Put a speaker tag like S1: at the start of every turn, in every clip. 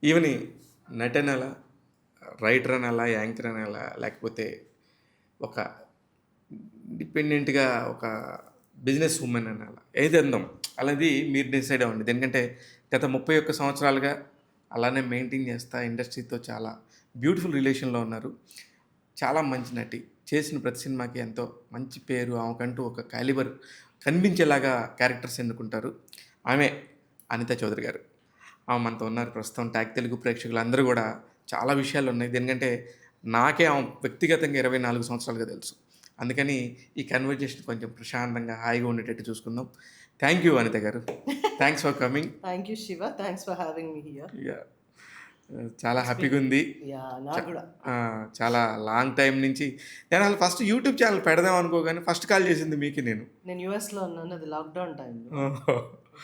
S1: Even నటనలా, writer అనాలా, anchor అనాలా, లేకపోతే ఒక ఇండిపెండెంట్‌గా ఒక బిజినెస్ వుమెన్ అనాలా, ఏది అందాం అలాది మీరు డిసైడ్ అవ్వండి. ఎందుకంటే గత 31 సంవత్సరాలుగా అలానే మెయింటైన్ చేస్తా ఇండస్ట్రీతో చాలా బ్యూటిఫుల్ రిలేషన్‌లో ఉన్నారు. చాలా మంచి నటి. చేసిన ప్రతి సినిమాకి ఎంతో మంచి పేరు, ఆమెకంటూ ఒక కాలిబర్ కనిపించేలాగా క్యారెక్టర్స్ ఎన్నుకుంటారు. ఆమె అనిత చౌదరి గారు. ఆమె మనతో ఉన్నారు ప్రస్తుతం. ట్యాగ్ తెలుగు ప్రేక్షకులందరూ గూడా చాలా విషయాలున్నాయి. దేనికంటే నాకే ఆమె వ్యక్తిగతంగా 24 సంవత్సరాలుగా తెలుసు. అందుకని ఈ కన్వర్జేషన్ కొంచెం ప్రశాంతంగా, హాయిగా ఉండేటట్టు చూసుకుందాం. థ్యాంక్ యూ అనిత గారు. Thanks for coming.
S2: Thank you Shiva. Thanks for having me here.
S1: Yeah! చాలా హ్యాపీగా ఉంది.
S2: నాకు కూడా.
S1: చాలా లాంగ్ టైమ్ నుంచి నేను అసలు ఫస్ట్ యూట్యూబ్ ఛానల్ పెడదాం అనుకోగానే ఫస్ట్ కాల్ చేసింది మీకే నేను.
S2: నేను యూఎస్లో ఉన్నాను. అది లాక్డౌన్ టైంలో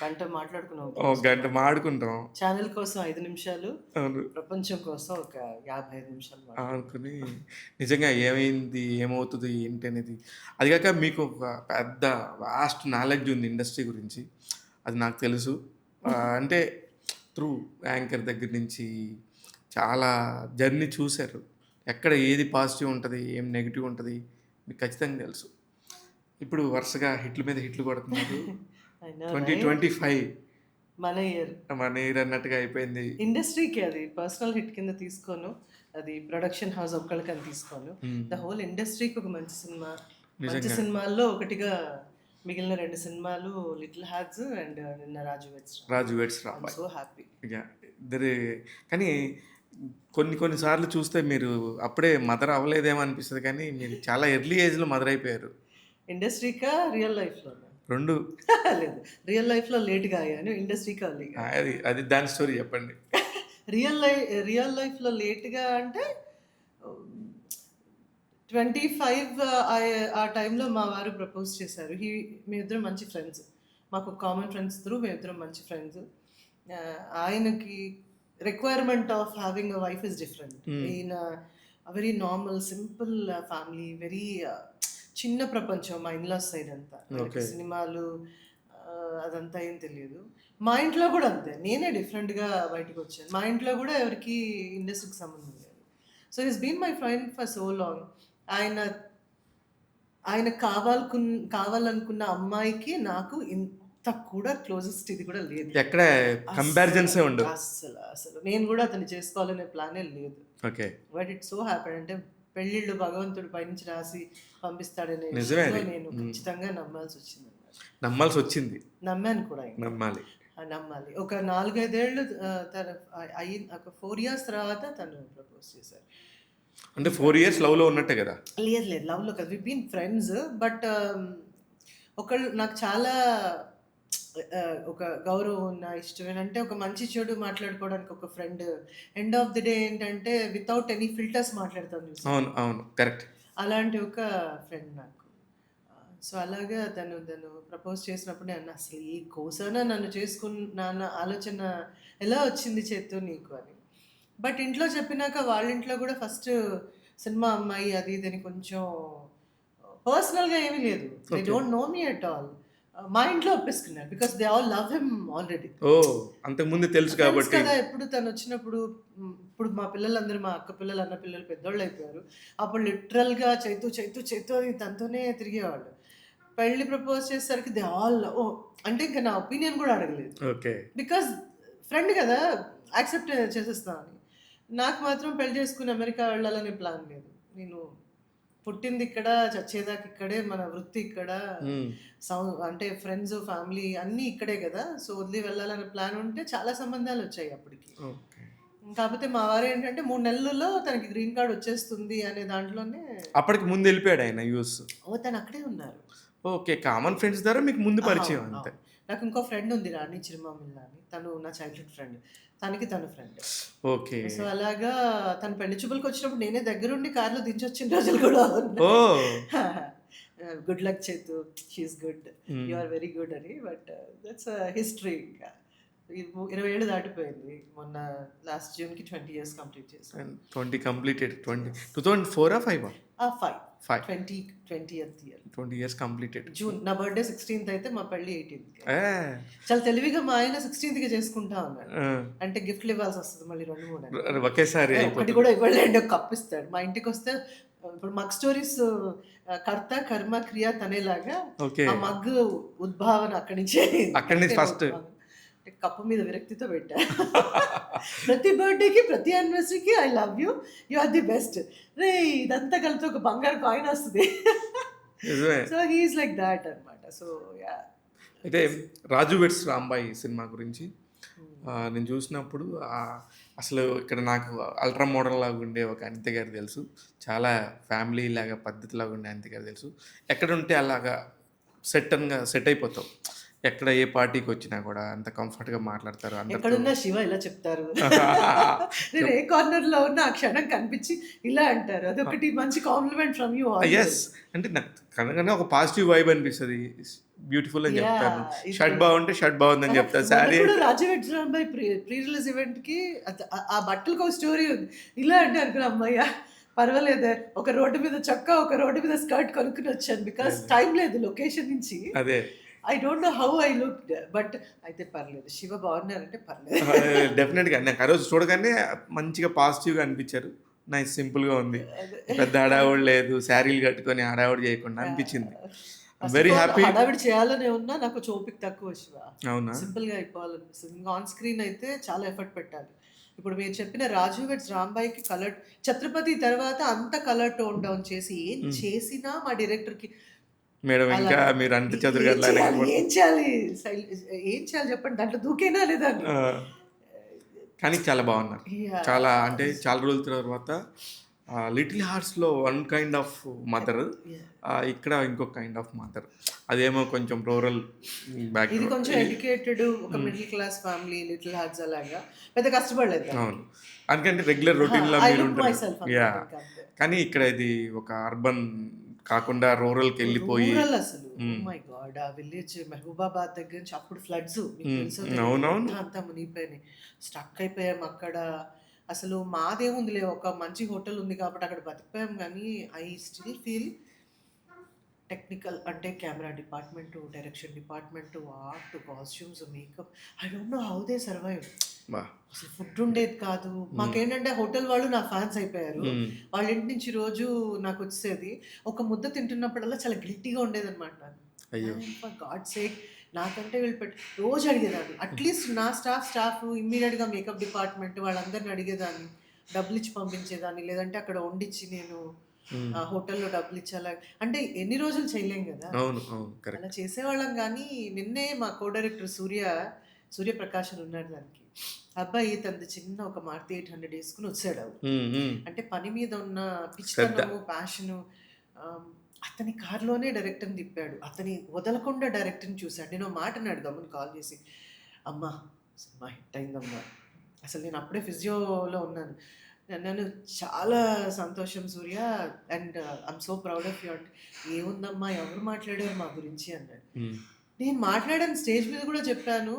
S2: గంట మాట్లాడుకున్నాం.
S1: గంట మాడుకుంటాం
S2: ఛానల్ కోసం 5 నిమిషాలు,
S1: అవును
S2: ప్రపంచం కోసం ఒక 55 నిమిషాలు
S1: అనుకుని నిజంగా ఏమైంది, ఏమవుతుంది, ఏంటి అనేది. అది కాక మీకు ఒక పెద్ద వాస్ట్ నాలెడ్జ్ ఉంది ఇండస్ట్రీ గురించి. అది నాకు తెలుసు. అంటే త్రూ యాంకర్ దగ్గర నుంచి చాలా జర్నీ చూశారు. ఎక్కడ ఏది పాజిటివ్ ఉంటుంది, ఏం నెగిటివ్ ఉంటుంది మీకు ఖచ్చితంగా తెలుసు. ఇప్పుడు వరుసగా హిట్ల మీద హిట్లు కొడుతున్నారు. 2025
S2: మన ఇయర్
S1: అన్నట్టుగా అయిపోయింది.
S2: ఇండస్ట్రీకి అది పర్సనల్ హిట్ కింద తీసుకోను, అది ప్రొడక్షన్ హౌస్ ఒక్కళ్ళకి అని తీసుకోను. ద హోల్ ఇండస్ట్రీకి ఒక మంచి సినిమా. మంచి సినిమాల్లో ఒకటిగా మిగిలిన 2 సినిమాలు లిటిల్ హార్ట్స్ అండ్ నిన్న రాజు వెడ్స్ రా. So happy.
S1: కానీ కొన్ని సార్లు చూస్తే మీరు అప్పుడే మదర్ అవ్వలేదేమో అనిపిస్తుంది, కానీ మీరు చాలా ఎర్లీ ఏజ్లో మదర్ అయిపోయారు.
S2: ఇండస్ట్రీకా రియల్ లైఫ్లో?
S1: రెండు.
S2: లేదు, రియల్ లైఫ్లో లేట్గా అయ్యాను, ఇండస్ట్రీకి
S1: అది దాని స్టోరీ చెప్పండి.
S2: రియల్ లైఫ్లో లేట్గా అంటే 25 ఆ టైంలో మా వారు ప్రపోజ్ చేశారు. మేమిద్దరం మంచి ఫ్రెండ్స్, మాకు కామన్ ఫ్రెండ్స్ త్రూ మేమిద్దరం మంచి ఫ్రెండ్స్. ఆయనకి requirement of having a wife is different. ఈయన very normal simple family, very చిన్న ప్రపంచం మా ఇన్లాస్ సైడ్ అంతా. సినిమాలు అదంతా ఏం తెలియదు. మా ఇంట్లో కూడా అంతే, నేనే డిఫరెంట్గా బయటకు వచ్చాను. మా ఇంట్లో కూడా ఎవరికి ఇండస్ట్రీకి సంబంధం లేదు. So is been my friend for so long. ఆయన కావాలనుకున్న అమ్మాయికి నాకు ఇంత కూడా క్లోజెస్ట్ ఇది కూడా లేదు.
S1: ఎక్కడ కంపారిజన్స్ ఉండవు
S2: అసలు నేను కూడా అతన్ని చేసుకోవాలనే ప్లానే లేదు.
S1: Okay,
S2: but it so happen అంటే పెళ్ళిళ్ళు భగవంతుడు పైనుంచి రాసి పంపిస్తాడనే నేను ఖచ్చితంగా నమ్మాల్సి వచ్చింది. నమ్మాను కూడా. నమ్మాలి. ఒక 4-5 ఏళ్ళు ఒక 4 years తర్వాత తను ప్రపోజ్ చేశారు.
S1: అంటే 4 years లవ్లో ఉన్నట్టే కదా?
S2: లేదు లవ్లో కదా, వి బీన్ ఫ్రెండ్స్. బట్ ఒకళ్ళు నాకు చాలా ఒక గౌరవం ఉన్న, ఇష్టమైన, అంటే ఒక మంచి చెడు మాట్లాడుకోవడానికి ఒక friend. End of the day ఏంటంటే వితౌట్ ఎనీ ఫిల్టర్స్ మాట్లాడతాను.
S1: అవును కరెక్ట్.
S2: అలాంటి ఒక ఫ్రెండ్ నాకు. సో అలాగా తను ప్రపోజ్ చేసినప్పుడు నేను అసలు ఈ కోసానా నన్ను చేసుకున్న ఆలోచన ఎలా వచ్చింది చేత్తో నీకు అని. బట్ ఇంట్లో చెప్పినాక వాళ్ళ ఇంట్లో కూడా ఫస్ట్ సినిమా అమ్మాయి అది ఇదని కొంచెం పర్సనల్గా ఏమీ లేదు. They don't know me at all. మా ఇంట్లో ఒప్పేసుకున్నారు because they all love him already.
S1: అంతకుముందు తెలుసు కాబట్టి
S2: కదా. ఎప్పుడు తను వచ్చినప్పుడు, ఇప్పుడు మా పిల్లలందరూ, మా అక్క పిల్లలు, అన్న పిల్లలు పెద్దోళ్ళు అయిపోయారు. అప్పుడు లిటరల్గా చైతు అని తనతోనే తిరిగేవాళ్ళు. పెళ్ళి ప్రపోజ్ చేసేసరికి దే ఆల్ అంటే ఇంకా నా ఒపీనియన్ కూడా అడగలేదు.
S1: ఓకే,
S2: బికాస్ ఫ్రెండ్ కదా, యాక్సెప్ట్ చేసేస్తామని. నాకు మాత్రం పెళ్లి చేసుకుని అమెరికా వెళ్ళాలనే ప్లాన్ లేదు. నేను పుట్టింది ఇక్కడ, చచ్చేదాకా ఇక్కడే, మన వృత్తి ఇక్కడ, అంటే ఫ్రెండ్స్ ఫ్యామిలీ అన్నీ ఇక్కడే కదా. సో వదిలి వెళ్ళాలనే ప్లాన్ ఉంటే చాలా సంబంధాలు వచ్చాయి అప్పటికి. కాకపోతే మా వారు ఏంటంటే 3 నెలల్లో తనకి గ్రీన్ కార్డ్ వచ్చేస్తుంది అనే దాంట్లోనే
S1: అప్పటికి ముందు వెళ్ళిపోయాడు ఆయన యూఎస్.
S2: తను అక్కడే ఉన్నారు.
S1: ఓకే, కామన్ ఫ్రెండ్స్ ద్వారా మీకు ముందు పరిచయం అంతే.
S2: నాకు ఇంకో ఫ్రెండ్ ఉంది, రాణి చిరుమామిల్లా అని. తను నా చైల్డ్హుడ్ ఫ్రెండ్, తనకి తను ఫ్రెండ్.
S1: ఓకే,
S2: సో అలాగా తను పెళ్లి చూపులకు వచ్చినప్పుడు నేనే దగ్గరుండి కార్లో దించొచ్చిన రోజులు కూడా గుడ్ లక్ చేతు, she is good, you are very good అని. But that's history. ఇంకా 20 ఏళ్ళు దాటిపోయింది. మొన్న లాస్ట్ జూన్కి 20 years కంప్లీట్ చేశాను.
S1: 20 completed. 2004 or 5?
S2: 5
S1: 5
S2: 20th year
S1: 20 years completed.
S2: June. నా బర్త్డే 16th అయితే మా పెళ్లి 18th.
S1: ఏ
S2: చాలా తెలివిగా మా ఆయన 16th చేసుకుంటా అన్నాడు.
S1: ఆ,
S2: అంటే గిఫ్ట్లు ఇవ్వాల్సి వస్తుంది మళ్ళీ 2-3 అని.
S1: ఒకేసారి
S2: ఒకటి
S1: అయిపోతుంది.
S2: కూడా ఇవ్వలేండి, ఒక కప్ ఇస్తాడు. మా ఇంటికి వస్తే ఇప్పుడు మగ్ స్టోరీస్ కర్త కర్మ క్రియ తనేలాగా
S1: ఓకే,
S2: ఆ మగ్ ఉద్భావన అక్కడి నుంచే
S1: అక్కడి నుంచి ఫస్ట్.
S2: అంటే కప్పు మీద విరక్తితో పెట్టా. ప్రతి బర్త్డేకి ప్రతి యానివర్సరీకి I love you, you are the best రే, ఇదంతా కలిపి ఒక బంగారు కాయిన్ వస్తుంది.
S1: నిజమే.
S2: సో హీఈస్ లైక్ దాట్ అనమాట. So yeah.
S1: అయితే రాజు వెడ్స్ రాంబాయి సినిమా గురించి నేను చూసినప్పుడు అసలు ఇక్కడ నాకు అల్ట్రా మోడల్ లాగా ఉండే ఒక అనిత గారు తెలుసు, చాలా ఫ్యామిలీ లాగా పద్ధతిలాగా ఉండే అనిత గారు తెలుసు. ఎక్కడ ఉంటే అలాగా సెట్ అయిపోతావు, ఎక్కడ ఏ పార్టీకి వచ్చినా కూడా అంత కంఫర్ట్గా మాట్లాడతారు అందరితో.
S2: ఎక్కడున్నా శివ ఇలా చెప్తారు. నేను ఏ కార్నర్ లో ఉన్నా ఆ క్షణం కనిపించి ఇలా అంటారు. అదొకటి మంచి కాంప్లిమెంట్ ఫ్రమ్ యూ.
S1: ఎస్, అంటే నాకు కనుకనే ఒక పాజిటివ్ వైబ్ అనిపిస్తుంది. బ్యూటిఫుల్ అని చెప్తాను,
S2: Yeah,
S1: షర్ట్ బాగుంటే షర్ట్ బాగుందని చెప్తాను, శారీ.
S2: రాజు వెడ్రాంబాయ్ ప్రీ రిలీజ్ ఈవెంట్ కి ఆ బట్టలకు ఒక స్టోరీ ఉంది. ఇలా అంటే అనుకున్నా, అమ్మయ్య పర్వాలేదే, ఒక రోడ్డు మీద చొక్కా ఒక రోడ్డు మీద స్కర్ట్ కొనుక్కుని వచ్చాను. బికాస్ టైం లేదు లొకేషన్ నుంచి.
S1: అదే
S2: I don't know how I look, but అయితే పర్లేదు. శివ బాగున్నారంటే పర్లేదు.
S1: డెఫినెట్గా నాకు ఆ రోజు చూడగానే మంచిగా పాజిటివ్గా అనిపించారు. నైస్, సింపుల్గా ఉంది, పెద్ద హడావుడి లేదు, శారీలు కట్టుకొని హడావుడి చేయకుండా అనిపించింది. Very happy.
S2: హడావిడి చేయాలనే ఉన్నా నాకు ఓపిక తక్కువ శివ.
S1: అవునా?
S2: సింపుల్ గా అయిపోవాలనిపిస్తుంది. ఇంకా ఆన్ స్క్రీన్ అయితే చాలా ఎఫర్ట్ పెట్టాలి. ఇప్పుడు మీరు చెప్పిన రాజు వెడ్స్ రాంబాయికి కలర్, ఛత్రపతి తర్వాత అంత కలర్ టోన్ డౌన్ చేసి ఏం చేసినా మా డైరెక్టర్ కి
S1: మేడం ఇంకా మీరు అంత చదురు
S2: ఏం చేయాలి ఏం చేయాలి చెప్పండి, దాంట్లో దూకేనా లేదా అని.
S1: కానీ చాలా బాగున్నారు.
S2: Yeah.
S1: చాలా అంటే చాలా రోజుల తర్వాత లిటిల్ హార్ట్స్లో వన్ కైండ్ ఆఫ్ మదర్, ఇక్కడ ఇంకొక కైండ్ ఆఫ్ మదర్. అదేమో కొంచెం రూరల్
S2: ఇది
S1: బ్యాక్గ్రౌండ్.
S2: కొంచెం ఎడ్యుకేటెడ్ ఒక middle class family, little hearts అలాగా పెద్ద కష్టపడలేదు.
S1: అవును, అందుకంటే రెగ్యులర్ రొటీన్లో
S2: I
S1: మీరు
S2: look
S1: ఉంటారు.
S2: myself
S1: యా,
S2: అంతే.
S1: కానీ ఇక్కడ ఇది ఒక అర్బన్ కాకుండా రూరల్కి వెళ్ళిపోయి.
S2: రూరల్ అసలు మై గాడ్, ఆ విలేజ్ మహబూబాబాద్ దగ్గర నుంచి అప్పుడు ఫ్లడ్స్
S1: అవునవును.
S2: అంతా మునిగిపోయినాయి, స్టక్ అయిపోయాం అక్కడ. అసలు మాదేముందిలే, ఒక మంచి హోటల్ ఉంది కాబట్టి అక్కడ బతికిపోయాం. కానీ ఐ స్టిల్ ఫీల్ టెక్నికల్ అంటే camera department, direction department, art, costumes, makeup, I don't know how they survive.
S1: బా,
S2: అసలు ఫుడ్ ఉండేది కాదు మాకేంటంటే, హోటల్ వాళ్ళు నా ఫ్యాన్స్ అయిపోయారు. వాళ్ళ ఇంటి నుంచి రోజు నాకు వచ్చేది, ఒక ముద్ద తింటున్నప్పుడల్లా చాలా గిల్టీగా ఉండేది అనమాట నాకు.
S1: అయ్యో.
S2: గాడ్ సేక్, నాకంటే వీళ్ళు రోజు అడిగేదాన్ని. అట్లీస్ట్ నా స్టాఫ్ ఇమ్మీడియట్గా మేకప్ డిపార్ట్మెంట్ వాళ్ళందరిని అడిగేదాన్ని, డబ్బులు ఇచ్చి పంపించేదాన్ని, లేదంటే అక్కడ వండిచ్చి నేను హోటల్లో డబ్బులు ఇచ్చేలా. అంటే ఎన్ని రోజులు చేయలేం కదా,
S1: అవును అవును, కరెక్ట్.
S2: అలా చేసేవాళ్ళం. కానీ నిన్నే మా కో డైరెక్టర్ సూర్యప్రకాశ్ అని ఉన్నాడు, దానికి అబ్బాయి తనది చిన్న ఒక మారుతి 800 వేసుకుని వచ్చాడు. అంటే పని మీద ఉన్న పిచ్చితనము, ప్యాషను. అతని కార్లోనే డైరెక్టర్ని తిప్పాడు, అతని వదలకుండా డైరెక్టర్ని చూశాడు. నేను ఓ మాట అన్నాడు గమ్ముని కాల్ చేసి, అమ్మా సినిమా హిట్ అయిందమ్మా. అసలు నేను అప్పుడే ఫిజియోలో ఉన్నాను. నన్ను చాలా సంతోషం Surya, and I'm so proud of you. అంటే ఏముందమ్మా, ఎవరు మాట్లాడారు మా గురించి అన్నాడు. నేను మాట్లాడాను, స్టేజ్ మీద కూడా చెప్పాను.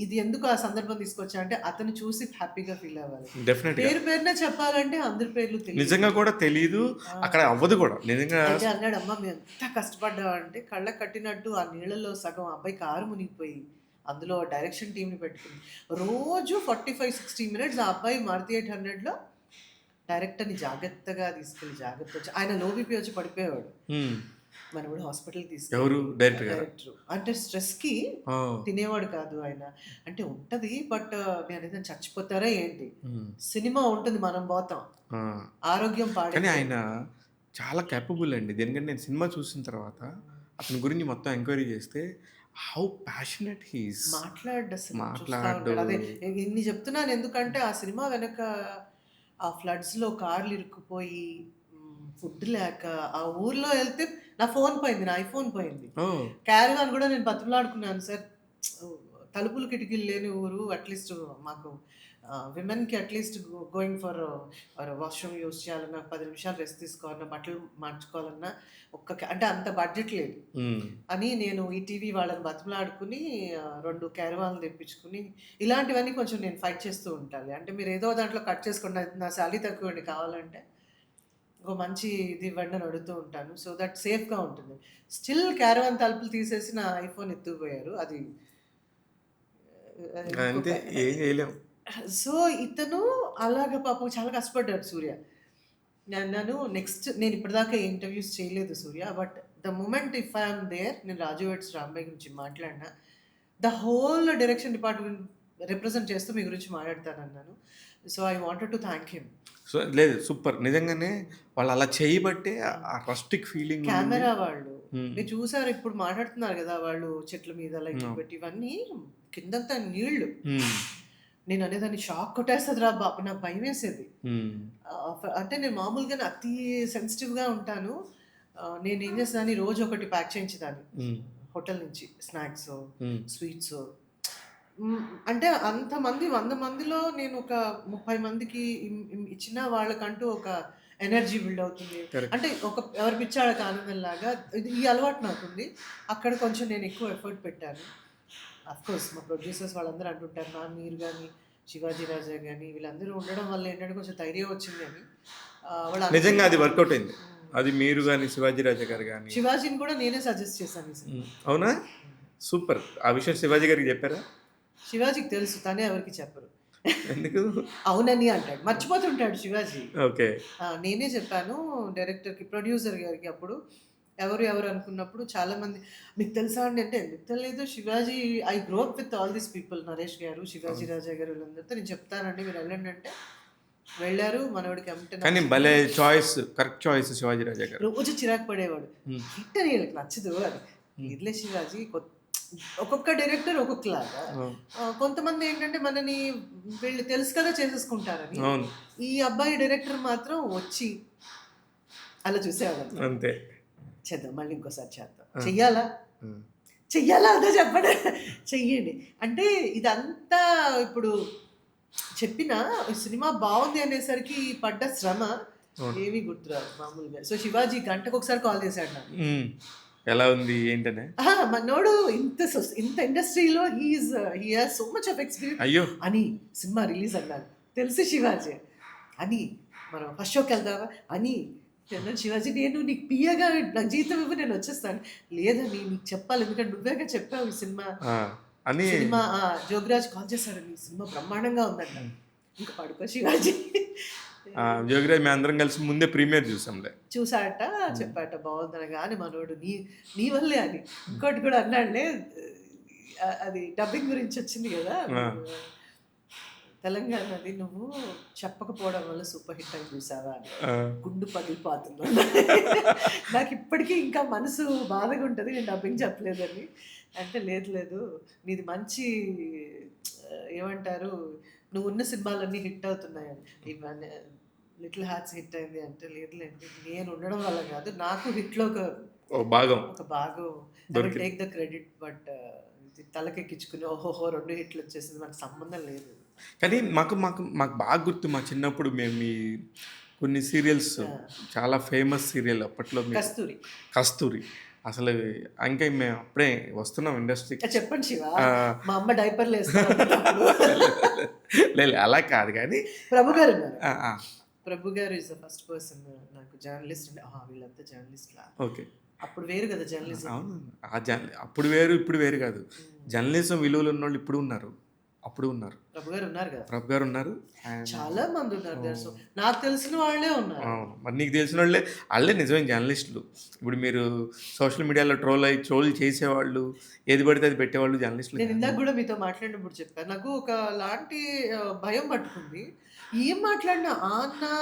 S2: ఇది ఎందుకు ఆ సందర్భం తీసుకొచ్చా అంటే, అతను చూసి హ్యాపీగా ఫీల్ అవ్వాలి.
S1: డెఫినెట్
S2: పేరున చెప్పాలంటే అందరి పేర్లు తెలియదు,
S1: నిజంగా కూడా తెలియదు, అక్కడ అవ్వదు కూడా నిజంగా.
S2: అయితే అన్నాడు, అమ్మ మేము ఎంత కష్టపడ్డామంటే కళ్ళకు కట్టినట్టు ఆ నీళ్ళలో సగం అబ్బాయి కారు మునిగిపోయి అందులో డైరెక్షన్ టీంని పెట్టుకుని రోజు 45-60 minutes ఆ అబ్బాయి మారుతి 800లో డైరెక్టర్ని జాగ్రత్తగా తీసుకెళ్ళి జాగ్రత్త ఆయన లో బీపీ వచ్చి పడిపోయేవాడు. మనం కూడా హాస్పిటల్కి తీసుకెళ్ళి,
S1: ఎవరు డైరెక్టర్
S2: అంటే స్ట్రెస్కి తినేవాడు కాదు ఆయన. అంటే ఉంటది, బట్ నేను ఏదైనా చచ్చిపోతారా ఏంటి, సినిమా ఉంటుంది మనం పోతాం, ఆరోగ్యం పాడే.
S1: కానీ ఆయన చాలా క్యాపబుల్ అండి. ఎందుకంటే నేను సినిమా చూసిన తర్వాత అతని గురించి మొత్తం ఎంక్వైరీ చేస్తే హౌ ప్యాషనెట్ హీస్.
S2: మాట్లాడు అదే ఇన్ని చెప్తున్నాను ఎందుకంటే, ఆ సినిమా వెనక ఆ ఫ్లడ్స్లో కార్లు ఇరుక్కుపోయి ఫుడ్ లేక ఆ ఊర్లో వెళ్తే నా ఫోన్ పోయింది, నా ఐఫోన్ పోయింది. క్యారీవాన్ కూడా నేను బతిమలాడుకున్నాను, సార్ తలుపులు కిటికీలు లేని ఊరు, అట్లీస్ట్ మాకు విమెన్కి at least going for washroom use చేయాలన్నా, 10 నిమిషాలు రెస్ట్ తీసుకోవాలన్నా, బట్టలు మార్చుకోవాలన్నా అంటే అంత బడ్జెట్ లేదు అని నేను ఈ టీవీ వాళ్ళని బతిమలాడుకుని 2 క్యారవాన్లు తెప్పించుకుని, ఇలాంటివన్నీ కొంచెం నేను ఫైట్ చేస్తూ ఉంటాను. అంటే మీరు ఏదో దాంట్లో కట్ చేసుకోండి, నా శాలరీ తక్కువ కావాలంటే ఒక మంచి ఇది ఇవ్వండి అని అడుగుతూ ఉంటాను. సో దట్ సేఫ్‌గా ఉంటుంది. స్టిల్ క్యారవాన్ తలుపులు తీసేసి నా ఐఫోన్ ఎత్తుకుపోయారు. అది ఇంకొక
S1: అంతే, ఏం చేయలేం.
S2: సో ఇతను అలాగా పాపం చాలా కష్టపడ్డాడు సూర్య. నన్ను నేను ఇప్పటిదాకా ఇంటర్వ్యూస్ చేయలేదు Surya. But the moment if I am there, నేను రాజు వెడ్స్ రాంబాయ్ గురించి మాట్లాడినా, the whole direction department represent చేస్తూ మీ గురించి మాట్లాడతానన్నాను. So I wanted to thank him.
S1: So లేదు, సూపర్. నిజంగానే వాళ్ళు అలా చేయబట్టే ఆ రస్టిక్ ఫీలింగ్ ఉంది.
S2: కెమెరా వాళ్ళు
S1: హ్మ్.
S2: మీరు చూసారు, ఇప్పుడు మాట్లాడుతున్నారు కదా వాళ్ళు చెట్ల మీద లైట్లు పెట్టి, ఇవన్నీ కిందంతా నీళ్లు.
S1: హ్మ్.
S2: నేను అనేదాన్ని షాక్ కొట్టేస్తుందిరా బాబు, నాకు భయం వేసేది.
S1: హ్మ్.
S2: అంటే నేను మామూలుగానే అతి సెన్సిటివ్గా ఉంటాను. నేను ఏం చేసేదాన్ని, రోజు ఒకటి ప్యాక్ చేయించేదాన్ని
S1: హ్మ్.
S2: హోటల్ నుంచి, స్నాక్స్,
S1: హ్మ్.
S2: స్వీట్స్. అంటే అంతమంది 100 మందిలో నేను ఒక 30 మందికి ఇచ్చిన వాళ్ళకంటూ ఒక ఎనర్జీ బిల్డ్ అవుతుంది.
S1: కరెక్ట్.
S2: అంటే ఎవరి పిచ్చాళ్ళకి ఆనందంలాగా ఈ అలవాటు నాకుంది. అక్కడ కొంచెం నేను ఎక్కువ ఎఫర్ట్ పెట్టాను. కోర్స్ మా ప్రొడ్యూసర్స్ వాళ్ళందరూ అంటుంటారు, మీరు కానీ, శివాజీ రాజా కానీ, వీళ్ళందరూ ఉండడం వల్ల ఏంటంటే కొంచెం ధైర్యం వచ్చింది అని. వాళ్ళు
S1: నిజంగా అది
S2: అనుకుంటారు.
S1: వర్కౌట్ అయింది. అది మీరు కానీ, శివాజీ రాజా గారు కానీ.
S2: శివాజీని కూడా నేనే సజెస్ట్ చేశాను ఈ సినిమా.
S1: అవునా? సూపర్. ఆ విషయం శివాజీ గారికి చెప్పారా?
S2: శివాజీకి తెలుసు, తనే ఎవరికి చెప్పరు.
S1: ఎందుకు?
S2: అవునని అంటాడు, మర్చిపోతుంటాడు శివాజీ.
S1: ఓకే.
S2: నేనే చెప్పాను డైరెక్టర్కి, ప్రొడ్యూసర్ గారికి. అప్పుడు ఎవరు అనుకున్నప్పుడు చాలామంది, మీకు తెలుసా అండి అంటే, ఎందుకు తెలియదు Shivaji, I grow up with all these people, Naresh గారు, శివాజీ రాజా గారు, వీళ్ళందరితో నేను చెప్తానండి మీరు వెళ్ళండి అంటే వెళ్ళారు. మనవాడికి
S1: కానీ భలే చాయిస్, కరెక్ట్ చాయిస్ శివాజీ రాజా గారు.
S2: రోజు చిరాకు పడేవాడు,
S1: హ్మ్.
S2: హిట్ అని వీళ్ళకి నచ్చదు అని. ఇదిలే శివాజీ, ఒక్కొక్క డైరెక్టర్ ఒక్కొక్కలాగా. కొంతమంది ఏంటంటే మనని వీళ్ళు తెలుసు కదా చేసేసుకుంటారని.
S1: అవును.
S2: ఈ అబ్బాయి డైరెక్టర్ మాత్రం వచ్చి అలా చూసేవాడు.
S1: అంతే.
S2: చేద్దాం, మళ్ళీ ఇంకోసారి చేద్దాం,
S1: ఆ.
S2: చెయ్యాలా
S1: హ్మ్.
S2: చెయ్యాలా అదే చెప్పండి, చెయ్యండి అంటే. ఇదంతా ఇప్పుడు చెప్పిన సినిమా బాగుంది అనేసరికి పడ్డ శ్రమ
S1: అవును.
S2: ఏమీ గుర్తురాదు మామూలుగా. సో శివాజీ గంటకు ఒకసారి కాల్ చేశాడు నాకు.
S1: హ్మ్. ఎలా ఉంది ఏంటనే?
S2: మనోడు ఇంత ఇండస్ట్రీలో he has so much of experience
S1: అయ్యో.
S2: అని. సినిమా రిలీజ్ అన్నాను, తెలుసు శివాజీ అని, మనం ఫస్ట్ షోకి వెళ్దామా అని. అన్నాను, శివాజీ నేను నీకు పియ్యగా నాకు జీతం ఇవ్వు, నేను వచ్చేస్తాను. లేదని నీకు చెప్పాలి, ఎందుకంటే నువ్వేగా చెప్పావు ఈ సినిమా
S1: ఆ, అని
S2: సినిమా జోగిరాజ్ కాల్ చేశాడు, ఈ సినిమా బ్రహ్మాండంగా ఉందంట. ఇంకా పడుకో శివాజీ.
S1: జోగిరాజ్ మేము అందరం కలిసి ముందే ప్రీమియర్ చూసాంలే.
S2: చూసాట, చెప్పాట బాగుందనగానే మనోడు నీ వల్లే అని. ఇంకోటి కూడా అన్నాడులే, అది డబ్బింగ్ గురించి వచ్చింది కదా, తెలంగాణది, నువ్వు చెప్పకపోవడం వల్ల సూపర్ హిట్ అని చూసావా అని. గుండు పగిలిపోతుంది. నాకు ఇప్పటికీ ఇంకా మనసు బాధగా ఉంటుంది, నేను డబ్బింగ్ చెప్పలేదని. అంటే లేదు నీది మంచి ఏమంటారు, నువ్వు ఉన్న సినిమాలన్నీ హిట్ అవుతున్నాయని. ఇవన్నీ లిటిల్ హార్ట్స్ హిట్ అయింది అంటే, లేదులేండి నేను ఉండడం వల్ల కాదు, నాకు హిట్లో
S1: ఒక భాగం
S2: ఒక భాగం టేక్ ద క్రెడిట్. బట్ తలకెక్కించుకుని ఓహోహో 2 హిట్లు వచ్చేసింది, మనకు సంబంధం లేదు.
S1: కానీ మాకు మాకు మాకు బాగా గుర్తు, మా చిన్నప్పుడు మేము ఈ కొన్ని సీరియల్స్, చాలా ఫేమస్ సీరియల్ అప్పట్లో కస్తూరి. అసలు ఇంకా మేము అప్పుడే వస్తున్నాం ఇండస్ట్రీకి.
S2: చెప్పండి శివ, మా అమ్మ డైపర్లు వేస్తారు.
S1: లేదు అలా కాదు కానీ
S2: ప్రభు గారు ఉన్నారు. ప్రభు గారు ఇస్ ద ఫస్ట్ పర్సన్ నాకు జర్నలిస్ట్. వీళ్ళంతా జర్నలిస్ట్లా.
S1: ఓకే.
S2: అప్పుడు వేరు కదా జర్నలిజం.
S1: అవును. అప్పుడు వేరు ఇప్పుడు వేరు కాదు. జర్నలిజం విలువలు ఉన్న వాళ్ళు ఇప్పుడు ఉన్నారు, అప్పుడు ఉన్నారు.
S2: ప్రభు గారు ఉన్నారు కదా,
S1: ప్రభు గారు ఉన్నారు,
S2: చాలా మంది ఉన్నారు తెలుసు, నాకు తెలిసిన వాళ్ళే ఉన్నారు.
S1: అవును. మరి నీకు తెలిసిన వాళ్ళే నిజమైన జర్నలిస్టులు. ఇప్పుడు మీరు సోషల్ మీడియాలో ట్రోల్ చేసేవాళ్ళు, ఏది పడితే అది పెట్టేవాళ్ళు జర్నలిస్టులు.
S2: నేను ఇందాక కూడా మీతో మాట్లాడినప్పుడు చెప్పాను, నాకు ఒక లాంటి భయం పట్టుకుంది. ఏం మాట్లాడినా అన్నా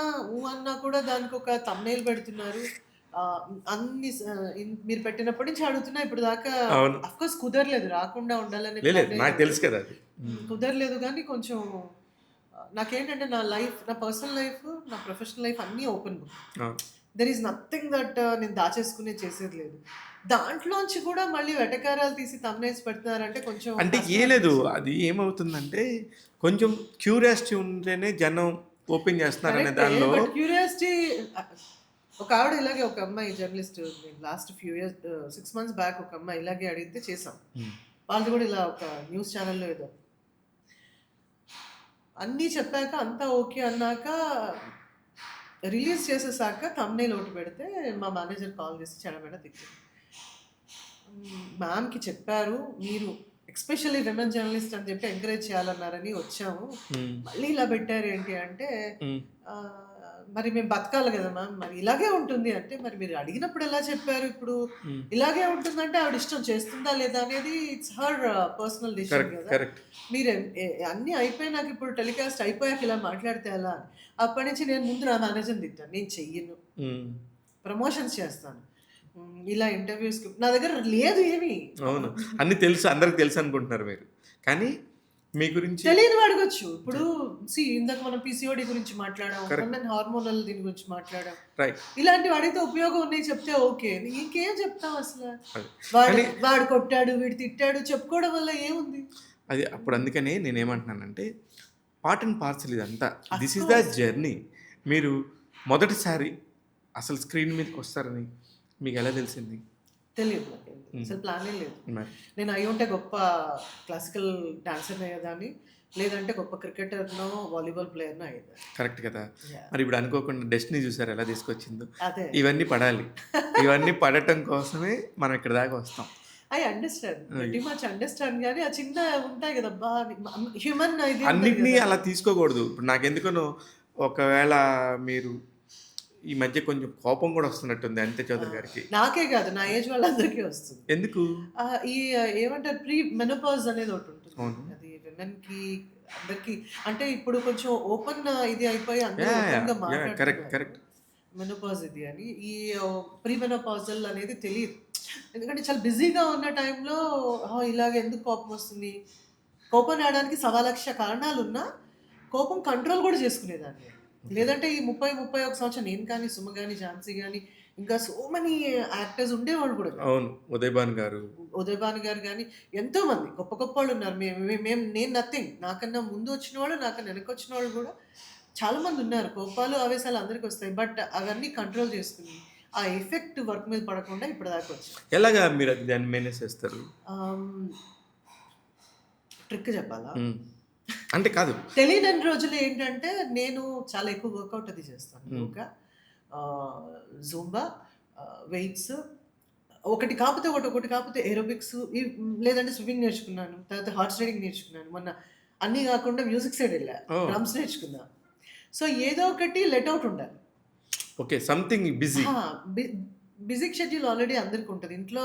S2: అన్నా కూడా దానికి ఒక తమ్నైల్ పెడుతున్నారు. అన్ని మీరు పెట్టినప్పటి నుంచి అడుగుతున్నా ఇప్పుడు దాకా. అఫ్కోర్స్ కుదరలేదు, రాకుండా ఉండాలని
S1: నాకు తెలుసు కదా, అది
S2: కుదరలేదు. కానీ కొంచెం నాకేంటంటే నా లైఫ్, నా పర్సనల్ లైఫ్, నా ప్రొఫెషనల్ లైఫ్ అన్నీ open book. There is nothing that నేను దాచేసుకునే చేసేది లేదు. దాంట్లోంచి కూడా మళ్ళీ వెటకారాలు తీసి తమ్నైల్స్ పెడుతున్నారంటే కొంచెం
S1: అంటే లేదు. అది ఏమవుతుందంటే కొంచెం క్యూరియాసిటీ ఉంటేనే జనం ఓపెన్ చేస్తున్నారు అనే దానిలో.
S2: క్యూరియాసిటీ. ఒక ఆవిడ ఇలాగే, ఒక అమ్మాయి journalist, last few years 6 months back ఒక అమ్మాయి ఇలాగే అడిగితే చేసాం. వాళ్ళు కూడా ఇలా ఒక న్యూస్ ఛానల్లో ఏదో అన్నీ చెప్పాక అంతా ఓకే అన్నాక రిలీజ్ చేసేసాక థంబ్నెయిల్ ఒకటి పెడితే మా మేనేజర్ కాల్ చేసి చెడమెడ తిట్టారు. మ్యామ్కి చెప్పారు మీరు ఎస్పెషల్లీ విమెన్ జర్నలిస్ట్ అని చెప్పి ఎంకరేజ్ చేయాలన్నారని వచ్చాము, మళ్ళీ ఇలా పెట్టారు ఏంటి అంటే మరి మేము బతకాలి కదా మ్యామ్, మరి ఇలాగే ఉంటుంది అంటే మరి మీరు అడిగినప్పుడు ఎలా చెప్పారు, ఇప్పుడు ఇలాగే ఉంటుందంటే ఆవిడ ఇష్టం చేస్తుందా లేదా అనేది ఇట్స్ హర్ పర్సనల్ డిసిషన్ కదా, మీరు అన్నీ అయిపోయినాక ఇప్పుడు టెలికాస్ట్ అయిపోయాక ఇలా మాట్లాడితే ఎలా అని. అప్పటి నుంచి నేను ముందు నా మేనేజర్ని తిట్టాను, నేను చెయ్యను, ప్రమోషన్స్ చేస్తాను, ఇలా ఇంటర్వ్యూస్కి నా దగ్గర లేదు ఏమి.
S1: అవును, అన్ని తెలుసు, అందరికి తెలుసు అనుకుంటున్నారు మీరు, కానీ మీ గురించి
S2: తెలియని అడగొచ్చు. ఇప్పుడు ఇందాక మనం పిసిఓడి గురించి మాట్లాడాం, హార్మోనల్ దీని గురించి మాట్లాడాం, ఇలాంటివి అడిగితే ఉపయోగం ఉన్నాయి చెప్తే ఓకే, ఇంకేం చెప్తాం అసలు. వాడు కొట్టాడు వీడు తిట్టాడు చెప్పుకోవడం వల్ల ఏముంది
S1: అది. అప్పుడు అందుకనే నేనేమంటున్నానంటే పార్ట్ అండ్ పార్సల్ ఇదంతా, దిస్ ఈస్ ద జర్నీ. మీరు మొదటిసారి అసలు స్క్రీన్ మీదకి వస్తారని మీకు ఎలా తెలిసింది?
S2: తెలియదు, అసలు ప్లానే లేదు. నేను అయి ఉంటే గొప్ప క్లాసికల్ డాన్సర్ అయ్యేదాన్ని, లేదంటే గొప్ప క్రికెటర్నో వాలీబాల్ ప్లేయర్నో అయ్యేదాన్ని.
S1: కరెక్ట్ కదా. మరి ఇప్పుడు అనుకోకుండా డెస్టినీ చూసారు ఎలా తీసుకొచ్చిందో. ఇవన్నీ పడాలి, ఇవన్నీ పడటం కోసమే మనం ఇక్కడ దాకా వస్తాం.
S2: I understand, very much understand, కానీ ఆ చిన్న ఉంటాయి కదా బా హ్యూమన్
S1: అన్నిటినీ అలా తీసుకోకూడదు. ఇప్పుడు నాకెందుకనో ఒకవేళ మీరు ఈ మధ్య కొంచెం కోపం కూడా వస్తున్నట్టుంది అనిత చౌదరి గారికి.
S2: నాకే కాదు, నా ఏజ్ వాళ్ళందరికీ వస్తుంది.
S1: ఎందుకు?
S2: ఈ ఏమంటారు ప్రీ మెనోపాజ్ అనేది ఒకటి ఉంటుంది, అది విమెన్ కి అందరికి. అంటే ఇప్పుడు కొంచెం ఓపెన్ ఇది అయిపోయి అందరూ
S1: కరెక్ట్
S2: మెనోపాజ్ ఇది అని. ఈ ప్రీ మెనోపాజల్ అనేది తెలియదు, ఎందుకంటే చాలా బిజీగా ఉన్న టైంలో ఇలాగ ఎందుకు కోపం వస్తుంది. కోపం రావడానికి 1,00,000 కారణాలు ఉన్నా కోపం కంట్రోల్ కూడా చేసుకునేదాన్ని. లేదంటే ఈ 31 సంవత్సరం నేను కానీ, సుమ కానీ, ఝాన్సీ కానీ, ఇంకా సో మెనీ యాక్టర్స్ ఉండేవాళ్ళు కూడా.
S1: అవును, ఉదయ్ భాను గారు కానీ ఎంతో మంది గొప్ప గొప్ప వాళ్ళు ఉన్నారు. నేను నథింగ్, నాకన్నా ముందు వచ్చిన వాళ్ళు, నాకన్నా వెనక వచ్చిన వాళ్ళు కూడా చాలా మంది ఉన్నారు. కోపాలు ఆవేశాలు అందరికి వస్తాయి, బట్ అవన్నీ కంట్రోల్ చేసుకుని ఆ ఎఫెక్ట్ వర్క్ మీద పడకుండా ఇప్పుడు దాకా వచ్చాయి. ఎలాగా మీరు అది దాన్ని మేనేజ్ చేస్తారు?
S2: ట్రిక్ చెప్పాలా
S1: అంటే కాదు,
S2: తెలియని రోజులు ఏంటంటే నేను చాలా ఎక్కువ వర్కౌట్ అది చేస్తాను. యోగా, జూంబా, వెయిట్స్, ఒకటి కాకపోతే ఏరోబిక్స్, లేదంటే స్విమ్మింగ్ నేర్చుకున్నాను, తర్వాత హార్స్ రైడింగ్ నేర్చుకున్నాను. మొన్న అన్నీ కాకుండా మ్యూజిక్ సైడ్ వెళ్ళా, డ్రమ్స్ నేర్చుకున్నా. సో ఏదో ఒకటి లెట్ అవుట్ ఉండాలి.
S1: Okay, something
S2: busy schedule already అందరికి ఉంటుంది. ఇంట్లో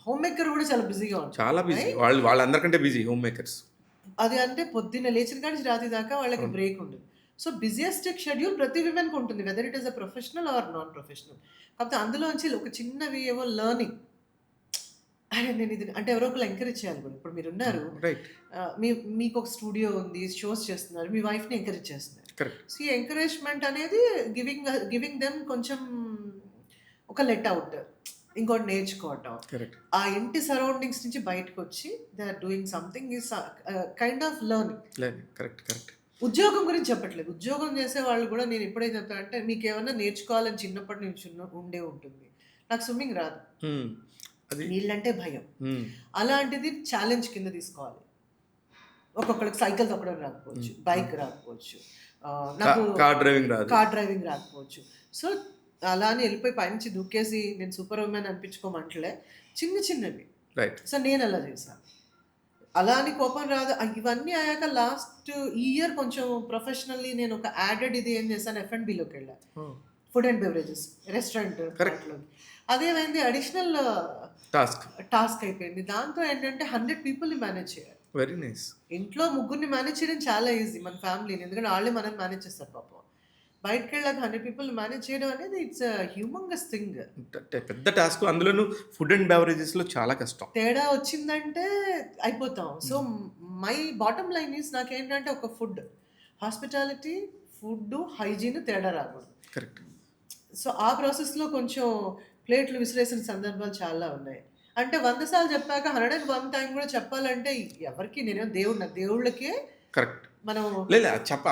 S2: హోమ్ మేకర్ కూడా చాలా బిజీగా ఉంటుంది,
S1: చాలా బిజీ, వాళ్ళందరికంటే బిజీ హోమ్ మేకర్స్.
S2: అది అంటే పొద్దున్న లేచిన కానీ రాత్రి దాకా వాళ్ళకి బ్రేక్ ఉండదు. సో బిజియెస్ట్ షెడ్యూల్ ప్రతి విమెన్కి ఉంటుంది, weather it is a professional are non professional. కాకపోతే అందులోంచి ఒక చిన్నవి ఏవో లెర్నింగ్, అరే నేను ఇది అంటే ఎవరో ఒకరు ఎంకరేజ్ చేయాలి కూడా. ఇప్పుడు మీరు ఉన్నారు, మీకు ఒక స్టూడియో ఉంది, షోస్ చేస్తున్నారు, మీ వైఫ్ని ఎంకరేజ్ చేస్తున్నారు. సో ఈ ఎంకరేజ్మెంట్ అనేది గివింగ్ దెమ్ కొంచెం ఒక లెట్ అవుట్, ఇంకోటి నేర్చుకోవటం, ఆ ఇంటి సరౌండింగ్స్ నుంచి బయటకు వచ్చి they are doing something is kind of learning.
S1: Correct.
S2: ఉద్యోగం గురించి చెప్పట్లేదు, ఉద్యోగం చేసే వాళ్ళు కూడా నేను ఎప్పుడైతే చెప్తాను అంటే మీకు ఏమన్నా నేర్చుకోవాలని చిన్నప్పటి నుంచి ఉండే ఉంటుంది. నాకు స్విమ్మింగ్ రాదు, నీళ్ళంటే భయం, అలాంటిది ఛాలెంజ్ కింద తీసుకోవాలి. ఒక్కొక్కరికి సైకిల్ తొక్కడం రాకపోవచ్చు, బైక్ రాకపోవచ్చు, నాకు
S1: కార్
S2: డ్రైవింగ్ రాకపోవచ్చు. సో అలా అని వెళ్ళిపోయి పైనుంచి దూకేసి నేను సూపర్ ఉమెన్ అనిపించుకోమంటలే, చిన్నవి. సో నేను అలా చేశాను. అలా అని కోపం రాదు. ఇవన్నీ అయ్యాక లాస్ట్ ఇయర్ కొంచెం ప్రొఫెషనల్లీ నేను ఒక యాడెడ్ ఇది ఏం చేశాను, F&Bలోకి వెళ్ళాను, ఫుడ్ అండ్ బెవరేజెస్ రెస్టారెంట్. అదేమైంది, అడిషనల్ టాస్క్ అయిపోయింది. దాంతో ఏంటంటే 100 పీపుల్ని మేనేజ్ చేయాలి.
S1: Very nice.
S2: ఇంట్లో 3 మేనేజ్ చేయడం చాలా ఈజీ మన ఫ్యామిలీని, ఎందుకంటే వాళ్ళే మనం మేనేజ్ చేస్తారు పాపం. బయటకు వెళ్ళాక 100 పీపుల్ మేనేజ్ చేయడం అనేది ఇట్స్ హ్యూమంగస్ థింగ్,
S1: పెద్ద టాస్క్. అందులోనూ ఫుడ్ అండ్ బెవరేజెస్ లో చాలా కష్టం.
S2: తేడా వచ్చిందంటే అయిపోతాం. So my bottom line is, నాకేంటంటే ఒక ఫుడ్ హాస్పిటాలిటీ, ఫుడ్ హైజీన్ తేడా రాకూడదు.
S1: కరెక్ట్.
S2: సో ఆ ప్రాసెస్లో కొంచెం ప్లేట్లు విసిరేసిన సందర్భాలు చాలా ఉన్నాయి. అంటే 100 సార్లు చెప్పాక 101 టైం కూడా చెప్పాలంటే ఎవరికి, నేను దేవుళ్ళకే
S1: కరెక్ట్
S2: మనం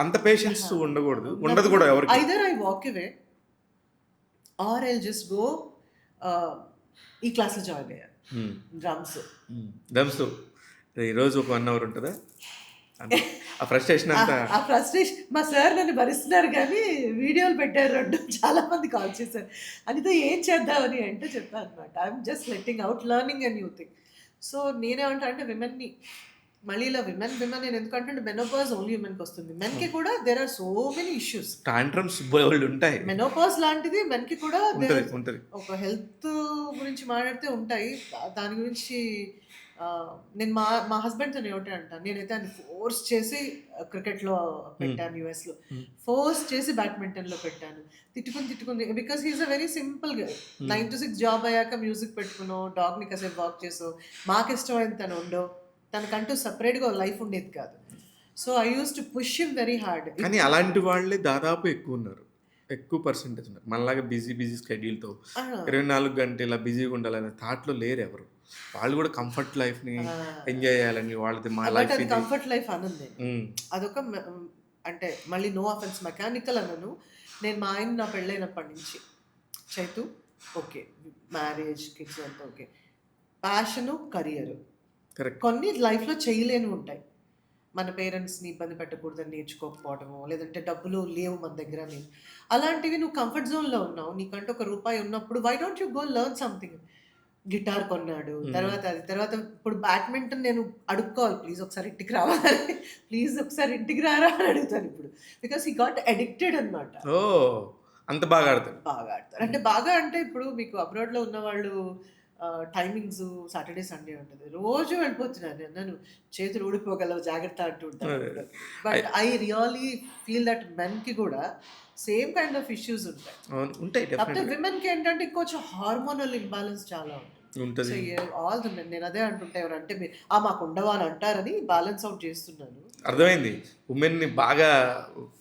S1: అంత పేషెన్స్ ఉండదు కూడా ఎవరికి.
S2: Either I walk away are I just go ఈ క్లాస్లో జాయిన్ అయ్యాను. డ్రమ్స్
S1: ఈరోజు ఒక 1 అవర్ ఉంటుందా? అంతే. ఆ ఫ్రస్ట్రేషన్ అంతా
S2: ఆ ఫ్రస్ట్రేషన్ మా సార్ నన్ను భరిస్తున్నారు కానీ వీడియోలు పెట్టారు 2 చాలా మంది కాల్ చేశారు. అనిత ఏం చేద్దామని అంటే చెప్పా అనమాట. I'm just letting out learning a new thing. So నేనేమంటా అంటే విమెన్‌ని మళ్ళీ ఇలా విమెన్ నేను ఎందుకంటే మెనోపాజ్ ఓన్లీ విమెన్‌కొస్తుంది. మెన్‌కి కూడా there are so many issues.
S1: Tantrums బోలెడుంటాయి.
S2: మెనోపాజ్ లాంటిది మెన్‌కి కూడా
S1: ఉంటది. ఉంటది.
S2: ఒక హెల్త్ గురించి మాట్లాడితే ఉంటాయి. దాని గురించి నేను మా మా హస్బెండ్‌తోని ఒకటే అంటాను. నేనైతే ఆయన్ని ఫోర్స్ చేసి క్రికెట్‌లో పెట్టాను యూఎస్‌లో.
S1: హ్మ్.
S2: ఫోర్స్ చేసి బ్యాడ్మింటన్‌లో పెట్టాను. తిట్టుకుంది because he is a very simple girl.
S1: Hmm.
S2: 9-6 job అయ్యాక మ్యూజిక్ పెట్టుకునో, డాగ్‌ని కాసేపు వాక్ చేసో, మాకిష్టమైన తను ఉండో, తనకంటూ సెపరేట్‌గా ఓ లైఫ్ ఉండేది కాదు. So I used to push him very hard.
S1: కానీ అలాంటి వాళ్ళే దాదాపు ఎక్కువున్నారు. ఎక్కువ పర్సెంటేజ్ ఉన్నారు. మనలాగా బిజీ స్కెడ్యూల్‌తో
S2: ఆ!
S1: 24 గంటలు ఇలా బిజీగా ఉండాలనే థాట్‌లో లేరు ఎవరు. వాళ్ళు కూడా కంఫర్ట్ లైఫ్‌ని
S2: ఆ!
S1: ఎంజాయ్ చేయాలని వాళ్ళది మా
S2: బట్
S1: లైఫ్
S2: అది
S1: ఇది.
S2: కంఫర్ట్ లైఫ్ అనను నేను.
S1: హ్మ్.
S2: అదొక అంటే మళ్ళీ నో అఫెన్స్ మెకానికల్ అనను. నేను మా ఆయన నా పెళ్ళైనప్పటి నుంచి చైతు ఓకే. మ్యారేజ్, కిడ్స్ అంతా ఓకే. Passion, career
S1: correct.
S2: కొన్ని లైఫ్‌లో చేయలేనివి ఉంటాయి. మన పేరెంట్స్‌ని ఇబ్బంది పెట్టకూడదని నేర్చుకోకపోవడమో, లేదంటే డబ్బులు లేవు మన దగ్గర అని. అలాంటివి నువ్వు కంఫర్ట్ జోన్‌లో ఉన్నావు. నీకంటూ ఒక రూపాయి ఉన్నప్పుడు why don't you go learn something? Guitar కొన్నాడు.
S1: హ్మ్.
S2: తర్వాత ఇప్పుడు బ్యాడ్మింటన్ నేను అడుక్కోవాలి. ప్లీజ్ ఒకసారి ఇంటికి రావా? ప్లీజ్ ఒకసారి ఇంటికి రారా అని అడుగుతాను ఇప్పుడు. బికాస్ హి గాట్ అడిక్టెడ్ అన్నమాట.
S1: ఓహ్! అంత బాగా ఆడతాడు.
S2: బాగా ఆడతారు. అంటే బాగా అంటే ఇప్పుడు మీకు అబ్రాడ్‌లో ఉన్నవాళ్ళు టైమింగ్స్ సాటర్‌డే, సండే ఉంటది. రోజు వెళ్ళిపోతున్నారు. నన్ను చేతులు ఊడిపోగలవు జాగ్రత్త అంటూ ఉంటారు.
S1: అదే.
S2: But I really feel that మెన్‌కి కూడా సేమ్ కైండ్ ఆఫ్ ఇష్యూస్ ఉంటాయి.
S1: అవును. ఉంటాయి
S2: కాకపోతే
S1: డెఫినెట్‌గా.
S2: విమెన్‌కి ఏంటంటే ఇంకొంచెం హార్మోనల్ ఇంబాలెన్స్ చాలా ఉంటుంది. సో,
S1: ఉంటది.
S2: ఆల్ ద మెన్ నేను అదే అంటుంటా ఎవరంటే మీరు మాకుండవా అని అంటారని బ్యాలెన్స్ ఔట్ చేస్తున్నాను.
S1: అర్థమైంది. వుమెన్‌ని బాగా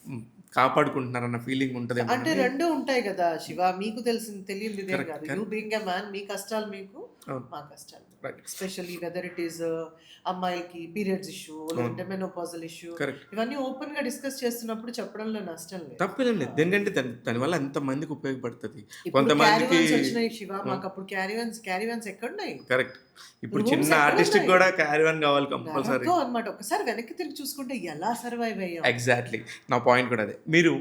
S1: హ్మ్, కాపాడుకుంటున్నారన్న ఫీలింగ్ ఉంటదేమో
S2: అంటే
S1: అని.
S2: 2 ఉంటాయి గదా! శివ. మీకు తెలియనిదేం
S1: కరెక్ట్.
S2: గాదు. You
S1: correct.
S2: Being a man మీ కష్టాలు మీకు,
S1: అవును.
S2: మా కష్టాలు మాకు.
S1: Right.
S2: Especially whether it is అమ్మాయిలకి పీరియడ్స్ ఇష్యూ,
S1: అవును.
S2: లేదంటే మెనోపాజల్ ఇష్యూ
S1: కరెక్ట్.
S2: ఇవన్నీ ఓపెన్‌గా డిస్కస్ చేస్తున్నప్పుడు చెప్పడంలో నష్టం లేదు.
S1: తప్పేం లేదు. దేనికంటే దానివల్ల ఎంతమందికి ఉపయోగపడతది.
S2: ఇప్పుడు
S1: కొంతమందికి
S2: క్యారీవాన్స్ వచ్చినాయి శివ.
S1: హ్మ్.
S2: మాకప్పుడు క్యారీవాన్స్ ఎక్కడున్నాయి?
S1: కరెక్ట్. ఇప్పుడు
S2: రూమ్స్
S1: చిన్న ఆర్టిస్ట్‌కి
S2: ఎక్కడున్నాయి?
S1: గూడా క్యారవాన్ కావాలి కంపల్సరీ.
S2: నరకం అన్నమాట. ఒకసారి వెనక్కి తిరిగి చూసుకుంటే ఎలా సర్వైవ్ అయ్యాం?
S1: ఎగ్జాక్ట్‌లీ. నా పాయింట్ కూడా అదే. మీరు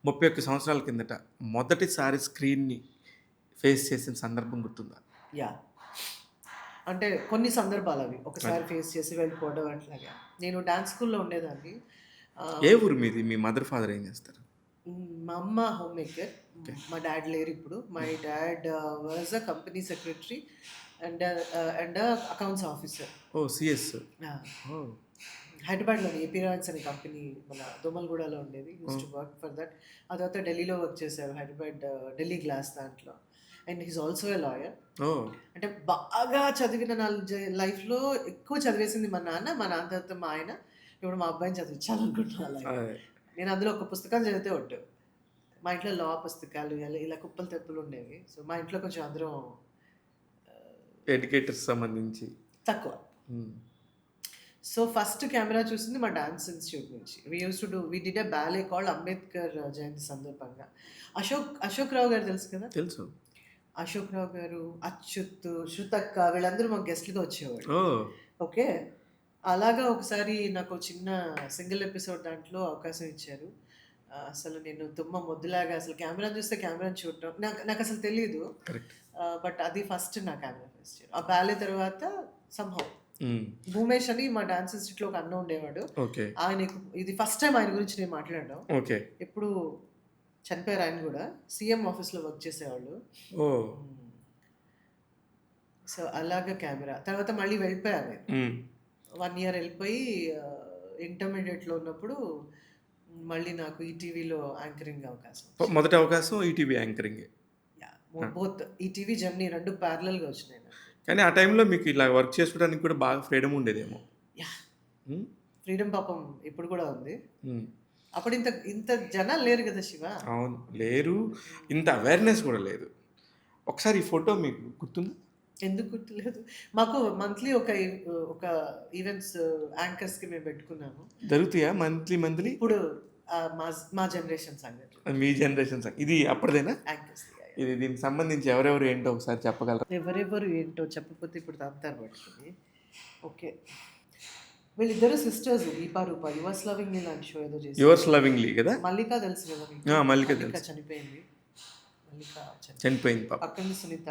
S1: 31 సంవత్సరాల కిందట మొదటిసారి స్క్రీన్‌ని ఫేస్ చేసిన సందర్భం గుర్తుందా?
S2: యాహ్! అంటే కొన్ని సందర్భాలవి.
S1: అది.
S2: ఒకసారి ఫేస్ చేసి వెళ్ళిపోవడం అట్లాగా. నేను డాన్స్ స్కూల్‌లో ఉండేదాన్ని.
S1: ఏ
S2: ఆహ్,
S1: ఊరు మీది? మీ మదర్, ఫాదర్ ఏం చేస్తారు?
S2: మా అమ్మ హోమ్ మేకర్.
S1: ఓకే.
S2: మా డాడ్ లేరిప్పుడు. My dad was a company secretary and accounts officer.
S1: Oh! CS.
S2: ఆ!
S1: ఓహ్!
S2: హైదరాబాద్‌లోని ఏపీ రాయల్స్ అనే కంపెనీ మన దోమలగూడలో ఉండేది. Used
S1: oh!
S2: To work for that. ఆ తర్వాత ఢిల్లీలో వర్క్ చేశారు. హైదరాబాద్ ఢిల్లీ గ్లాస్ దాంట్లో. And he is also a lawyer.
S1: Oh!
S2: అంటే బాగా చదివిన నా లైఫ్‌లో ఎక్కువ చదివేసింది మా నాన్న. మా నాన్న తర్వాత మా ఆయన. ఇప్పుడు మా అబ్బాయిని చదివించాలనుకుంటున్నా అలాగా.
S1: అదే.
S2: నేను అందులో ఒక పుస్తకం చదివితే ఒట్టు. మా ఇంట్లో లా పుస్తకాలు ఇలా కుప్పలు తెప్పలు ఉండేవి. సో, మా ఇంట్లో కొంచెం అందరం ఆహ్,
S1: ఎడ్యుకేటర్స్ సంబంధించి.
S2: తక్కువ.
S1: హ్మ్.
S2: సో, ఫస్ట్ కెమెరా చూసింది మా డాన్స్ ఇన్‌స్టిట్యూట్ నుంచి. వి డిడ్ ఎ బాలే కాల్డ్ అంబేద్కర్ జయంతి సందర్భంగా. అశోక్ రావు గారు తెలుసు కదా!
S1: తెలుసు.
S2: అశోక్ రావు గారు, అచ్యుత్, శృతక్క వీళ్ళందరూ మాకు గెస్ట్‌లుగా వచ్చేవాళ్ళు.
S1: ఓహ్!
S2: ఓకే. అలాగా ఒకసారి నాకు చిన్న సింగిల్ ఎపిసోడ్ దాంట్లో అవకాశం ఇచ్చారు. అసలు నేను తుమ్మ మొద్దులాగా అసలు కెమెరాని చూస్తే కెమెరాని చూడటం నాకసలు తెలీదు.
S1: కరెక్ట్.
S2: బట్ అది ఫస్ట్ నా కెమెరా ఫస్ట్. ఆ బాలే తర్వాత సంహౌ
S1: హ్మ్.
S2: భూమేష్ అని మా డాన్స్ ఇన్‌స్టిట్యూట్‌లో ఒక అన్న ఉండేవాడు.
S1: ఓకే.
S2: ఆయనకు ఇది ఫస్ట్ టైమ్ ఆయన గురించి నేను మాట్లాడడం.
S1: ఓకే.
S2: ఎప్పుడు చనిపోయారు ఆయన గూడా. సీఎం ఆఫీస్‌లో వర్క్ చేసేవాళ్ళు.
S1: ఓహ్!
S2: హ్మ్. సో, అలాగా కెమెరా. తర్వాత మళ్ళీ వెళ్ళిపోయా నేను.
S1: హ్మ్.
S2: 1 ఇయర్ ఎళ్ళిపోయి ఇంటర్మీడియేట్‌లో ఉన్నప్పుడు మళ్ళీ నాకు ఈటీవీలో యాంకరింగ్ అవకాశం వచ్చింది.
S1: మొదటి అవకాశం ఈటీవీ యాంకరింగే.
S2: యాహ్!
S1: ఆ!
S2: బోత్ ఈటీవీ, జెమినీ 2 ప్యారలెల్‌గా వచ్చినాయి నాకు.
S1: కానీ ఆ టైంలో మీకు ఇలా వర్క్ చేసుకోవడానికి కూడా బాగా ఫ్రీడమ్ ఉండేదేమో.
S2: యాహ్!
S1: హ్మ్.
S2: ఫ్రీడమ్ పాపం ఇప్పుడు గూడా ఉంది.
S1: హ్మ్.
S2: అప్పుడు ఇంత జనాలు లేరు గదా! శివ.
S1: అవును. లేరు. ఇంత అవేర్‌నెస్ కూడా లేదు. ఒకసారి ఈ ఫోటో మీకు గుర్తుందా?
S2: ఎందుకు గుర్తులేదు. మాకు మంత్లీ ఒక ఈవెంట్స్ యాంకర్స్‌కి మేము పెట్టుకున్నాము.
S1: జరుగుతాయా మంత్లీ?
S2: ఇప్పుడు మా జనరేషన్ సంగతి.
S1: మీ జనరేషన్ ఇది అప్పటిదేనా?
S2: యాంకర్స్‌ది. యాహ్!
S1: ఇది దీనికి సంబంధించి ఎవరెవరు ఏంటో ఒకసారి చెప్పగలరా?
S2: ఎవరెవరు ఏంటో చెప్పకపోతే ఇప్పుడు తంతారు పట్టుకొని. ఓకే. వీళ్ళిద్దరు సిస్టర్స్ దీపా రూప యువర్స్ లవింగ్ ఇలాంటి షో ఏదో చేసి
S1: యువర్స్ లవింగ్లీ కదా.
S2: మల్లిక తెలుసు కదా మీకు?
S1: మల్లిక
S2: మల్లిక
S1: తెలుసు.
S2: చనిపోయింది. మల్లిక
S1: చనిపోయింది పాప.
S2: పక్కన సునీత,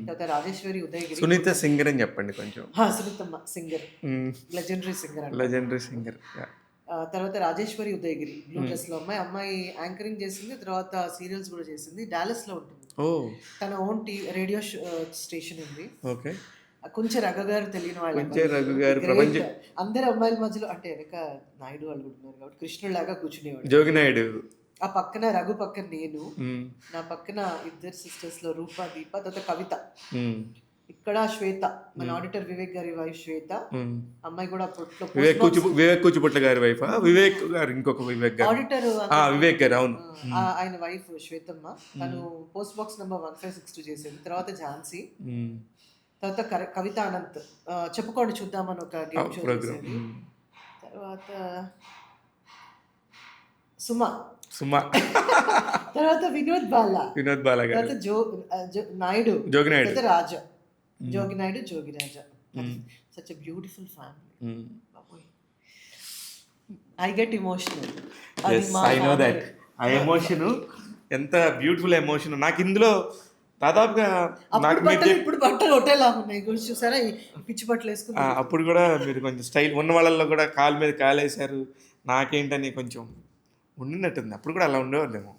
S2: తర్వాత రాజేశ్వరి ఉదయగిరి.
S1: సునీత సింగర్ అని చెప్పండి కొంచెం.
S2: సునీతమ్మ singer, legendary singer.
S1: Legendary singer.
S2: తర్వాత రాజేశ్వరి ఉదయగిరి బ్లూ డ్రెస్ లో అమ్మాయి యాంకరింగ్ చేసింది, తర్వాత సీరియల్స్ కూడా చేసింది. డాలస్ లో ఉంటుంది. తన ఓన్ రేడియో స్టేషన్ ఉంది.
S1: ఓకే.
S2: కొంచెం రఘు గారు తెలియని వాళ్ళు,
S1: కొంచెం రఘు గారు ప్రపంచం
S2: అందరు అమ్మాయిల మధ్యలో అంటే వెనక నాయుడు వాళ్ళు కూడా ఉన్నారు కాబట్టి కృష్ణుడిలాగా కూర్చునేవాడు.
S1: జోగి నాయుడు
S2: ఆ పక్కన రఘు పక్కన నేను, నా పక్కన ఇద్దరు సిస్టర్స్ లో రూప దీప, తర్వాత కవిత. ఇక్కడ శ్వేత, మన ఆడిటర్ వివేక్ గారి వైఫ్ శ్వేత. అమ్మాయి కూడా అప్పట్లో
S1: వివేక్ కూచిపట్ల గారి వైఫ్. వివేక్ గారు ఇంకొక వివేక్ గారు
S2: ఆడిటర్,
S1: వివేక్ గారు అవును.
S2: ఆయన వైఫ్ శ్వేతమ్మ. తను పోస్ట్ బాక్స్ నెంబర్ 1562 చేసేది. తర్వాత ఝాన్సీ, తర్వాత కవిత అనంత్ చెప్పుకోండి చూద్దామని ఒక గేమ్ షో చేసేది. తర్వాత సుమా తర్వాత వినోద్ బాలా గారు, తర్వాత నాయుడు, జోగి నాయుడు, తర్వాత Raja, Jogi Naidu, Jogi Raja. Such a beautiful family. I get emotional.
S1: I know that. ఆ ఎమోషన్ ఎంత బ్యూటిఫుల్ ఎమోషన్. నాకు ఇందులో దాదాపుగా
S2: ఇప్పుడు బట్టలు ఒకటేలా ఉన్నాయి చూసారా, పిచ్చి బట్టలు వేసుకుని.
S1: అప్పుడు కూడా మీరు కొంచెం స్టైల్ ఉన్న వాళ్ళల్లో కూడా కాలు మీద కాలేసారు. నాకేంటని కొంచెం ఉండినట్టుంది. అప్పుడు కూడా అలా ఉండేవాళ్ళేమో.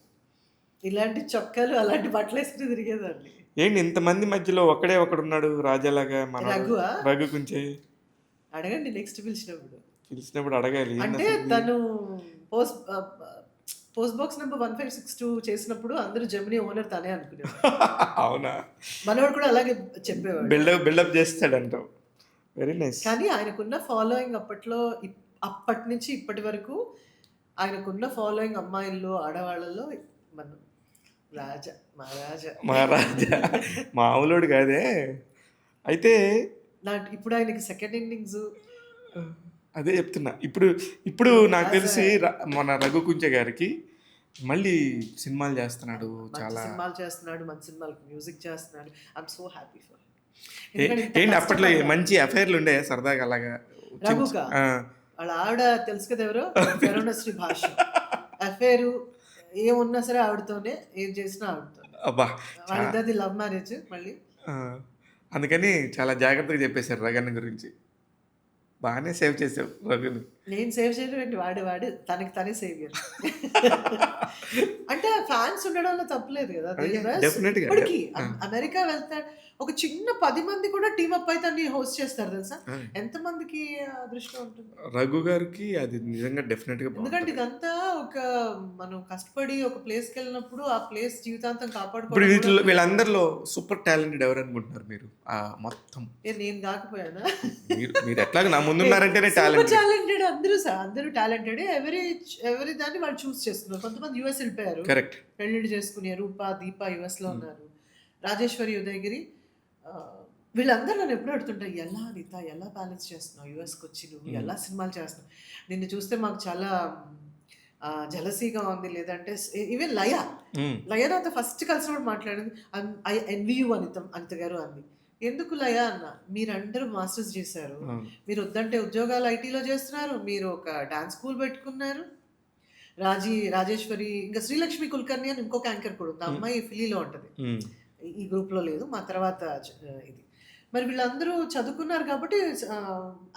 S2: ఇలాంటి చొక్కాలు అలాంటి బట్టలు వేసుకుని తిరిగేదాన్ని.
S1: ఏంటి ఇంతమంది మధ్యలో ఒకడే ఒకడున్నాడు రాజాలాగా? మన రఘు కొంచెం
S2: అడగండి నెక్స్ట్ పిలిచినప్పుడు
S1: అడగాలి.
S2: అంటే తను పోస్ట్ బాక్స్ నెంబర్ 1562 చేసినప్పుడు అందరూ జెమినీ ఓనర్ తనే అనుకునేవాడు.
S1: అవునా?
S2: మనవాడు కూడా అలాగే చెప్పేవాడు,
S1: బిల్డప్ చేస్తాడంటావు. Very nice.
S2: కానీ ఆయనకున్న ఫాలోయింగ్ అప్పటి నుంచి ఇప్పటి వరకు ఆయనకున్న ఫాలోయింగ్ అమ్మాయిల్లో ఆడవాళ్ళలో మనం
S1: మహారాజా మామూలుడు కాదే. అయితే
S2: ఇప్పుడు ఆయనకి సెకండ్ ఇన్నింగ్స్.
S1: అదే చెప్తున్నా. ఇప్పుడు నాకు తెలిసి మన రఘు కుంచె గారికి మళ్ళీ సినిమాలు చేస్తున్నాడు, చాలా
S2: సినిమాలు చేస్తున్నాడు, మంచి సినిమాలకు మ్యూజిక్ చేస్తున్నాడు. I'm so happy for.
S1: ఏంటి అప్పట్లో మంచి అఫైర్లు ఉండే సరదాగా అలాగా?
S2: రఘుకా వాళ్ళ ఆవిడ తెలుసు కదా ఎవరు, కరుణశ్రీ భాష. అఫైరు ఏమున్నా సరే ఆవిడతోనే, ఏం చేసినా ఆవిడతో. వాళ్ళిద్దరిది లవ్ మ్యారేజ్ మళ్ళీ.
S1: అందుకని చాలా జాగ్రత్తగా చెప్పేశారు రఘన్న గురించి. బాగానే సేవ్ చేసావు రఘుని.
S2: నేను సేవ్ చేయడం వాడు తనకి తనే సేవియర్. అంటే ఫ్యాన్స్ ఉండడంలో తప్పలేదు కదా. ఇప్పటికి అమెరికా వెళ్తాడు, ఒక చిన్న 10 మంది కూడా టీమ్ అప్ అయితే అన్ని హోస్ట్ చేస్తారు తెలుసా. ఎంత మందికి అదృష్టం ఉంటుంది.
S1: రఘు గారికి అది నిజంగా డెఫినెట్ గా.
S2: ఎందుకంటే ఇదంతా ఒక మనం కష్టపడి ఒక ప్లేస్కి వెళ్ళినప్పుడు ఆ ప్లేస్ జీవితాంతం కాపాడుకోవడం.
S1: వీళ్ళందరిలో సూపర్ టాలెంటెడ్ ఎవరు అనుకుంటున్నారు మీరు? మొత్తం
S2: నేను కాకపోయానా?
S1: మీరు ఎట్లాగా నా ముందున్నారంటేనే
S2: టాలెంటెడ్. అందరూ టాలెంటెడ్. ఎవరి దాన్ని వాళ్ళు చూస్ చేస్తున్నారు. కొంతమంది యుఎస్ వెళ్ళిపోయారు,
S1: కరెక్ట్,
S2: పెళ్లిళ్ళు చేసుకుని. రూప దీప యుఎస్ లో ఉన్నారు, రాజేశ్వరి ఉదయగిరి. వీళ్ళందరూ నన్ను ఎప్పుడు అడుగుతుంటారు, ఎలా అనిత ఎలా బ్యాలెన్స్ చేస్తున్నావు, యుఎస్కి వచ్చి నువ్వు ఎలా సినిమాలు చేస్తున్నావు. నిన్ను చూస్తే మాకు చాలా జలసీగా ఉంది. లేదంటే ఈవెన్ లయ నాతో ఫస్ట్ కలిసినప్పుడు మాట్లాడింది, ఐ ఎన్వి యు అనిత గారు అంది. ఎందుకు లయ అన్న, మీరందరూ మాస్టర్స్ చేశారు, మీరు వద్దంటే ఉద్యోగాలు ఐటీలో చేస్తున్నారు, మీరు ఒక డాన్స్ స్కూల్ పెట్టుకున్నారు. రాజేశ్వరి, ఇంకా శ్రీలక్ష్మి కుల్కర్ణి అని ఇంకొక యాంకర్ కూడా ఉంది. ఆ అమ్మాయి ఫిలీలో ఉంటుంది, ఈ గ్రూప్లో లేదు, మా తర్వాత ఇది. మరి వీళ్ళందరూ చదువుకున్నారు కాబట్టి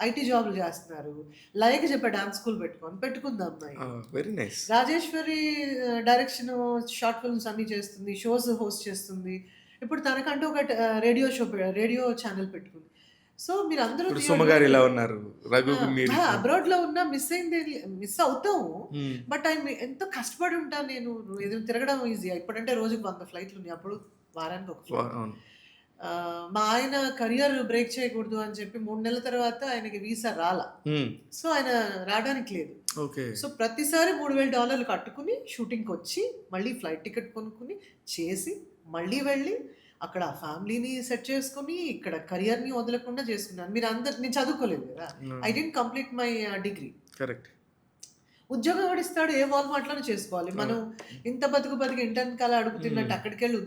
S2: ఐటీ జాబ్లు చేస్తున్నారు. లయకి చెప్పే డాన్స్ స్కూల్ పెట్టుకుంది అమ్మాయి.
S1: Very nice.
S2: Rajeshwari direction, short films అన్ని చేస్తుంది, షోస్ హోస్ట్ చేస్తుంది. ఇప్పుడు తనకంటూ ఒక రేడియో ఛానల్ పెట్టుకుంది. సో మీరు అందరూ
S1: సుమగారు ఇలా ఉన్నారు,
S2: అబ్రాడ్ లో ఉన్నా మిస్ అవుతాము. బట్ ఎంతో కష్టపడి ఉంటాను నేను. తిరగడం ఈజీ. ఇప్పుడంటే రోజుకి 100 ఫ్లైట్లు ఉన్నాయి, అప్పుడు వారానికి ఒక ఫ్లైట్. మా ఆయన కెరియర్ బ్రేక్ చేయకూడదు అని చెప్పి 3 నెలల తర్వాత ఆయనకి వీసా రాలా. సో ఆయన రావడానికి లేదు. సో ప్రతిసారి $3,000 కట్టుకుని షూటింగ్కి వచ్చి మళ్ళీ ఫ్లైట్ టికెట్ కొనుక్కుని చేసి మళ్ళీ వెళ్ళి అక్కడ ఫ్యామిలీని సెట్ చేసుకుని ఇక్కడ కెరియర్ని వదలకుండా చేసుకున్నాను. మీరు నేను చదువుకోలేదు కదా, I didn't complete my degree.
S1: Correct.
S2: ఉద్యోగం ఎవడిస్తాడు, ఏ వాల్మార్ట్లోనే చేసుకోవాలి. మనం ఇంత బతుకు ఇంటర్న్ కాల అడుగుతున్నట్టు అక్కడికి వెళ్ళి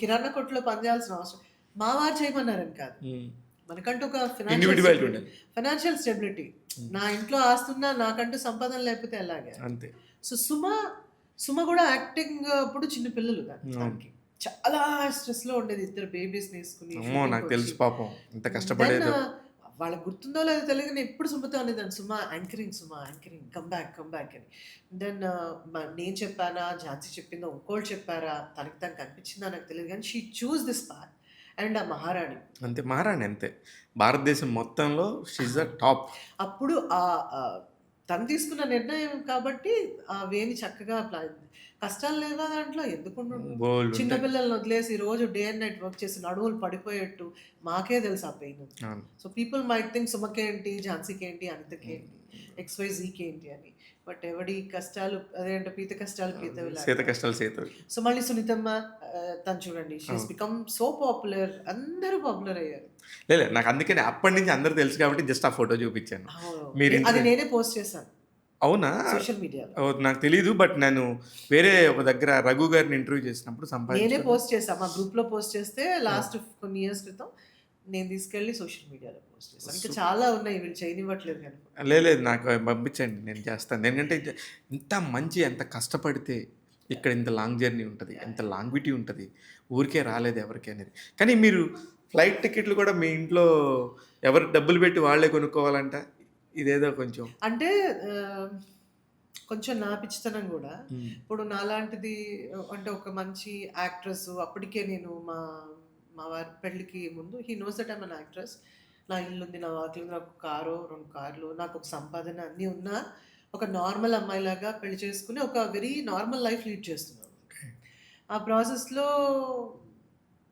S2: కిరాణా కొట్టులో పనిచేయాల్సిన అవసరం. మా వారు చేయమన్నారని కాదు, మనకంటూ ఒక
S1: ఇండివిడ్యువాలిటీ ఉండాలి.
S2: Financial stability. నా ఇంట్లో ఆస్తున్నా నాకంటూ సంపాదన లేకపోతే ఎలాగా?
S1: అంతే.
S2: సో సుమ కూడా యాక్టింగ్ అప్పుడు చిన్న పిల్లలు దానికి చాలా స్ట్రెస్లో ఉండేది. ఇద్దరు బేబీస్ని వేసుకుని
S1: అమ్మో, నాకు తెలుసు పాపం ఎంత
S2: దెన్
S1: కష్టపడేదో.
S2: వాళ్ళకి గుర్తుందో లేదో తెలియదు కానీ ఎప్పుడు సుమతో అనేదాన్ని, సుమ యాంకరింగ్ కమ్ బ్యాక్ అని. దెన్ నేను చెప్పానా, ఝాన్సీ చెప్పిందో, ఇంకోళ్ళు చెప్పారా, తనకు అనిపించిందా నాకు తెలియదు కానీ she choose this path. And ఆ మహారాణి
S1: అంతే, మహారాణి అంతే. భారతదేశం మొత్తంలో షీజ్ అ టాప్.
S2: అప్పుడు తను తీసుకున్న నిర్ణయం కాబట్టి ఆ వేని చక్కగా కష్టాలు లేవా దాంట్లో, ఎందుకుండు?
S1: బోల్డ్ ఉంటాయి.
S2: చిన్నపిల్లల్ని వదిలేసి రోజు డే అండ్ నైట్ వర్క్ చేసి నడువులు పడిపోయేట్టు మాకే తెలుసు ఆ పెయిన్.
S1: అవును.
S2: సో పీపుల్ మైట్ థింక్ సుమకేంటి, ఝాన్సీకి ఏంటి, అనితకేంటి, XYZకి ఏంటి అని. బట్ ఎవడి కష్టాలు అదేంటే పీత కష్టాలు పీతవి
S1: సీత కష్టాలు సీతవి.
S2: సో మళ్ళీ సునీతమ్మ తను చూడండి, షీస్ బికమ్ సో పాపులర్, అందరూ పాపులర్ అయ్యారు.
S1: లేదు, నాకు అందుకని అప్పటి నుంచి అందరూ తెలుసు కాబట్టి జస్ట్ ఆ ఫోటో చూపించాను. మీరు
S2: అది నేనే పోస్ట్ చేశాను
S1: అవునా?
S2: సోషల్ మీడియాలో.
S1: ఓ, నాకు తెలీదు. బట్ నేను వేరే ఒక దగ్గర రఘు గారిని ఇంటర్వ్యూ చేసినప్పుడు
S2: నేనే
S1: సంపాదించాను.
S2: పోస్ట్ చేశాను, మా గ్రూప్లో పోస్ట్ చేస్తే లాస్ట్ కొన్ని ఇయర్స్ క్రితం నేను తీసుకెళ్ళి సోషల్ మీడియాలో పోస్ట్ చేశాను. ఇంకా చాలా ఉన్నాయి, వీళ్ళు చేయనివ్వట్లేదు కానీ.
S1: లేదు, నాకు పంపించండి, నేను చేస్తాను. ఎందుకంటే ఇంత మంచి, ఎంత కష్టపడితే ఇక్కడ ఇంత లాంగ్ జర్నీ ఉంటుంది, ఎంత లాంగ్విటీ ఉంటుంది, ఊరికే రాలేదు ఎవరికి అనేది. కానీ మీరు ఫ్లైట్ టికెట్లు కూడా మీ ఇంట్లో ఎవరు డబ్బులు పెట్టి వాళ్ళే కొనుక్కోవాలంట. ఇదేదో కొంచెం
S2: అంటే కొంచెం నా పిచ్చితనం కూడా. ఇప్పుడు నాలాంటిది అంటే ఒక మంచి యాక్ట్రెస్, అప్పటికే నేను మా వారి పెళ్ళికి ముందు he knows that I'm an actress. నా ఇల్లు ఉంది, నా వాకిలు ఉంది, నాకు ఒక కారు, 2 కార్లు, నాకు ఒక సంపాదన అన్నీ ఉన్నా ఒక నార్మల్ అమ్మాయిలాగా పెళ్లి చేసుకుని ఒక వెరీ నార్మల్ లైఫ్ లీడ్ చేస్తున్నాను. ఆ ప్రాసెస్లో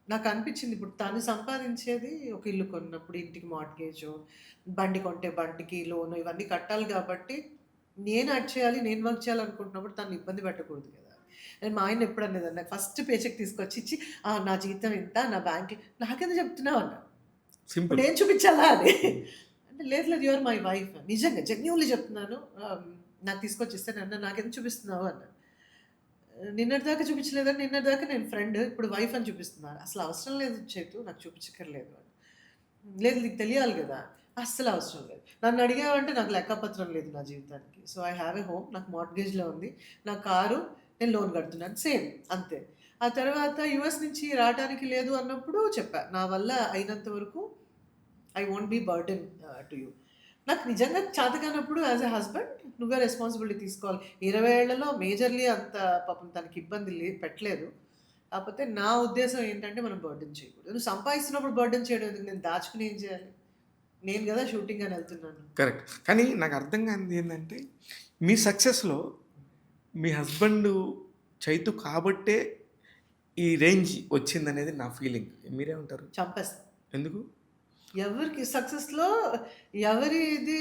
S2: నాకు అనిపించింది, ఇప్పుడు తను సంపాదించేది ఒక ఇల్లు కొన్నప్పుడు ఇంటికి మార్ట్గేజు, బండి కొంటే బండికి లోను ఇవన్నీ కట్టాలి కాబట్టి నేను యాడ్ చేయాలి, నేను వర్క్ చేయాలనుకుంటున్నప్పుడు తను ఇబ్బంది పెట్టకూడదు కదా. నేను మా ఆయన ఎప్పుడు అనేదాన్ని, నాకు ఫస్ట్ పేచెక్ తీసుకొచ్చి ఇచ్చి నా జీతం ఇంత, నా బ్యాంక్ నాకెందుకు చెప్తున్నావు అన్న,
S1: సింపుల్.
S2: ఇప్పుడు ఏం చూపించాలా అని. అంటే లేదు యువర్ మై వైఫ్, నిజంగా జెన్యూన్లీ చెప్తున్నాను. నాకు తీసుకొచ్చి ఇస్తే నన్ను నాకెందుకు చూపిస్తున్నావు అన్న. నిన్నటిదాకా చూపించలేదని, నిన్నటిదాకా నేను ఫ్రెండ్, ఇప్పుడు వైఫ్ అని చూపిస్తున్నారు. అసలు అవసరం లేదు చేతు, నాకు చూపించక్కర్లేదు అని. లేదు నీకు తెలియాలి కదా, అస్సలు అవసరం లేదు. నన్ను అడిగావంటే నాకు లెక్కపత్రం లేదు నా జీవితానికి. So I have a home, నాకు మార్ట్గేజ్లో ఉంది, నా కారు, నేను లోన్ కడుతున్నాను, సేమ్ అంతే. ఆ తర్వాత యుఎస్ నుంచి రావడానికి లేదు అన్నప్పుడు చెప్పా, నా వల్ల అయినంత వరకు I won't be burden to you. నాకు నిజంగా చేతకానప్పుడు యాజ్ ఎ హస్బెండ్ నువ్వే రెస్పాన్సిబిలిటీ తీసుకోవాలి. 20 ఏళ్లలో మేజర్లీ అంత పాపం తనకి ఇబ్బంది పెట్టలేదు. కాకపోతే నా ఉద్దేశం ఏంటంటే మనం బర్డెన్ చేయకూడదు. నువ్వు సంపాదిస్తున్నప్పుడు బర్డెన్ చేయడం ఎందుకు, నేను దాచుకుని ఏం చేయాలి? నేను కదా షూటింగ్ అని వెళ్తున్నాను.
S1: కరెక్ట్. కానీ నాకు అర్థం కానిది ఏంటంటే మీ సక్సెస్లో మీ హస్బెండ్ చైతు కాబట్టే ఈ రేంజ్ వచ్చిందనేది నా ఫీలింగ్. మీరేమంటారు?
S2: చంపేస్తా.
S1: ఎందుకు?
S2: ఎవరికి సక్సెస్లో ఎవరి ఇది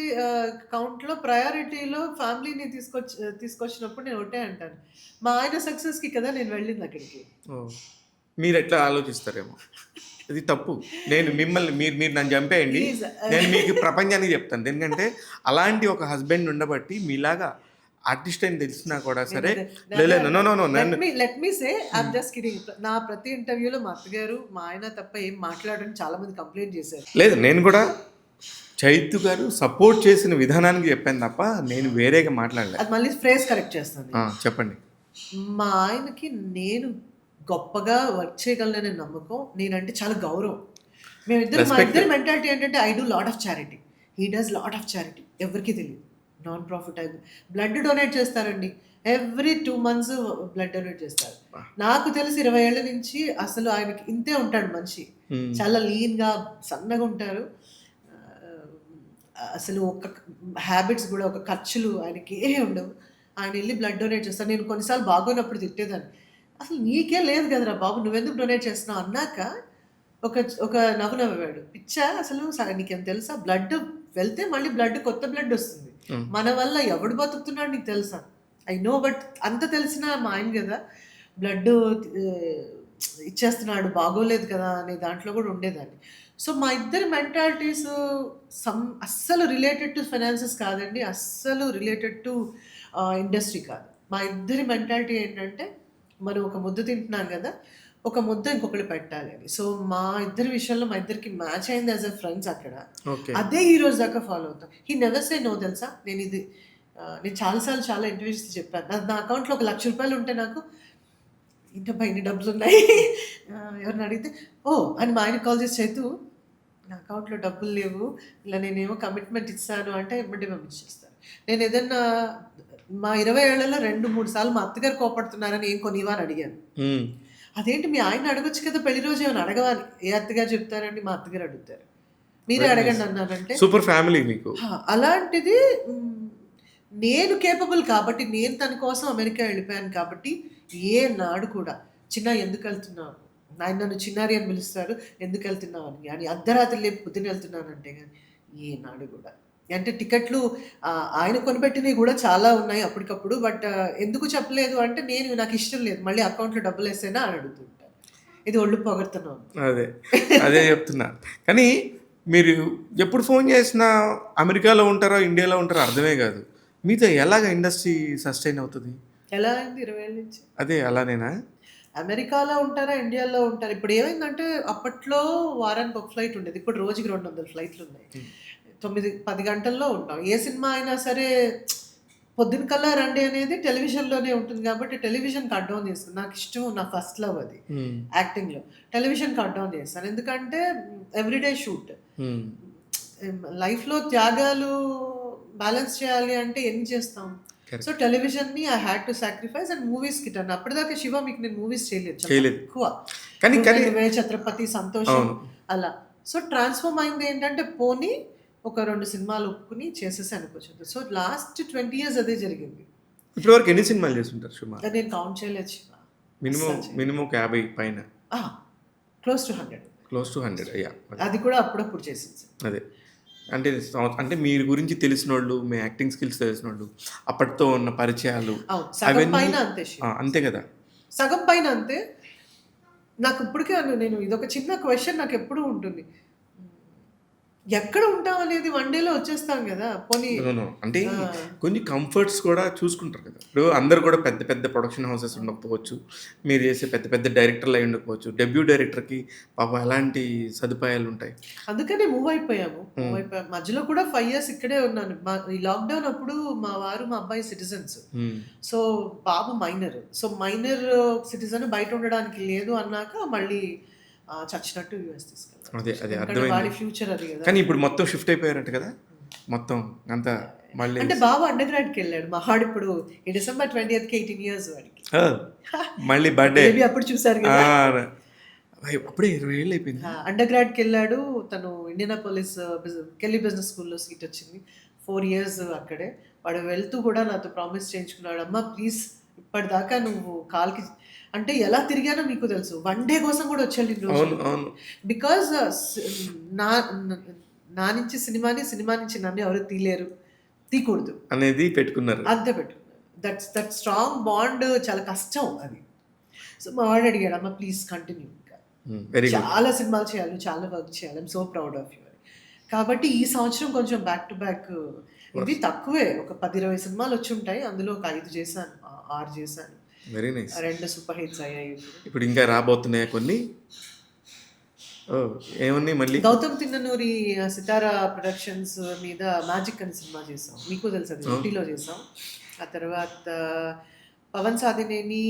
S2: కౌంట్లో ప్రయారిటీలో ఫ్యామిలీని తీసుకొచ్చినప్పుడు నేను ఒకటే అంటాను, మా ఆయన సక్సెస్కి కదా నేను వెళ్ళింది అక్కడికి.
S1: మీరు ఎట్లా ఆలోచిస్తారేమో, ఇది తప్పు. నేను మిమ్మల్ని మీరు నన్ను చంపేయండి, నేను మీకు ప్రపంచానికి చెప్తాను. ఎందుకంటే అలాంటి ఒక హస్బెండ్ ఉండబట్టి మీలాగా ఆర్టిస్ట్ అని తెలిసినా కూడా సరే
S2: let me say I'm just kidding. నా ప్రతి ఇంటర్వ్యూలో మా అత్తగారు మా ఆయన తప్ప ఏం మాట్లాడని చాలా మంది కంప్లైంట్ చేశారు.
S1: లేదు, నేను కూడా చైతు గారు సపోర్ట్ చేసిన విధానానికి చెప్పాను తప్ప నేను వేరేగా మాట్లాడలేదు.
S2: అది మళ్ళీ ఫ్రేజ్ కరెక్ట్ చేస్తాను.
S1: చెప్పండి.
S2: మా ఆయనకి నేను గొప్పగా వర్క్ చేయగలననే నమ్మకం, నేనంటే చాలా గౌరవం. మా ఇద్దరి మెంటాలిటీ ఏంటంటే I do lot of charity, he does lot of charity. ఎవరికి తెలియదు. నాన్ ప్రాఫిట్ బ్లడ్ డొనేట్ చేస్తారండి, ఎవ్రీ 2 months బ్లడ్ డొనేట్ చేస్తారు. నాకు తెలిసి 20 ఏళ్ల నుంచి అసలు ఆయనకి ఇంతే ఉంటాడు మనిషి, చాలా లీన్గా సన్నగా ఉంటారు. అసలు ఒక హ్యాబిట్స్ కూడా, ఒక ఖర్చులు ఆయనకి ఏ ఉండవు. ఆయన వెళ్ళి బ్లడ్ డొనేట్ చేస్తారు. నేను కొన్నిసార్లు బాగోనప్పుడు తిట్టేదాన్ని, అసలు నీకే లేదు కదరా బాబు, నువ్వెందుకు డొనేట్ చేస్తున్నావు అన్నాక ఒక నవ్వాడు. పిచ్చా అసలు, నీకేం తెలుసా, బ్లడ్ వెళ్తే మళ్ళీ కొత్త బ్లడ్ వస్తుంది. మన వల్ల ఎవడు బతుకుతున్నాడు నీకు తెలుసా? ఐ నో, బట్ అంత తెలిసినా మా ఆయన కదా బ్లడ్ ఇచ్చేస్తున్నాడు, బాగోలేదు కదా అనే దాంట్లో కూడా ఉండేదాన్ని. సో మా ఇద్దరి మెంటాలిటీస్ అస్సలు రిలేటెడ్ టు ఫైనాన్సెస్ కాదండి, అస్సలు రిలేటెడ్ టు ఇండస్ట్రీ కాదు. మా ఇద్దరి మెంటాలిటీ ఏంటంటే, మనం ఒక ముద్ద తింటున్నాం కదా, ఒక ముద్ద ఇంకొకళ్ళు పెట్టాలి అని. సో, మా ఇద్దరి విషయంలో మా ఇద్దరికి మ్యాచ్ అయింది యాస్ ఎ ఫ్రెండ్స్ అక్కడ.
S1: ఓకే.
S2: అదే ఈ రోజు దాకా ఫాలో అవుతాం. హి నెవర్ సే నో తెలుసా? నేను చాలా సార్లు చాలా ఇంటర్వ్యూస్‌లో చెప్పాను. నా అకౌంట్‌లో ఒక రూ. 1,00,000 ఉంటే నాకు ఏంటబ్బా! ఇన్ని డబ్బులున్నాయి. ఎవరిని అడిగితే ఓహ్! అని మా ఆయనకి కాల్ చేసి "చైతు నా అకౌంట్‌లో డబ్బులు లేవు. ఇలా నేనేమో కమిట్మెంట్ ఇచ్చాను" అంటే ఎమ్మటే పంపించేస్తారు. నేనేదన్నా మా 20 ఏళ్లలో 2, 3 సార్లు మా అత్తగారు కోపడుతున్నారని "ఏం కొనివ్వా?" అని అడిగాను.
S1: హ్మ్.
S2: అదేంటి మీ ఆయన్ని అడగొచ్చు కదా! పెళ్లి రోజు ఏమైనా అడగవా అని. ఏ అత్తగారు చెప్తారండి? మా అత్తగారు అడుగుతారు. మీరే
S1: వెరీ నైస్.
S2: అడగండి అన్నానంటే
S1: సూపర్ ఫ్యామిలీ మీకు.
S2: అలాంటిది నేను కేపబుల్ కాబట్టి, నేను తన కోసం అమెరికా వెళ్ళిపోయాను కాబట్టి, ఏనాడు కూడా చిన్న ఎందుకెళ్తున్నావు? ఆయన నన్ను చిన్నారి అని పిలుస్తారు. ఎందుకెళ్తున్నావు అని గాని, అర్ధరాత్రి లేపి పొద్దున వెళ్తున్నానంటే గాని, ఏనాడు కూడా. అంటే టికెట్లు ఆయన కొనిపెట్టినవి కూడా చాలా ఉన్నాయి అప్పటికప్పుడు. బట్ ఎందుకు చెప్పలేదు అంటే, నాకిష్టం లేదు. మళ్ళీ అకౌంట్‌లో డబ్బులేసేనా అని అడుగుతుంటారు. ఇది ఒళ్ళు పొగడుతున్నాను.
S1: అదే. అదే చెప్తున్నా. కానీ మీరు ఎప్పుడు ఫోన్ చేసినా అమెరికాలో ఉంటారో, ఇండియాలో ఉంటారో అర్థమే కాదు. మీతో ఎలాగ ఇండస్ట్రీ సస్టైన్ అవుతది?
S2: ఎలా అయింది 20 ఏళ్ల నుంచి?
S1: అదే అలానేనా?
S2: అమెరికాలో ఉంటారా? ఇండియాలో ఉంటారా? ఇప్పుడేమైందంటే అప్పట్లో వారానికి ఒక ఫ్లైట్ ఉండేది. ఇప్పుడు రోజుకి 200 ఫ్లైట్లున్నాయి.
S1: హ్మ్.
S2: 9, 10 గంటల్లో ఉంటాం. ఏ సినిమా అయినా సరే పొద్దున కల్లా రండి అనేది టెలివిజన్‌లోనే ఉంటుంది కాబట్టి టెలివిజన్‌కి కట్ డౌన్ చేస్తాను. నాకిష్టం నా ఫస్ట్ లవ్ అది
S1: హ్మ్.
S2: యాక్టింగ్‌లో. టెలివిజన్ కట్ డౌన్ చేస్తాను. ఎందుకంటే ఎవ్రీడే షూట్.
S1: హ్మ్.
S2: లైఫ్‌లో త్యాగాలు బ్యాలెన్స్ చేయాలి అంటే ఎన్ని చేస్తాం? So,
S1: correct.
S2: టెలివిజన్‌ని I had to sacrifice and మూవీస్‌కి టర్న్. అప్పటిదాకా 'శివ' మీకు నేను మూవీస్ చేయలేదు. చాలా
S1: చేయలేదు.
S2: తక్కువ.
S1: కానీ
S2: 'నువ్వే
S1: కానీ
S2: నువ్వే', 'ఛత్రపతి', 'సంతోషం'
S1: అవును.
S2: అలా. సో, ట్రాన్స్‌ఫార్మ్ అయిందేంటంటే పోనీ ఒక 2 సినిమాలు ఒప్పుకొని చేసేసాను కొంచెం. సో, లాస్ట్ 20 ఇయర్స్ అదే జరిగింది.
S1: ఇప్పటి వరకు ఎన్ని సినిమాలు చేసుంటారు సుమారు?
S2: అది నేను కౌంట్ చేయలేదు శివ.
S1: మినిమమ్
S2: అస్సలు చేయలేదు.
S1: మినిమమ్ ఒక 50 పైన.
S2: ఆ! Close to 100.
S1: Close to 100 yeah! అదే.
S2: అది కూడా అప్పుడప్పుడు చేసేసాను.
S1: అదే. అంటే అంటే మీరు గురించి తెలిసినోళ్ళు, మీ యాక్టింగ్ స్కిల్స్ తెలిసినోళ్ళు, అప్పటితో ఉన్న పరిచయాలు
S2: అవును. సగం
S1: అవన్నీ
S2: పైన అంతే శివ.
S1: అంతే కదా!
S2: సగం పైన అంతే. నాకిప్పటికే నేను ఇదొక చిన్న క్వెషన్ నాకెప్పుడూ ఉంటుంది. ఎక్కడ ఉంటాం అనేది వన్ డేలో వచ్చేస్తాం గదా! పోనీ
S1: నో. నో. అంటే
S2: ఆ!
S1: కొన్ని కంఫర్ట్స్ కూడా చూసుకుంటారు కదా! ఇప్పుడు అందరూ కూడా పెద్ద పెద్ద ప్రొడక్షన్ హౌసెస్ ఉండకపోవచ్చు. మీరు చేసే పెద్ద పెద్ద డైరెక్టర్లు అయి ఉండకపోవచ్చు. డెబ్యూ డైరెక్టర్‌కి పాపం ఎలాంటి సదుపాయాలుంటాయి.
S2: అందుకనే మూవ్ అయిపోయాము. మూవ్
S1: హ్మ్.
S2: అయిపోయాం. మధ్యలో కూడా 5 ఇయర్స్ ఇక్కడే ఉన్నాను. ఈ లాక్‌డౌన్ అప్పుడు మా వారు, మా అబ్బాయి సిటిజన్స్.
S1: హ్మ్.
S2: సో, బాబు మైనర్. సో, మైనర్ సిటిజన్ బయట ఉండడానికి లేదు అన్నాక మళ్ళీ చచ్చినట్టు యూఎస్ తీసుకెళ్ళాల్సి
S1: అదే.
S2: వచ్చింది.
S1: అదే
S2: ఎందుకంటే
S1: అర్థమైంది.
S2: వాడి ఫ్యూచర్ అది గదా!
S1: కానీ ఇప్పుడు మొత్తం షిఫ్ట్ అయిపోయారంట కదా! మొత్తం అంతా మళ్ళీ
S2: అంటే బాబు అండర్ గ్రాడ్‌కెళ్ళాడు. మా వాడిప్పుడు ఈ డిసెంబర్ 20థ్‌కి 18 ఇయర్స్ వాడికి.
S1: ఆ! మళ్ళీ బర్త్‌డే.
S2: బేబీ అప్పుడు చూసారు
S1: ఆ!
S2: గదా!
S1: అప్పుడే 20 ఏళ్ళు అయిపోయిందా?
S2: అండర్ గ్రాడ్‌కెళ్ళాడు. తను ఇండియానాపోలిస్ కెల్లీ బిజినెస్ స్కూల్‌లో సీట్ వచ్చింది. 4 ఇయర్స్ అక్కడే. వాడు వెళ్తూ కూడా నాతో ప్రామిస్ చేయించుకున్నాడు. అమ్మ ప్లీజ్ ఇప్పటిదాకా నువ్వు కాలికి అంటే ఎలా తిరిగానో మీకు తెలుసు. వన్ డే కోసం కూడా వచ్చాడు ఇన్ని
S1: అవును.
S2: రోజులు.
S1: అవును.
S2: బికాజ్ నా నా నుంచి సినిమాని, సినిమా నుంచి నన్ను ఎవరు తీయలేరు. తీయకూడదు.
S1: అనేది పెట్టుకున్నారు.
S2: అంతే పెట్టుకున్నాను. దట్ స్ట్రాంగ్ బాండ్ చాలా కష్టం అది. సో, మా వాడు అడిగాడు, "అమ్మ ప్లీజ్ కంటిన్యూ ఇంకా.
S1: Very good.
S2: చాలా సినిమాలు చేయాలి. నువ్వు చాలా వర్క్ చేయాలి. I'm so proud of you" అని. కాబట్టి ఈ సంవత్సరం కొంచెం బ్యాక్ టు బ్యాక్ ఇవి తక్కువే. ఒక 10, 20 సినిమాలు వచ్చుంటాయి. అందులో ఒక 5 చేశాను. 6 చేశాను.
S1: Very nice.
S2: 2 సూపర్ హిట్స్ అయ్యాయి ఇప్పుడు.
S1: ఇప్పుడు ఇంకా రాబోతున్నాయా కొన్ని? ఓహ్! ఏమున్నాయి మళ్ళీ?
S2: గౌతమ్ తిన్ననూరి సితారా ప్రొడక్షన్స్ మీద 'మ్యాజిక్' అని సినిమా చేసాం. మీకు తెలుసు అది ఊటీలో చేసాం. ఆ తర్వాత పవన్ సాధినేని,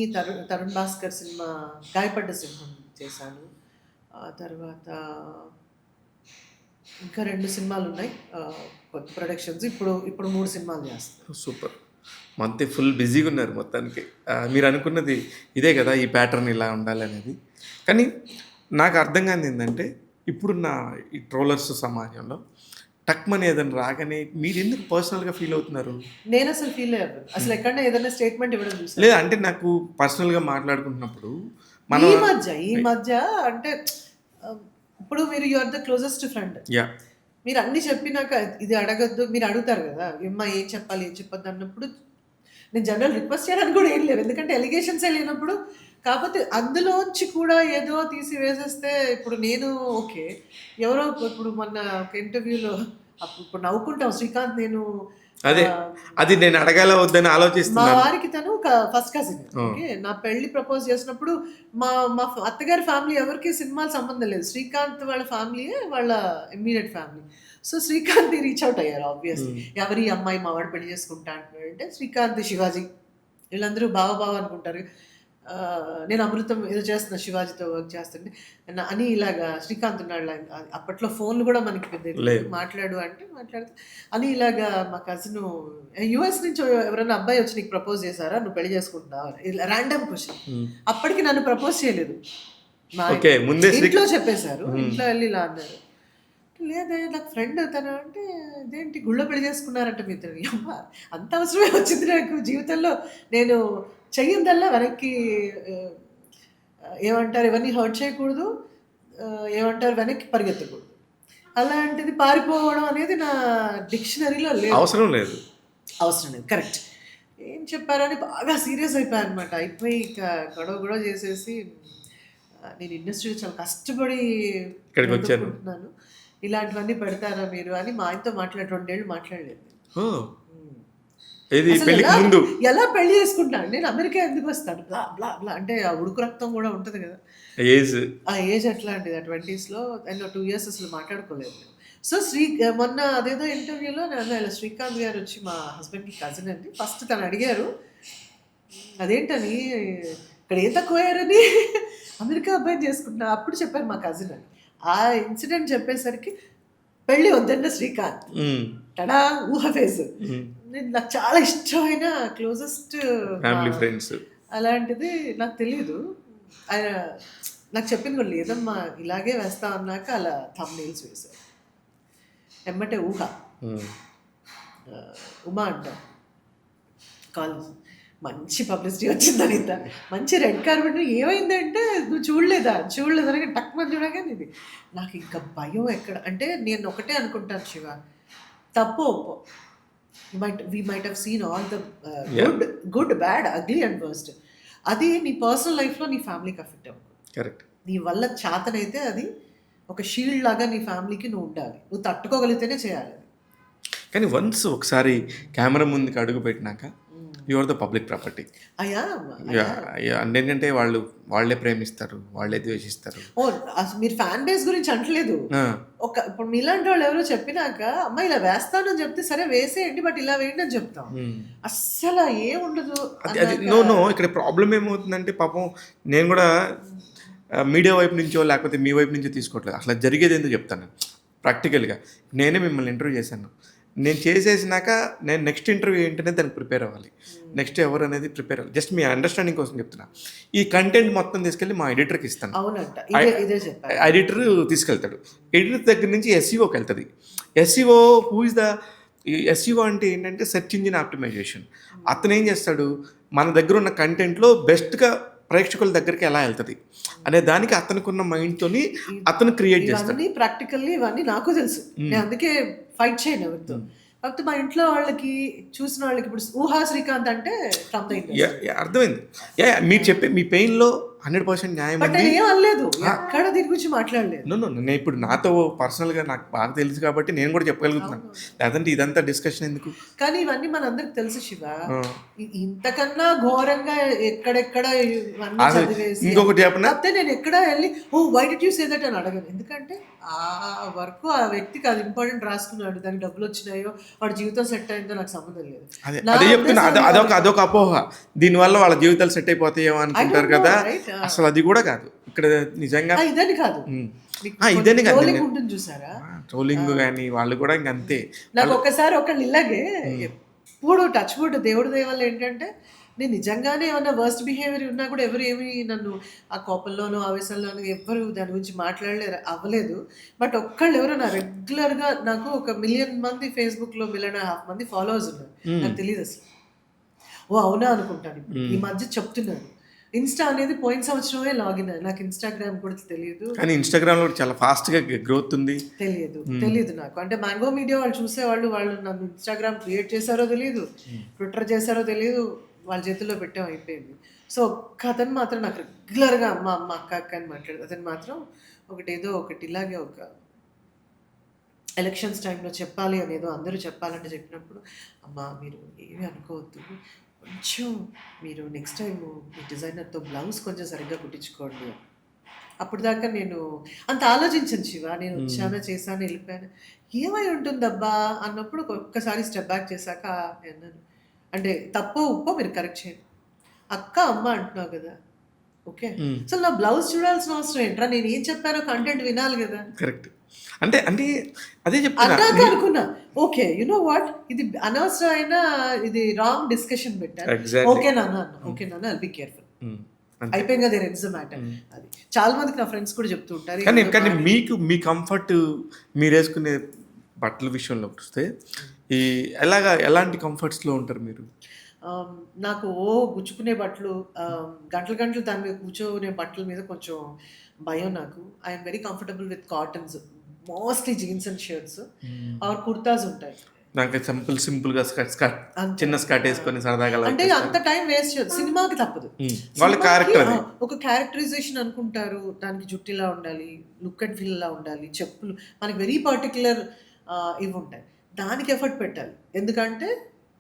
S2: తరుణ్ భాస్కర్ సినిమా 'గాయపడ్డ సింహం' చేశాను. ఆ తర్వాత ఇంకా 2 సినిమాలున్నాయి. కొత్త ప్రొడక్షన్స్. ఇప్పుడు 3 సినిమాలు చేస్తున్నాను.
S1: సూపర్. మంతే ఫుల్ బిజీగా ఉన్నారు మొత్తానికి. మీరు అనుకున్నది ఇదే కదా! ఈ ప్యాటర్న్ ఇలా ఉండాలనేది. కానీ నాకు అర్థం కానిది ఏందంటే ఇప్పుడున్న ఈ ట్రోలర్స్ సమాజంలో టక్‌మని ఏదైనా రాగానే మీరెందుకు పర్సనల్‌గా ఫీల్ అవుతున్నారు?
S2: నేనసలు ఫీల్ అవ్వను. అసలు ఎక్కడైనా ఏదైనా స్టేట్మెంట్ ఇవ్వడం చూసారా?
S1: లేదా అంటే నాకు పర్సనల్‌గా మాట్లాడుకుంటున్నప్పుడు మనం
S2: ఈ మధ్య అంటే ఇప్పుడు you are the closest friend.
S1: Yeah!
S2: మీరు అన్నీ చెప్పినాక ఇది అడగొద్దు మీరు అడుగుతారు కదా! "ఏమ్మా ఏం చెప్పాలి? ఏం చెప్పొద్దు" అన్నప్పుడు నేను జనరల్ రిక్వెస్ట్ చేయడానికి కూడా ఏం లేదు. ఎందుకంటే ఎలిగేషన్సే లేనప్పుడు. కాకపోతే అందులోంచి కూడా ఏదో తీసి వేసేస్తే ఇప్పుడు నేను ఓకే. ఎవరో ఇప్పుడు మొన్న ఒక ఇంటర్వ్యూలో ఇప్పుడు నవ్వుకుంటాం. శ్రీకాంత్ నేను
S1: అదే. అది నేను అడగాలా వద్దని
S2: మా
S1: ఆలోచిస్తున్నాను.
S2: వారికి తను ఫస్ట్ కజిన్. ఓకే. నా పెళ్లి ప్రపోజ్ చేసినప్పుడు మా మా అత్తగారి ఫ్యామిలీ ఎవరికీ సినిమాలు సంబంధం లేదు. శ్రీకాంత్ వాళ్ళ ఫ్యామిలీయే వాళ్ళ ఇమ్మీడియేట్ ఫ్యామిలీ. సో, శ్రీకాంత్‌ని రీచ్ ఔట్ అయ్యారు ఆబ్వియస్‌లీ.
S1: హ్మ్.
S2: ఎవరు ఈ అమ్మాయి మా వాడు పెళ్లి చేసుకుంటా అంటున్నాడంటే శ్రీకాంత్, శివాజీ వీళ్ళందరూ బావ బావ అనుకుంటారు. నేను అమృతం ఏదో చేస్తున్నా శివాజీతో వర్క్ చేస్తుంటే అని ఇలాగా శ్రీకాంత్ ఉన్నాడు అప్పట్లో ఫోన్లు కూడా మనకి పెద్ద
S1: లేదు.
S2: మాట్లాడు అంటే మాట్లాడితే అని ఇలాగా మా కజిన్ యుఎస్ నుంచి ఎవరైనా అబ్బాయి వచ్చి నీకు ప్రపోజ్ చేశారా నువ్వు పెళ్లి చేసుకుంటున్నావా ఇలా ర్యాండమ్ క్వశ్చన్.
S1: హ్మ్.
S2: అప్పటికి నన్ను ప్రపోజ్ చేయలేదు. మా
S1: ఓకే. ముందే
S2: ఇంట్లో చెప్పేశారు.
S1: హ్మ్.
S2: ఇంట్లో వెళ్ళి ఇలా అన్నారు. లేదే నాకు ఫ్రెండ్ తను అంటే ఇదేంటి గుళ్ళో పెళ్లి చేసుకున్నారంట మీ ఇద్దరు. అమ్మ అంత అవసరమే వచ్చింది నాకు జీవితంలో. నేను చెయ్యిందల్లా వెనక్కి ఏమంటారు ఎవరిని హర్ట్ చేయకూడదు. ఏమంటారు వెనక్కి పరిగెత్తకూడదు. అలాంటిది పారిపోవడం అనేది నా డిక్షనరీలో లేదు.
S1: అవసరం లేదు.
S2: అవసరం లేదు. కరెక్ట్. ఏం చెప్పారని బాగా సీరియస్ అయిపోయానన్నమాట. అయిపోయి ఇక గొడవ గొడవ చేసేసి నేను ఇండస్ట్రీలో చాలా కష్టపడి
S1: ఇక్కడికొచ్చాను.
S2: చదువుకుంటున్నాను. ఇలాంటివన్నీ పెడతారా మీరు అని మా ఆయనతో 2 ఏళ్ళు మాట్లాడలేదు.
S1: ఓహ్!
S2: హ్మ్.
S1: ఏది
S2: అసలు
S1: పెళ్ళికి
S2: ఎలా
S1: ముందు.
S2: ఎలా పెళ్లి చేసుకుంటాను? నేను అమెరికా ఎందుకు వస్తాను? బ్లా బ్లా బ్లా అంటే ఆ ఉడుకు రక్తం కూడా ఉంటది కదా!
S1: ఏజ్.
S2: ఆ ఏజ్ అట్లాంటిది. ఆ 20స్‌లో అండ్ 2 ఇయర్స్ అసలు మాట్లాడుకోలేదు మేము. సో, మొన్న అదేదో ఇంటర్వ్యూలో నేను ఇలా శ్రీకాంత్ గారు వచ్చి మా హస్బెండ్‌కి కజిన్ అండి. ఫస్ట్ తను అడిగారు. అదేంటని ఇక్కడ ఏం తక్కువయ్యారని అమెరికా అబ్బాయిని చేసుకుంటున్నా. అప్పుడు చెప్పారు మా కజిన్ అని. ఆ ఇన్సిడెంట్ చెప్పేసరికి పెళ్లి వద్దంట శ్రీకాంత్.
S1: హ్మ్.
S2: టడా! ఊహ ఫేస్.
S1: హ్మ్.
S2: నాకు చాలా ఇష్టమైన క్లోజెస్ట్
S1: ఫ్యామిలీ ఫ్రెండ్స్.
S2: అలాంటిది నాకు తెలీదు. ఆయన నాకు చెప్పింది కూడా లేదమ్మా ఇలాగే వేస్తా అన్నాక అలా థంబ్‌నెయిల్స్ వేశారు. ఎమ్మటే ఊహ.
S1: హ్మ్.
S2: ఉమా అంటారు. కాలేజ్. మంచి పబ్లిసిటీ వచ్చింది అనిత. మంచి రెడ్ కార్పెట్ ఏమైందంటే నువ్వు చూడలేదా? చూడలేదనగా టక్‌మని చూడగానే ఇది. నాకు ఇంకా భయం ఎక్కడ అంటే నేను ఒకటే అనుకుంటాను శివ. తప్పో ఒప్పో we might have seen all the
S1: yeah!
S2: Good, bad, ugly and worst. అది నీ పర్సనల్ లైఫ్‌లో నీ ఫ్యామిలీకి ఎఫెక్ట్ అవ్వదు.
S1: కరెక్ట్.
S2: నీ వల్ల చేతనైతే అది ఒక షీల్డ్ లాగా నీ ఫ్యామిలీకి నువ్వు ఉండాలి. నువ్వు తట్టుకోగలిగితేనే చేయాలి అది.
S1: కానీ వన్స్ ఒకసారి కెమెరా ముందుకు అడుగు పెట్టినాక
S2: hmm.
S1: You are the public property.
S2: అయ్యా!
S1: యాహ్! యాహ్! ఎందుకంటే వాళ్ళే ప్రేమిస్తారు. వాళ్ళే ద్వేషిస్తారు.
S2: ఓహ్! అసలు మీరు ఫ్యాన్ బేస్ గురించి అంటలేదు.
S1: ఆ!
S2: ఇప్పుడు మీలాంటి వాళ్ళు ఎవరో చెప్పినాక, అమ్మ ఇలా వేస్తాను అని చెప్తే, సరే వేసేయండి బట్ ఇలా వేయండి అని చెప్తాం.
S1: హ్మ్.
S2: అస్సల ఏముండదు
S1: అది అది
S2: అన్నాక
S1: నో. ఇక్కడ ప్రాబ్లమ్ ఏమవుతుందంటే పాపం నేను కూడా మీడియా వైపు నుంచో లేకపోతే మీ వైపు నుంచో తీసుకోవట్లేదు. అసలు జరిగేది ఏందో చెప్తాను. ప్రాక్టికల్‌గా నేనే మిమ్మల్ని ఇంటర్వ్యూ చేశాను. నేను చేసేసినాక నేను నెక్స్ట్ ఇంటర్వ్యూ ఏంటనేది దానికి ప్రిపేర్ అవ్వాలి. నెక్స్ట్ ఎవరు అనేది ప్రిపేర్ అవ్వాలి. జస్ట్ మీ అండర్‌స్టాండింగ్ కోసం చెప్తున్నా. ఈ కంటెంట్ మొత్తం తీసుకెళ్ళి మా ఎడిటర్‌కి ఇస్తాను.
S2: అవునంట.
S1: ఐ
S2: ఇదే చెప్పారు.
S1: ఎడిటర్ తీసుకెళ్తాడు. ఎడిటర్ దగ్గర నుంచి ఎస్ఈఓకి వెళ్తది. SEO who is the SEO అంటే ఏంటంటే సెర్చ్ ఇంజిన్ ఆప్టిమైజేషన్. అతను ఏం చేస్తాడు మన దగ్గర ఉన్న కంటెంట్‌లో బెస్ట్‌గా ప్రేక్షకుల దగ్గరికి ఎలా వెళ్తది అనే దానికి అతనుకున్న మైండ్‌తోని అతను క్రియేట్ చేస్తాడు.
S2: ఇవన్నీ ప్రాక్టికల్లీ ఇవన్నీ నాకు తెలుసు. నేను అందుకే ఫైట్ చేయను ఎవరితో. కాకపోతే మా ఇంట్లో వాళ్ళకి చూసిన వాళ్ళకి ఇప్పుడు ఊహా శ్రీకాంత్ అంటే ఫ్రమ్ ద ఇండస్ట్రీ.
S1: అర్థమైంది. మీరు చెప్పే మీ పెయిన్‌లో 100% న్యాయం
S2: బట్
S1: ఉంది.
S2: నేనేం అనలేదు. ఎక్కడ దీని గురించి మాట్లాడలేదు.
S1: నో. నేను ఇప్పుడు నాతో పర్సనల్‌గా నాకు బాగా తెలుసు కాబట్టి నేను కూడా చెప్పగలుగుతున్నాను. లేదంటే ఇదంతా డిస్కషన్ ఎందుకు?
S2: కానీ ఇవన్నీ మనందరికి తెలుసు శివ.
S1: ఆ!
S2: ఇంతకన్నా ఘోరంగా ఎక్కడెక్కడ ఇవన్నీ
S1: అది
S2: చదివేసి
S1: ఇంకొకటి చెప్పనా?
S2: కాకపోతే నేను ఎక్కడ వెళ్ళి why did you say that అని అడగను. ఎందుకంటే ఆ వరకు ఆ వ్యక్తికి అది ఇంపార్టెంట్ రాసుకున్నాడు. దానికి డబ్బులు వచ్చినాయో వాడి జీవితం సెట్ అయిందో నాకు సంబంధం లేదు. నా
S1: అదే చెప్తున్నా.
S2: ఉద్దేశం అది కాదు.
S1: అదొక అపోహ. దీనివల్ల వాళ్ళ జీవితాలు సెట్ అయిపోతాయేమో అనుకుంటారు
S2: know,
S1: కదా!
S2: right?
S1: అసలు అది కూడా కాదు. ఇక్కడ నిజంగా
S2: ఇదని కాదు.
S1: హ్మ్.
S2: మీకు
S1: ఇదని కాదు.
S2: ట్రోలింగ్ ఉంటుంది చూసారా?
S1: ట్రోలింగ్ గాని వాళ్ళు కూడా ఇంక అంతే.
S2: నాకు ఒక్కసారి ఒకళ్ళు ఇలాగే ఎప్పుడు టచ్ వుడ్ దేవుడి దయ వల్ల ఏంటంటే నేను నిజంగానే ఏమన్నా వర్స్ట్ బిహేవియర్ ఉన్నా కూడా ఎవరు ఏమి నన్ను ఆ కోపంలోనూ ఆవేశంలోనూ ఎవ్వరు దాని గురించి అవ్వలేదు. బట్ ఒక్కళ్ళు ఎవరో నా రెగ్యులర్గా నాకు 1 మిలియన్ మంది ఫేస్బుక్లో 1.5 మంది ఫాలోవర్స్ ఉన్నారు. నాకు తెలియదు అసలు. ఓ అవునా అనుకుంటాను ఇప్పుడు. ఈ మధ్య చెప్తున్నాను. ఇన్స్టా అనేది పోయిన సంవత్సరమే లాగిన్ అయ్యాను. నాకు ఇన్స్టాగ్రామ్ కూడా తెలియదు.
S1: కానీ ఇన్‌స్టాగ్రామ్‌లో చాలా ఫాస్ట్‌గా గ్రోత్ ఉంది.
S2: తెలీదు నాకు. అంటే మ్యాంగో మీడియా వాళ్ళు చూసేవాళ్ళు వాళ్ళు నన్ను ఇన్స్టాగ్రామ్ క్రియేట్ చేశారో తెలీదు. ట్విట్టర్ చేశారో తెలీదు. వాళ్ళ చేతుల్లో పెట్టాం అయిపోయింది. సో ఒక్క అతను మాత్రం నాకు రెగ్యులర్‌గా అమ్మ, అక్క, అక్క అని మాట్లాడేది. అతను మాత్రం ఒకటి ఇలాగే ఒక ఎలక్షన్స్ టైంలో చెప్పాలి అనేదో అందరూ చెప్పాలంటే చెప్పినప్పుడు, అమ్మా మీరు ఏమీ అనుకోవద్దు, కొంచెం మీరు నెక్స్ట్ టైం మీ డిజైనర్తో బ్లౌజ్ కొంచెం సరిగ్గా కుట్టించుకోండి. అప్పటిదాకా నేను అంత ఆలోచించను శివ. నేను వచ్చాను, చేశాను, వెళ్ళిపోయాను. ఏమై ఉంటుందబ్బా అన్నప్పుడు ఒక్కసారి స్టెప్ బ్యాక్ చేశాక నేను అన్నాను, అంటే తప్పో ఉప్పో మీరు కరెక్ట్ చేయండి. అక్క, అమ్మ అంటున్నావు కదా, ఓకే. అసలు నా బ్లౌజ్ చూడాల్సిన అవసరం ఏంట్రా? నేను ఏం చెప్పానో కంటెంట్ వినాలి కదా.
S1: కరెక్ట్. అంటే అంటే అదే చెప్తున్నా.
S2: అన్నాక అనుకున్నా, ఓకే యు నో వాట్, ఇది అనవసరమైన, ఇది రాంగ్ డిస్కషన్ పెట్టాను.
S1: ఎగ్జాక్ట్లీ.
S2: ఓకే నాన్న అన్న, ఓకే నాన్న, ఐల్ బి కేర్ఫుల్. అయిపోయింది కదా, ఇట్స్ మ్యాటర్. అది చాలా మందికి నా ఫ్రెండ్స్ కూడా చెప్తూ ఉంటారు.
S1: కానీ కానీ మీకు మీ కంఫర్ట్ మీరు వేసుకునే బట్టల విషయంలో వస్తే ఈ ఎలాంటి కంఫర్ట్స్లో ఉంటారు మీరు?
S2: నాకు గుచ్చుకునే బట్టలు, గంటలు గంటలు దాని మీద కూర్చోనే బట్టల మీద కొంచెం భయం నాకు. I'm very comfortable with cottons, mostly jeans and shirts or kurtas ఉంటాయి.
S1: నాకు సింపుల్గా స్కర్ట్
S2: అంతే.
S1: చిన్న స్కర్ట్ వేసుకొని సరదాగా అలా
S2: అంటే
S1: వచ్చేస్తారు.
S2: అంత టైం వేస్ట్ చేయదు, సినిమాకి తప్పదు.
S1: వాళ్ళ
S2: సినిమాకి,
S1: క్యారెక్టర్ అది.
S2: ఒక క్యారెక్టరైజేషన్ అనుకుంటారు, దానికి జుట్టు ఇలా ఉండాలి, లుక్ అండ్ ఫీల్ ఇలా ఉండాలి, చెప్పులు మనకి వెరీ పర్టికులర్ ఇవి ఉంటాయి. దానికి ఎఫర్ట్ పెట్టాలి, ఎందుకంటే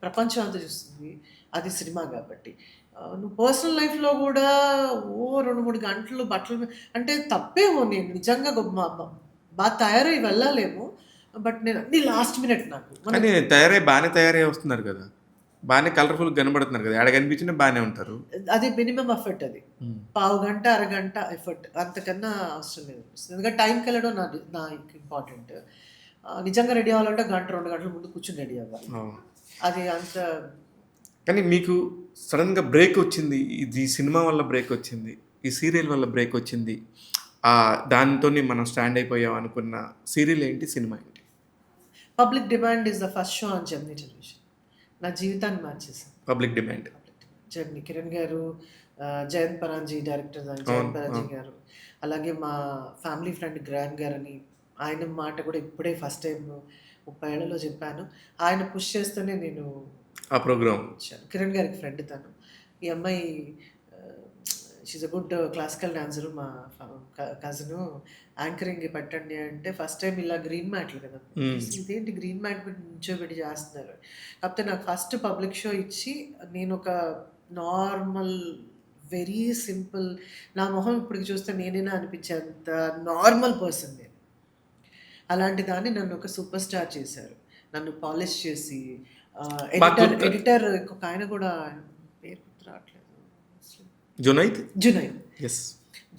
S2: ప్రపంచం అంతా చూస్తుంది, అది సినిమా కాబట్టి. నువ్వు పర్సనల్ లైఫ్లో కూడా 2-3 గంటలు బట్టలు అంటే తప్పేమో. నేను నిజంగా బాగా తయారై వెళ్ళాలేమో, బట్ నేను అన్ని లాస్ట్ మినిట్. నాకు
S1: కానీ బాగానే తయారై వస్తున్నారు కదా, బాగానే కలర్ఫుల్ కనబడుతున్నారు కదా, ఆడ కనిపించినా బాగానే ఉంటారు.
S2: అది మినిమం ఎఫర్ట్, అది పావు గంట అరగంట ఎఫర్ట్, అంతకన్నా అవసరం లేదు అనిపిస్తుంది. ఎందుకంటే టైంకి వెళ్ళడం నాకు ఇంపార్టెంట్. నిజంగా రెడీ అవ్వాలంటే 1-2 గంటల ముందు కూర్చొని రెడీ అవ్వాలి. అది అంత.
S1: కానీ మీకు సడన్గా బ్రేక్ వచ్చింది, ఇది సినిమా వల్ల బ్రేక్ వచ్చింది, ఈ సీరియల్ వల్ల బ్రేక్ వచ్చింది, దానితో మనం స్టాండ్ అయిపోయాం అనుకున్న సీరియల్ ఏంటి, సినిమా ఏంటి?
S2: Public demand is the first show on Gemini television. నా జీవితాన్ని మార్చేసింది
S1: పబ్లిక్ డిమాండ్.
S2: జెమినీ, కిరణ్ గారు, జయంత్ పరాంజీ డైరెక్టర్, జయంత్ పరాంజీ గారు, అలాగే మా ఫ్యామిలీ ఫ్రెండ్ గ్రామ్ గారని, ఆయన మాట కూడా ఇప్పుడే ఫస్ట్ టైం 30 ఏళ్లలో చెప్పాను. ఆయన పుష్ చేస్తూనే నేను
S1: ఆ ప్రోగ్రామ్
S2: వచ్చాను. కిరణ్ గారికి ఫ్రెండ్ తను. ఈ అమ్మాయి she's a good classical dancer, మా కజిను, యాంకరింగ్ పెట్టండి అంటే ఫస్ట్ టైం ఇలా గ్రీన్ మ్యాట్లు కదా, ఇదేంటి గ్రీన్ మ్యాట్ పెట్టి నించోబెట్టి చేస్తున్నారు. కాకపోతే నాకు ఫస్ట్ పబ్లిక్ షో ఇచ్చి, నేను ఒక నార్మల్, వెరీ సింపుల్, నా మొహం ఇప్పటికి చూస్తే నేనేనా అనిపించేంత నార్మల్ పర్సన్ నేను. అలాంటి దాన్ని నన్ను ఒక సూపర్ స్టార్ చేశారు, నన్ను పాలిష్ చేసి. ఎడిటర్ ఇంకొక ఆయన కూడా, పేరు గుర్తు రావట్లేదు, జునైద్.
S1: ఎస్,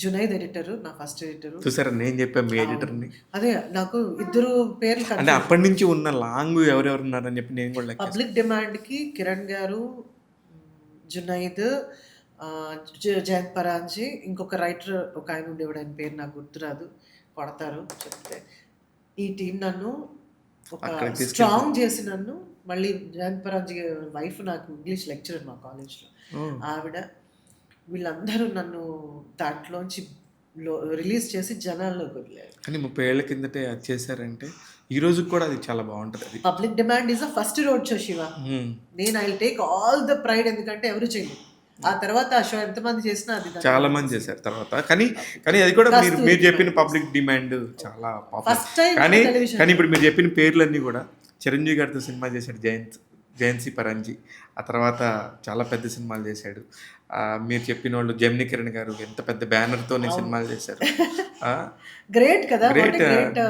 S2: జునైద్ ఎడిటర్, నా ఫస్ట్ ఎడిటర్.
S1: చూసారా, నేను చెప్పాను మీ ఎడిటర్ని.
S2: అదే నాకు ఇద్దరు పేర్లు
S1: అంటే అప్పటి నుంచి ఉన్న లాంగ్ ఎవరెవరు ఉన్నారని చెప్పి నేను కూడా
S2: పబ్లిక్ డిమాండ్కి కిరణ్ గారు, జునైద్, జయంత్ పరాంజీ, ఇంకొక రైటర్ ఒక ఆయన ఉండేవాడు, ఆయన పేరు నాకు గుర్తురాదు, కొడతారు చెప్తే. ఈ టీం నన్ను ఒక స్ట్రాంగ్ చేసి, నన్ను మళ్ళీ జయంత్ పరాంజీ వైఫ్ నాకు ఇంగ్లీష్ లెక్చరర్ మా కాలేజ్లో, ఆవిడ, వీళ్ళందరూ నన్ను దాంట్లోంచి రిలీజ్ చేసి జనాల్లోకి వదిలేరు.
S1: కానీ 30 ఏళ్ల కిందటే అది చేశారంటే ఈ రోజు కూడా అది చాలా బాగుంటుంది. అది
S2: public demand is the first road show Shiva. నేను I will take all the pride, ఎందుకంటే ఎవరు చేయలేదు. ఆ తర్వాత ఆ షో ఎంతమంది చేసినా అది
S1: చాలా మంది చేశారు తర్వాత. కానీ అది కూడా మీరు చెప్పిన పబ్లిక్ డిమాండ్ చాలా
S2: ఫస్ట్ టైం.
S1: కానీ ఇప్పుడు మీరు చెప్పిన పేర్లన్నీ కూడా చిరంజీవి గారితో సినిమా చేశాడు జయంత్ పరాంజీ, ఆ తర్వాత చాలా పెద్ద సినిమాలు చేశాడు. మీరు చెప్పిన వాళ్ళు జెమినీ కిరణ్ గారు ఎంత పెద్ద బ్యానర్తోనే సినిమాలు చేశారు.
S2: గ్రేట్ కదా,
S1: గ్రేట్.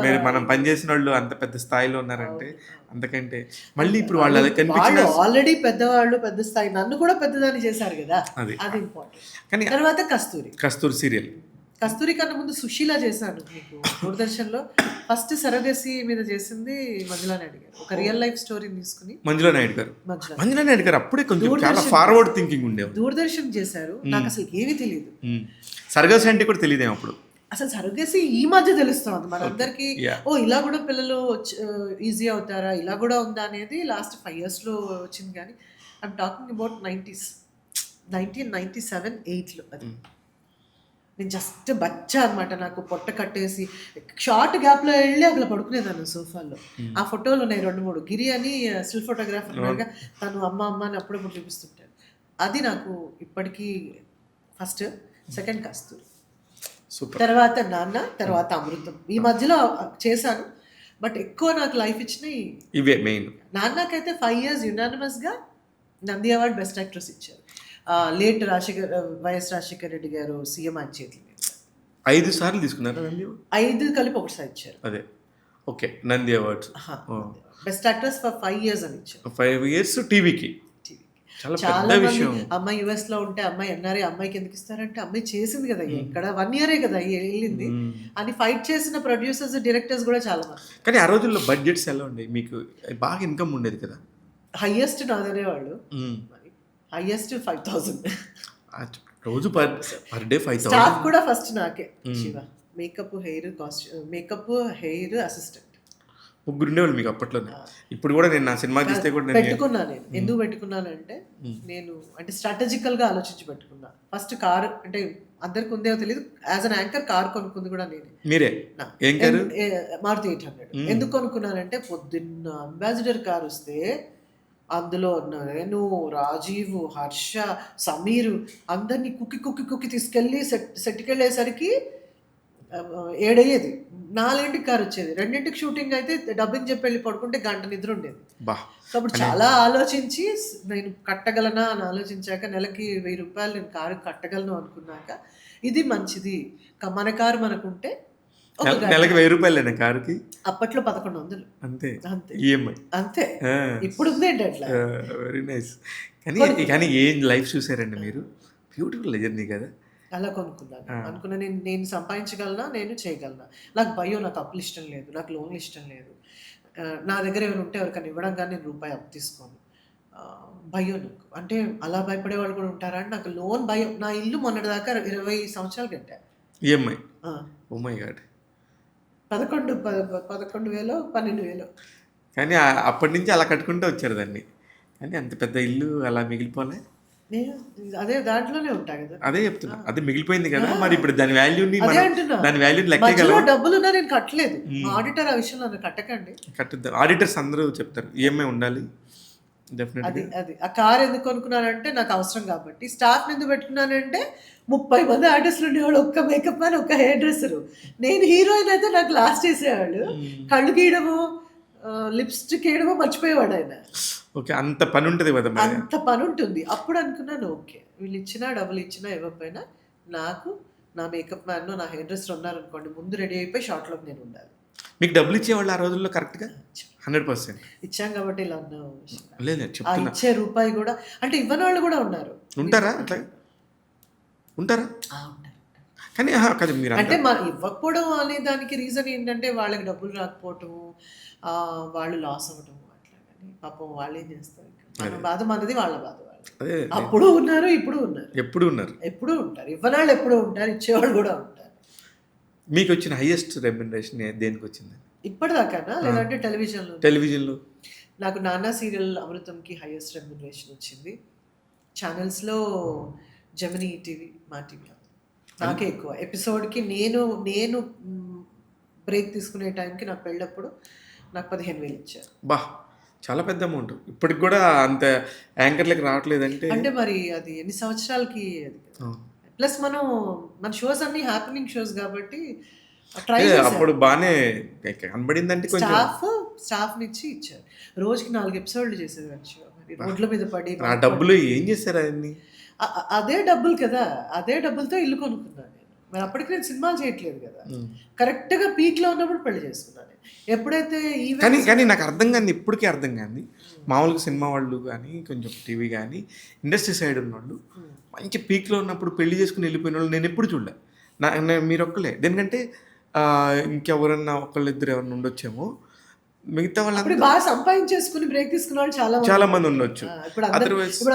S1: మీరు మనం పనిచేసిన వాళ్ళు అంత పెద్ద స్థాయిలో ఉన్నారంటే అంతకంటే మళ్ళీ ఇప్పుడు వాళ్ళు అది కనిపించిన
S2: ఆల్రెడీ పెద్దవాళ్ళు, పెద్ద స్థాయి, నన్ను కూడా పెద్దదాన్ని చేశారు కదా, అది ఇంపార్టెంట్.
S1: కానీ
S2: తర్వాత కస్తూరి
S1: సీరియల్,
S2: కస్తూరి కన్నా ముందు సుశీల చేశాను మీకు దూరదర్శన్లో. ఫస్ట్ సరగసి మీద చేసింది మంజులా నాయుడు గారు, ఒక రియల్ లైఫ్ స్టోరీని తీసుకుని.
S1: మంజులా నాయుడు గారు అప్పుడే కొంచెం చాలా ఫార్వర్డ్ థింకింగ్ ఉండేది.
S2: దూరదర్శన్ చేశారు, నాకు అసలు ఏమీ తెలియదు.
S1: సరగసి అంటే కూడా తెలియదేమో అప్పుడు.
S2: అసలు సరగసి ఈ మధ్య తెలుస్తుంది మనందరికీ. ఓ ఇలా కూడా పిల్లలు ఈజీ అవుతారా, ఇలా కూడా ఉందా అనేది లాస్ట్ 5 yearsలో వచ్చింది. కానీ ఐఎమ్ టాకింగ్ అబౌట్ 1997-8లో. అది నేను జస్ట్ బచ్చా అనమాట. నాకు పొట్ట కట్టేసి షార్ట్ గ్యాప్లో వెళ్ళి అక్కడ పడుకునేదాన్ని సోఫాలో. ఆ ఫోటోలు ఉన్నాయి 2-3. గిరి అని స్టిల్ ఫోటోగ్రాఫర్గా తను అమ్మ అని అప్పుడప్పుడు చూపిస్తుంటాను. అది నాకు ఇప్పటికీ ఫస్ట్, సెకండ్ కస్తూరి, తర్వాత నాన్న, తర్వాత అమృతం. ఈ మధ్యలో చేశాను, బట్ ఎక్కువ నాకు లైఫ్ ఇచ్చినాయి.
S1: ఇవే మెయిన్.
S2: నాన్నకైతే 5 years యునానిమస్గా నంది అవార్డ్ బెస్ట్ యాక్ట్రెస్ ఇచ్చారు. లేట్ వైఎస్ రాజశేఖర రెడ్డి గారు సీఎం ఆయన చేతుల మీద
S1: 5 సార్లు తీసుకున్నారా నంది?
S2: 5 కలిపి ఒకటిసారి ఇచ్చారు.
S1: అదే okay, Nandi awards
S2: best actress for 5 years అని ఇచ్చారు.
S1: 5 years టీవీకి. చాలా
S2: చాలా
S1: పెద్ద
S2: మంది
S1: విషయం.
S2: అమ్మాయి యుఎస్ లో ఉంటే అమ్మాయి ఎన్ఆర్ఐ అమ్మాయికి ఎందుకు ఇస్తారంటే అమ్మాయి చేసింది కదా ఇక్కడ 1 year కదా వెళ్ళింది అని ఫైట్ చేసిన ప్రొడ్యూసర్స్ డైరెక్టర్స్ కూడా చాలా మంది.
S1: కానీ ఆ రోజుల్లో బడ్జెట్స్ ఎలా ఉండేవి మీకు? బాగా ఇన్కమ్ ఉండేది కదా.
S2: హైయెస్ట్ నాదనే వాళ్ళు హైయెస్ట్ 5,000.
S1: రోజు పర్ డే 5,000.
S2: స్టాఫ్ కూడా ఫస్ట్ నాకే. Shiva makeup hair costume makeup hair assistant
S1: ముగ్గురు ఉండేవాళ్ళు మీకు అప్పట్లోనే. ఇప్పుడు కూడా నేను నా సినిమా తీస్తే కూడా నేను
S2: పెట్టుకున్నా. నేను ఎందుకు పెట్టుకున్నానంటే నేను అంటే స్ట్రాటజికల్ గా ఆలోచించి పెట్టుకున్నా. ఫస్ట్ కార్ అంటే అందరికి ఉందేమో తెలియదు, యాజ్ అన్ యాంకర్ కార్ కొనుక్కుంది కూడా నేనే.
S1: మీరే? ఏం కారు?
S2: మారుతి 800. ఎందుకు కొనుక్కున్నానంటే పొద్దున్న అంబాసిడర్ కార్ వస్తే అందులో నేను రాజీవ్, హర్ష, సమీర్ అందరినీ కుక్కి తీసుకెళ్ళి సెట్కి వెళ్ళేసరికి 7 అయ్యేది. 4 కార్ వచ్చేది. 2 షూటింగ్ అయితే డబ్బింగ్ చెప్పి వెళ్ళి పడుకుంటే గంట నిద్ర ఉండేది. కాబట్టి చాలా ఆలోచించి నేను కట్టగలనా అని ఆలోచించాక నెలకి 1,000 రూపాయలు నేను కారు కట్టగలను అనుకున్నాక ఇది మంచిది, మన కారు మనకుంటే
S1: నెలకి 1,000 రూపాయలేనా కారుకి?
S2: అప్పట్లో 1,100
S1: అంతే.
S2: అంతే
S1: ఈఎంఐ
S2: అంతే. ఇప్పుడు ఉందేంటి అట్లా.
S1: Very nice. కానీ ఏం లైఫ్ చూసారండి మీరు? బ్యూటిఫుల్ జర్నీ కదా.
S2: అలా కొనుక్కున్నాను. అనుకున్నా నేను సంపాదించగలనా, నేను చేయగలనా. నాకు భయం, నాకు అప్పులు ఇష్టం లేదు, నాకు లోన్లు ఇష్టం లేదు. నా దగ్గర ఎవరు ఉంటే ఎవరికైనా ఇవ్వడం కానీ నేను రూపాయి అప్పు తీసుకోను. భయం నాకు. అంటే అలా భయపడే వాళ్ళు కూడా ఉంటారా అని నాకు లోన్ భయం. నా ఇల్లు మొన్నటిదాకా 20 సంవత్సరాలు కట్టా
S1: ఈఎంఐ. Oh my God.
S2: 11,000 12,000.
S1: కానీ అప్పటి నుంచి అలా కట్టుకుంటూ వచ్చారు దాన్ని. కానీ అంత పెద్ద ఇల్లు అలా మిగిలిపోలే.
S2: నేను అదే దాంట్లోనే ఉంటా కదా.
S1: అదే చెప్తున్నా, అదే మిగిలిపోయింది కదా. మరి ఇప్పుడు దాని వాల్యూని
S2: అదే అంటున్నా.
S1: దాని వాల్యూని
S2: మధ్యలో
S1: లెక్కగలం.
S2: డబ్బులున్నా నేను కట్టలేదు. ఆడిటర్ ఆ విషయంలో నన్ను కట్టకండి.
S1: కట్టుద్దాం. ఆడిటర్స్ అందరూ చెప్తారు ఈఎంఐ ఉండాలి డెఫినెట్గా.
S2: అది ఆ కార్ ఎందుకు కొనుక్కున్నానంటే నాకు అవసరం కాబట్టి. స్టాఫ్ ఎందుకు పెట్టుకున్నానంటే 30 మంది ఆర్టిస్టులు ఉండేవాళ్ళు, ఒక్క మేకప్ మ్యాన్, ఒక్క హెయిర్ డ్రెస్సర్. నేను హీరోయిన్ అయితే నాకు లాస్ట్ చేసేవాళ్ళు. కళ్ళు గీయడము, లిప్స్టిక్ వేయడము మర్చిపోయేవాడు ఆయన.
S1: ఓకే, అంత పని ఉంటుంది కదా.
S2: అంత పని ఉంటుంది. అప్పుడు అనుకున్నాను ఓకే వీళ్ళు ఇచ్చినా డబ్బులు ఇచ్చినా ఇవ్వకపోయినా నాకు నా మేకప్ మ్యాన్, నా హెయిర్ డ్రెస్సర్ ఉన్నారనుకోండి, ముందు రెడీ అయిపోయి షార్ట్లోకి నేను ఉండాలి.
S1: మీకు డబ్బులు ఇచ్చేవాళ్ళు ఆ రోజుల్లో కరెక్ట్గా? 100%
S2: ఇచ్చాం కాబట్టి ఇలా అన్నావు.
S1: లేదు
S2: ఆ ఇచ్చే రూపాయి కూడా అంటే ఇవ్వని వాళ్ళు కూడా ఉన్నారు.
S1: ఉంటారా అట్లా? ఉంటారా? కానీ కదా మీరు
S2: అంటే ఇవ్వకపోవడం అనే దానికి రీజన్ ఏంటంటే వాళ్ళకి డబ్బులు రాకపోవటం, వాళ్ళు లాస్ అవ్వటం అట్లా. కానీ పాపం వాళ్ళు ఏం చేస్తారు, మన బాధ మనది, వాళ్ళ బాధ వాళ్ళది. అప్పుడు ఉన్నారు, ఇప్పుడు ఉన్నారు,
S1: ఎప్పుడు ఉన్నారు,
S2: ఎప్పుడు ఉంటారు. ఇవ్వనాళ్ళు ఎప్పుడు ఉంటారు, ఇచ్చేవాళ్ళు కూడా ఉంటారు.
S1: మీకు వచ్చిన హైయెస్ట్ రెమ్యునరేషన్ దేనికి వచ్చింది
S2: ఇప్పటిదాకానా లేదంటే
S1: టెలివిజన్లో?
S2: నాకు నానా సీరియల్ అమృతంకి హైయెస్ట్ రెమ్యునరేషన్ వచ్చింది. ఛానల్స్లో జెమినీ టీవీ, మా టీవీ నాకే ఎక్కువ. ఎపిసోడ్కి నేను బ్రేక్ తీసుకునే టైంకి నాకు పెళ్ళప్పుడు నాకు 15,000 ఇచ్చారు.
S1: చాలా పెద్ద అమౌంట్. ఇప్పటికి కూడా అంత యాంకర్లకు రావట్లేదంటే
S2: అంటే మరి అది ఎన్ని సంవత్సరాలకి అది. ప్లస్ మన షోస్ అన్ని హ్యాపెనింగ్ షోస్ కాబట్టి ట్రై
S1: అప్పుడు బాగానే కనబడిందంటే
S2: స్టాఫ్ నుంచి ఇచ్చారు. రోజుకి 4 ఎపిసోడ్లు చేసేది. రోడ్ల మీద పడి
S1: ఆ డబ్బులు ఏం చేశారు అవన్నీ?
S2: అదే డబ్బులు కదా, అదే డబ్బులతో ఇల్లు కొనుక్కున్నాను నేను. మరి అప్పటికి నేను సినిమాలు చేయట్లేదు కదా. కరెక్ట్గా పీక్లో ఉన్నప్పుడు పెళ్లి చేసుకున్నాను. ఎప్పుడైతే
S1: కానీ నాకు అర్థం కాదు, ఇప్పటికీ అర్థం కాదు. మామూలుగా సినిమా వాళ్ళు కానీ కొంచెం టీవీ కానీ ఇండస్ట్రీ సైడ్ ఉన్నవాళ్ళు మంచి పీక్లో ఉన్నప్పుడు పెళ్లి చేసుకుని వెళ్ళిపోయిన వాళ్ళు నేను ఎప్పుడు చూడలే. మీరు ఒక్కలే. దేనికంటే ఇంకెవరన్నా ఒకళ్ళిద్దరు ఎవరన్నా ఉండొచ్చేమో, మిగతా వాళ్ళు
S2: బాగా సంపాదించేసుకుని బ్రేక్ తీసుకున్న వాళ్ళు
S1: చాలా మంది ఉండొచ్చు.
S2: ఇప్పుడు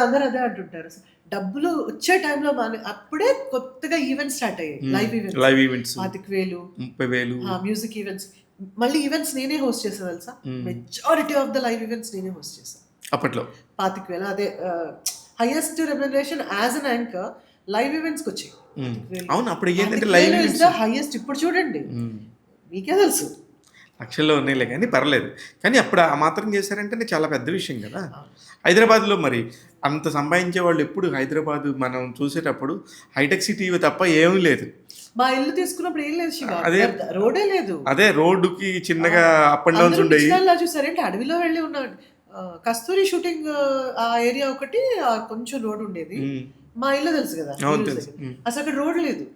S2: అందరూ అదే అంటుంటారు, డబ్బులు వచ్చే టైంలో అప్పుడే కొత్తగా ఈవెంట్స్ స్టార్ట్ అయ్యాయి. Live events 25,000 30,000 music events. మళ్ళీ ఈవెంట్స్ నేనే హోస్ట్ చేసాను తెలుసా. Majority of the live events నేనే హోస్ట్ చేశాను
S1: అప్పట్లో.
S2: 25,000 అదే highest remuneration as an anchor live ఈవెంట్స్కి వచ్చాయి.
S1: అవును, అప్పుడు ఏంటంటే లైవ్ ఈవెంట్స్
S2: హైయెస్ట్. ఇప్పుడు చూడండి, మీకే తెలుసు
S1: లక్షల్లో ఉన్నాయిలే కానీ పర్లేదు. కానీ అప్పుడు ఆ మాత్రం చేశారంటే చాలా పెద్ద విషయం కదా. హైదరాబాద్లో మరి అంత సంపాదించే వాళ్ళు ఎప్పుడు హైదరాబాద్ మనం చూసేటప్పుడు హైటెక్ సిటీ తప్ప ఏమీ లేదు.
S2: మా ఇల్లు తీసుకున్నప్పుడు ఏం లేదు శివ.
S1: అదే
S2: రోడే లేదు.
S1: అదే రోడ్డుకి చిన్నగా అప్ అండ్ డౌన్స్
S2: అందరూ
S1: ఉండేవి.
S2: పిచ్చిదానిలా చూసారు. ఏంటి అడవిలో వెళ్ళి ఉన్నాం. కస్తూరి షూటింగ్ ఆ ఏరియా ఒకటి, కొంచెం రోడ్ ఉండేది. మా ఇల్లు తెలుసు కదా,
S1: అవును తెలుసు.
S2: అసలు అక్కడ రోడ్ లేదు.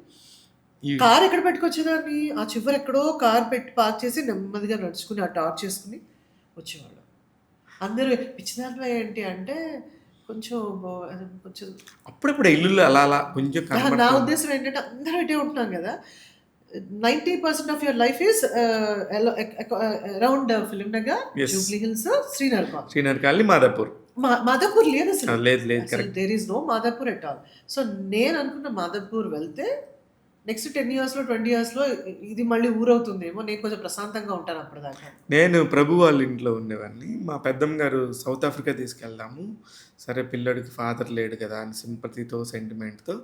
S1: ఈ
S2: కార్ ఎక్కడ పెట్టుకొచ్చేదాన్ని, ఆ చివరి ఎక్కడో కార్ పెట్టి పార్క్ చేసి నెమ్మదిగా నడుచుకుని ఆ టార్చ్ చేసుకుని వచ్చేవాళ్ళం. అందరూ పిచ్చిదానిలో ఏంటి అంటే కొంచెం అది కొంచెం
S1: అప్పుడప్పుడు ఇల్లులు అలా అలా కొంచెం
S2: నా
S1: కనబడతా
S2: ఉద్దేశం ఏంటంటే అందరం ఇటే ఉంటున్నాం కదా. 90% of your life is around Film Nagar,
S1: Yes.
S2: Jubilee Hills, Srinagar.
S1: Srinagar Colony, Madhapur.
S2: Madhapur లేదు అసలు.
S1: లేదు లేదు
S2: అసలు
S1: correct.
S2: There is no Madhapur at all. So నేను అనుకున్న మాదాపూర్ వెళ్తే నెక్స్ట్ 10 ఇయర్స్లో 20 ఇయర్స్లో ఇది మళ్ళీ ఊరవుతుందేమో, నేను కొంచెం ప్రశాంతంగా ఉంటాను అప్పటిదాకా.
S1: నేను ప్రభు వాళ్ళ ఇంట్లో ఉండేవాడిని. మా పెద్దమ్మ గారు సౌత్ ఆఫ్రికా తీసుకెళ్దాము, సరే పిల్లడికి ఫాదర్ లేడు కదా అని సింపతితో సెంటిమెంట్తో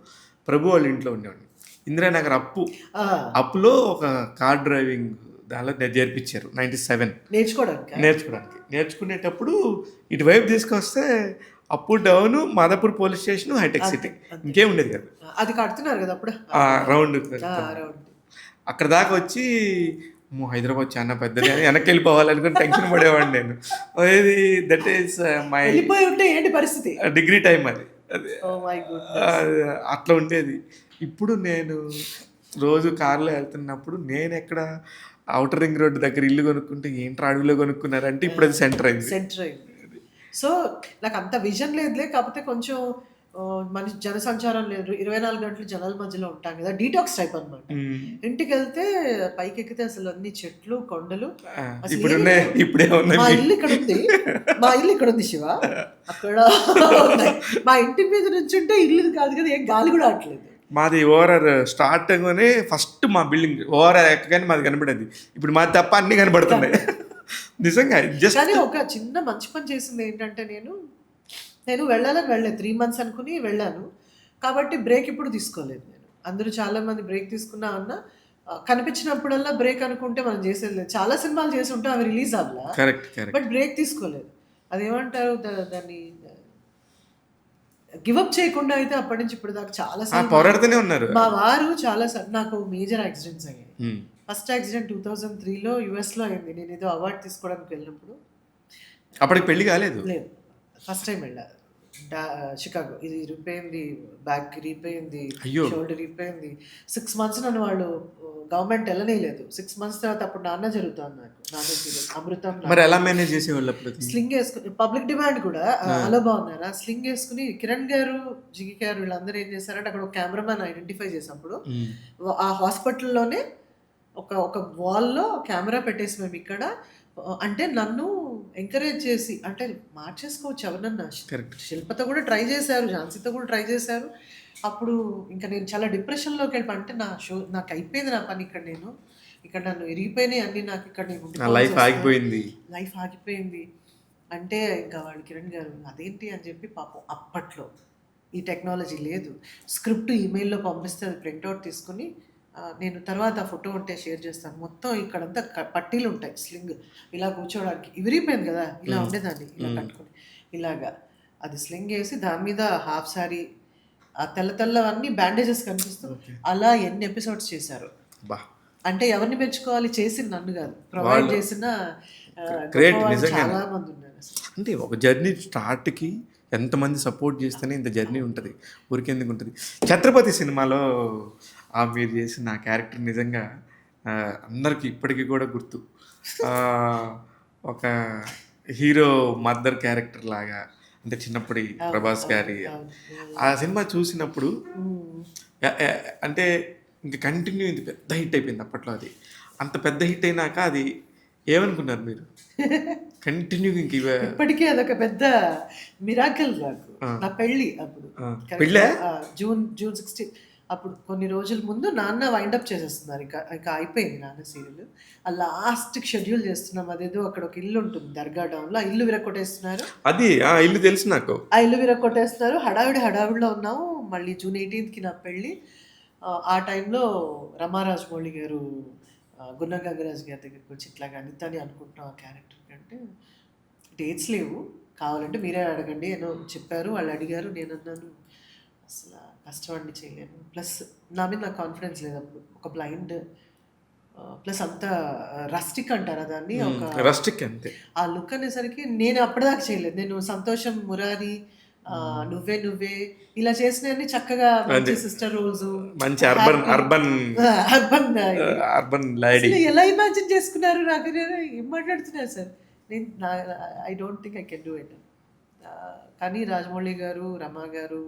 S1: ప్రభు వాళ్ళ ఇంట్లో ఉండేవాడిని. ఇందిరానగర్
S2: ఆ,
S1: అప్పులో ఒక కార్ డ్రైవింగ్ దానిలో చేర్పించారు 97
S2: నేర్చుకోవడానికి.
S1: నేర్చుకునేటప్పుడు ఇటువైపు తీసుకొస్తే up down Madhapur police station, Hitec City, ఇంకేం ఉండేది కదా.
S2: అది కడుతున్నారు కదా అప్పుడు.
S1: రౌండ్
S2: రౌండ్
S1: అక్కడ దాకా వచ్చి హైదరాబాద్ చాలా పెద్దది అని వెనక్కి వెళ్ళిపోవాలనుకుని టెన్షన్ పడేవాడిని నేను. ఇది దట్ ఈస్ మై
S2: వెళ్ళిపోయి ఉంటే ఏంటి పరిస్థితి.
S1: డిగ్రీ టైం అది.
S2: Oh my goodness.
S1: అట్లా ఉండేది. ఇప్పుడు నేను రోజు కార్లో వెళ్తున్నప్పుడు నేను ఎక్కడ ఔటర్ రింగ్ రోడ్ దగ్గర ఇల్లు కొనుక్కుంటే ఏంట్రా అడవిలో కొనుక్కున్నారంటే ఇప్పుడు అది సెంటర్ అయింది.
S2: సెంటర్ అయింది. సో నాకు అంత విజన్ లేదులే, కాకపోతే కొంచెం మనిషి జనసంచారం లేదు, 24 గంటలు జనాల మధ్యలో ఉంటాం కదా, డీటాక్స్ టైప్ అనమాట. ఇంటికి వెళ్తే పైకి ఎక్కితే అసలు అన్ని చెట్లు, కొండలు. అసలు
S1: ఇప్పుడు
S2: ఏమీ లేవు.
S1: ఇప్పుడే
S2: మా
S1: ఉన్నాయి.
S2: ఇల్లు ఇక్కడ ఉంది, మా ఇల్లు ఇక్కడ ఉంది శివ. అక్కడ ఉన్నాయి. మా ఇంటి మీద నుంచి ఉంటే ఇల్లు కాదు కదా, ఏం గాలి కూడా ఆటలేదు.
S1: మాది ఓఆర్ఆర్ స్టార్ట్ అవ్వగానే ఫస్ట్ మా బిల్డింగ్ ఓఆర్ఆర్ ఎక్కగానే మాది కనబడేది. ఇప్పుడు మాది తప్ప అన్ని కనబడుతున్నాయి. నిజంగా జస్ట్
S2: కానీ ఒక చిన్న మంచి పని చేసింది ఏంటంటే, నేను వెళ్ళాలని వెళ్ళలేదు, 3 months అనుకుని వెళ్ళాను. కాబట్టి బ్రేక్ ఇప్పుడు తీసుకోలేదు నేను. అందరూ చాలామంది బ్రేక్ తీసుకున్నా అన్నా కనిపించినప్పుడల్లా బ్రేక్ అనుకుంటే మనం చేసేది లేదు. చాలా సినిమాలు చేసి ఉంటే అవి రిలీజ్ అవ్వలా,
S1: కరెక్ట్ కరెక్ట్.
S2: బట్ బ్రేక్ తీసుకోలేదు. అదేమంటారు దాన్ని గివప్ చేయకుండా అయితే అప్పటి నుంచి ఇప్పుడు దాకా చాలా సార్లు
S1: పోరాడుతూనే ఉన్నారు.
S2: మా వారు చాలా సార్లు నాకు మేజర్ యాక్సిడెంట్స్ అయ్యాయి.
S1: Hmm.
S2: ఫస్ట్ యాక్సిడెంట్ 2003లో యుఎస్లో అయింది. నేను ఏదో అవార్డు తీసుకోవడానికి వెళ్ళినప్పుడు.
S1: అప్పటికి పెళ్లి కాలేదు.
S2: లేదు, ఫస్ట్ టైం వెళ్ళా షికాగో. ఇది ఇరిగిపోయింది, బ్యాక్ ఇరిగిపోయింది,
S1: అయ్యో.
S2: షోల్డర్ ఇరిగిపోయింది. 6 months నన్ను వాళ్ళు గవర్నమెంట్ వెళ్ళనేలేదు. 6 months తర్వాత అప్పుడు నాన్న జరుగుతుంది నాకు, నాన్న serial, అమృతం.
S1: మరి ఎలా మేనేజ్ చేసేవాళ్ళు అప్పుడు?
S2: స్లింగ్ వేసుకుని పబ్లిక్ డిమాండ్ కూడా అలా బాగున్నారా, స్లింగ్ వేసుకుని కిరణ్ గారు, జిగి గారు వీళ్ళందరూ ఏం చేశారంటే అక్కడ ఒక కెమెరామ్యాన్ ఐడెంటిఫై చేసినప్పుడు ఆ హాస్పిటల్లోనే ఒక వాల్లో కెమెరా పెట్టేసి మేము ఇక్కడ, అంటే నన్ను ఎంకరేజ్ చేసి, అంటే మార్చేసుకోవచ్చు ఎవరన్నా.
S1: కరెక్ట్.
S2: శిల్పతో కూడా ట్రై చేశారు, ఝాన్సీతో కూడా ట్రై చేశారు. అప్పుడు ఇంకా నేను చాలా డిప్రెషన్లోకి వెళ్ళిపో, అంటే నాకు అయిపోయింది నా పని ఇక్కడ. ఇక్కడ నన్ను ఇరిగిపోయినాయి అన్ని, నాకు ఇక్కడ నేను
S1: నా లైఫ్ ఆగిపోయింది.
S2: లైఫ్ ఆగిపోయింది అంటే ఇంకా వాళ్ళు కిరణ్ గారు అదేంటి అని చెప్పి, పాపం అప్పట్లో ఈ టెక్నాలజీ లేదు, స్క్రిప్ట్ ఈమెయిల్లో పంపిస్తే అది ప్రింట్అవుట్ తీసుకుని, నేను తర్వాత ఫోటో ఉంటే షేర్ చేస్తాను, మొత్తం ఇక్కడంతా పట్టీలు ఉంటాయి, స్లింగ్ ఇలా కూర్చోవడానికి. ఇవిరిపోయింది కదా, ఇలా ఉండేదాన్ని ఇలా కట్టుకుని, ఇలాగా అది స్లింగ్ వేసి దాని మీద హాఫ్ సారీ, ఆ తెల్లవన్నీ బ్యాండేజెస్ కనిపిస్తూ అలా ఎన్ని ఎపిసోడ్స్ చేశారు.
S1: బా,
S2: అంటే ఎవరిని మెచ్చుకోవాలి, చేసిన నన్ను కాదు, ప్రొవైడ్ చేసిన
S1: గ్రేట్
S2: గొప్ప వాళ్ళు
S1: నిజంగా.
S2: చాలా మంది ఉన్నారు అసలు.
S1: అంటే ఒక జర్నీ స్టార్ట్కి ఎంతమంది సపోర్ట్ చేస్తేనే ఇంత జర్నీ ఉంటుంది, ఊరికెందుకు ఉంటుంది. ఛత్రపతి సినిమాలో మీరు చేసిన ఆ క్యారెక్టర్ నిజంగా అందరికీ ఇప్పటికీ కూడా గుర్తు. ఒక హీరో మదర్ క్యారెక్టర్ లాగా, అంటే చిన్నప్పటి ప్రభాస్ గారి ఆ సినిమా చూసినప్పుడు అంటే ఇంక కంటిన్యూ ఇది పెద్ద హిట్ అయిపోయింది అప్పట్లో. అది అంత పెద్ద హిట్ అయినాక అది ఏమనుకున్నారు మీరు? కంటిన్యూ ఇంక
S2: ఇప్పటికీ అదొక పెద్ద మిరాకిల్ నాకు. నా పెళ్ళి అప్పుడు
S1: పెళ్ళే
S2: జూన్ 16, అప్పుడు కొన్ని రోజుల ముందు నాన్న వైండప్ చేసేస్తున్నారు, ఇంకా అయిపోయింది నాన్న సీరియల్. ఆ లాస్ట్ షెడ్యూల్ చేస్తున్నాం, అదేదో అక్కడ ఒక ఇల్లు ఉంటుంది దర్గా డౌన్లో, ఆ ఇల్లు విరక్కొట్టేస్తున్నారు.
S1: అది ఆ ఇల్లు తెలుసు నాకు.
S2: ఆ ఇల్లు విరక్కొట్టేస్తున్నారు, హడావిడిలో ఉన్నాము. మళ్ళీ June 18th నా పెళ్ళి. ఆ టైంలో రమారాజమౌళి గారు గున్న గంగరాజు గారి దగ్గరికి వచ్చి ఇట్లాగా అనితని అనుకుంటున్నాం ఆ క్యారెక్టర్ కంటే డేట్స్ లేవు, కావాలంటే మీరే అడగండి ఏదో చెప్పారు. వాళ్ళు అడిగారు, నేను అన్నాను అసలు కష్టపడి చేయలేను. ప్లస్ నా మీద నాకు కాన్ఫిడెన్స్ లేదు అప్పుడు. ఒక బ్లైండ్ ప్లస్ అంత రస్టిక్ అంటారా దాన్ని? ఒక
S1: రస్టిక్ అంతే.
S2: ఆ లుక్ అనేసరికి నేను అప్పటిదాకా చేయలేదు. నేను 'సంతోషం', 'మురారి',
S1: హ్మ్.
S2: 'నువ్వే నువ్వే' ఇలా చేసినయన్ని చక్కగా మంచి
S1: అదే.
S2: సిస్టర్ రోల్సు,
S1: మంచి అర్బన్
S2: హ్యాపీ
S1: అర్బన్
S2: అర్బన్ ఇది.
S1: Urban lady.
S2: అసలు ఎలా ఇమాజిన్ చేసుకున్నారు? నాకు నేను ఏం మాట్లాడుతున్నారు సార్? నేను I don't think I can do it. కానీ రాజమౌళి గారు, రమ గారు,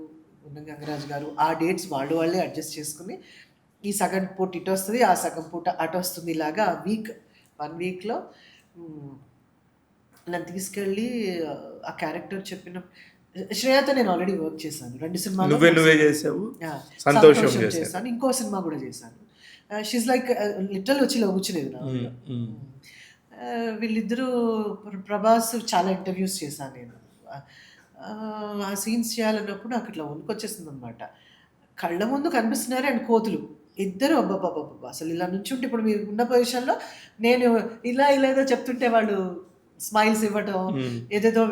S2: ఉన్న గంగరాజు గారు ఆ డేట్స్ వాళ్ళే అడ్జస్ట్ చేసుకుని ఈ సగం పూట ఇటొస్తది, ఆ సగం పూట అటొస్తుంది. ఇలాగా ఆ 1 వీక్‌లో నన్ను తీసుకెళ్ళి ఆ క్యారెక్టర్ చెప్పిన శ్రేయతో నేను ఆల్రెడీ వర్క్ చేశాను. 2 సినిమాల్లో
S1: నువ్వే నువ్వే చేసావు, సంతోషం చేశావు.
S2: చేశాను. ఇంకో సినిమా కూడా చేశాను. షీ ఈస్ లైక్ లిటరల్ వచ్చి ఇలా కూర్చునేది నా ఒళ్ళో. వీళ్ళిద్దరూ ప్రభాస్ చాలా ఇంటర్వ్యూస్ చేశాను నేను. ఆ సీన్స్ చేయాలన్నప్పుడు నాకు ఇట్లా వణుకొచ్చేసిందనమాట. కళ్ళ ముందు కనిపిస్తున్నారు అండ్ కోతులు. ఇద్దరు అబ్బబ్బబ్బబ్బా! అసలు ఇలా నుంచుంటే ఇప్పుడు మీరు ఉన్న పొజిషన్‌లో నేను ఇలా ఏదో చెప్తుంటే వాళ్ళు స్మైల్స్ ఇవ్వటం,
S1: హ్మ్.
S2: ఏదేదో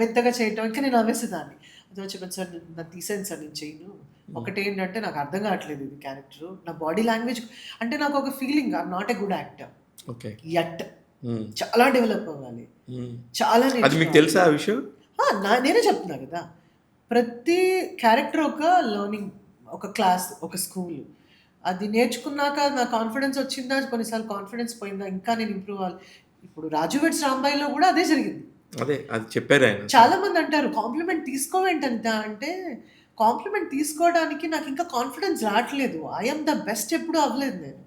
S2: వింతగా చేయటం ఇంకా నేను నవ్వేసేదాన్ని. అదో చెప్పాను సార్ నన్ను తీసేయండి సార్ నేను చేయను. ఒకటేంటంటే నాకు అర్థం కావట్లేదు ఇది క్యారెక్టరు. నా బాడీ లాంగ్వేజ్ అంటే నాకు ఒక feeling I am not a good actor.
S1: Okay.
S2: Yet.
S1: Hmm.
S2: చాలా డెవలప్ అవ్వాలి.
S1: హ్మ్.
S2: చాలా
S1: అది మీకు
S2: నేర్చుకోవాలి.
S1: తెలుసా ఆ విషయం?
S2: నేనే చెప్తున్నా కదా! ప్రతి క్యారెక్టర్ ఒక లెర్నింగ్, ఒక క్లాస్, ఒక స్కూల్. అది నేర్చుకున్నాక నా కాన్ఫిడెన్స్ వచ్చిందా? కొన్నిసార్లు కాన్ఫిడెన్స్ పోయిందా? ఇంకా నేను ఇంప్రూవ్ అవ్వాలి. ఇప్పుడు 'రాజు వెడ్స్ రాంబాయిలో' కూడా అదే జరిగింది.
S1: అదే. అది చెప్పారాయన.
S2: చాలా మంది అంటారు కాంప్లిమెంట్ తీసుకోవేంటంట అంటే, కాంప్లిమెంట్ తీసుకోవడానికి నాకు ఇంకా కాన్ఫిడెన్స్ రావట్లేదు. ఐ యామ్ ద బెస్ట్ ఎప్పుడు అవ్వలేదు నేను.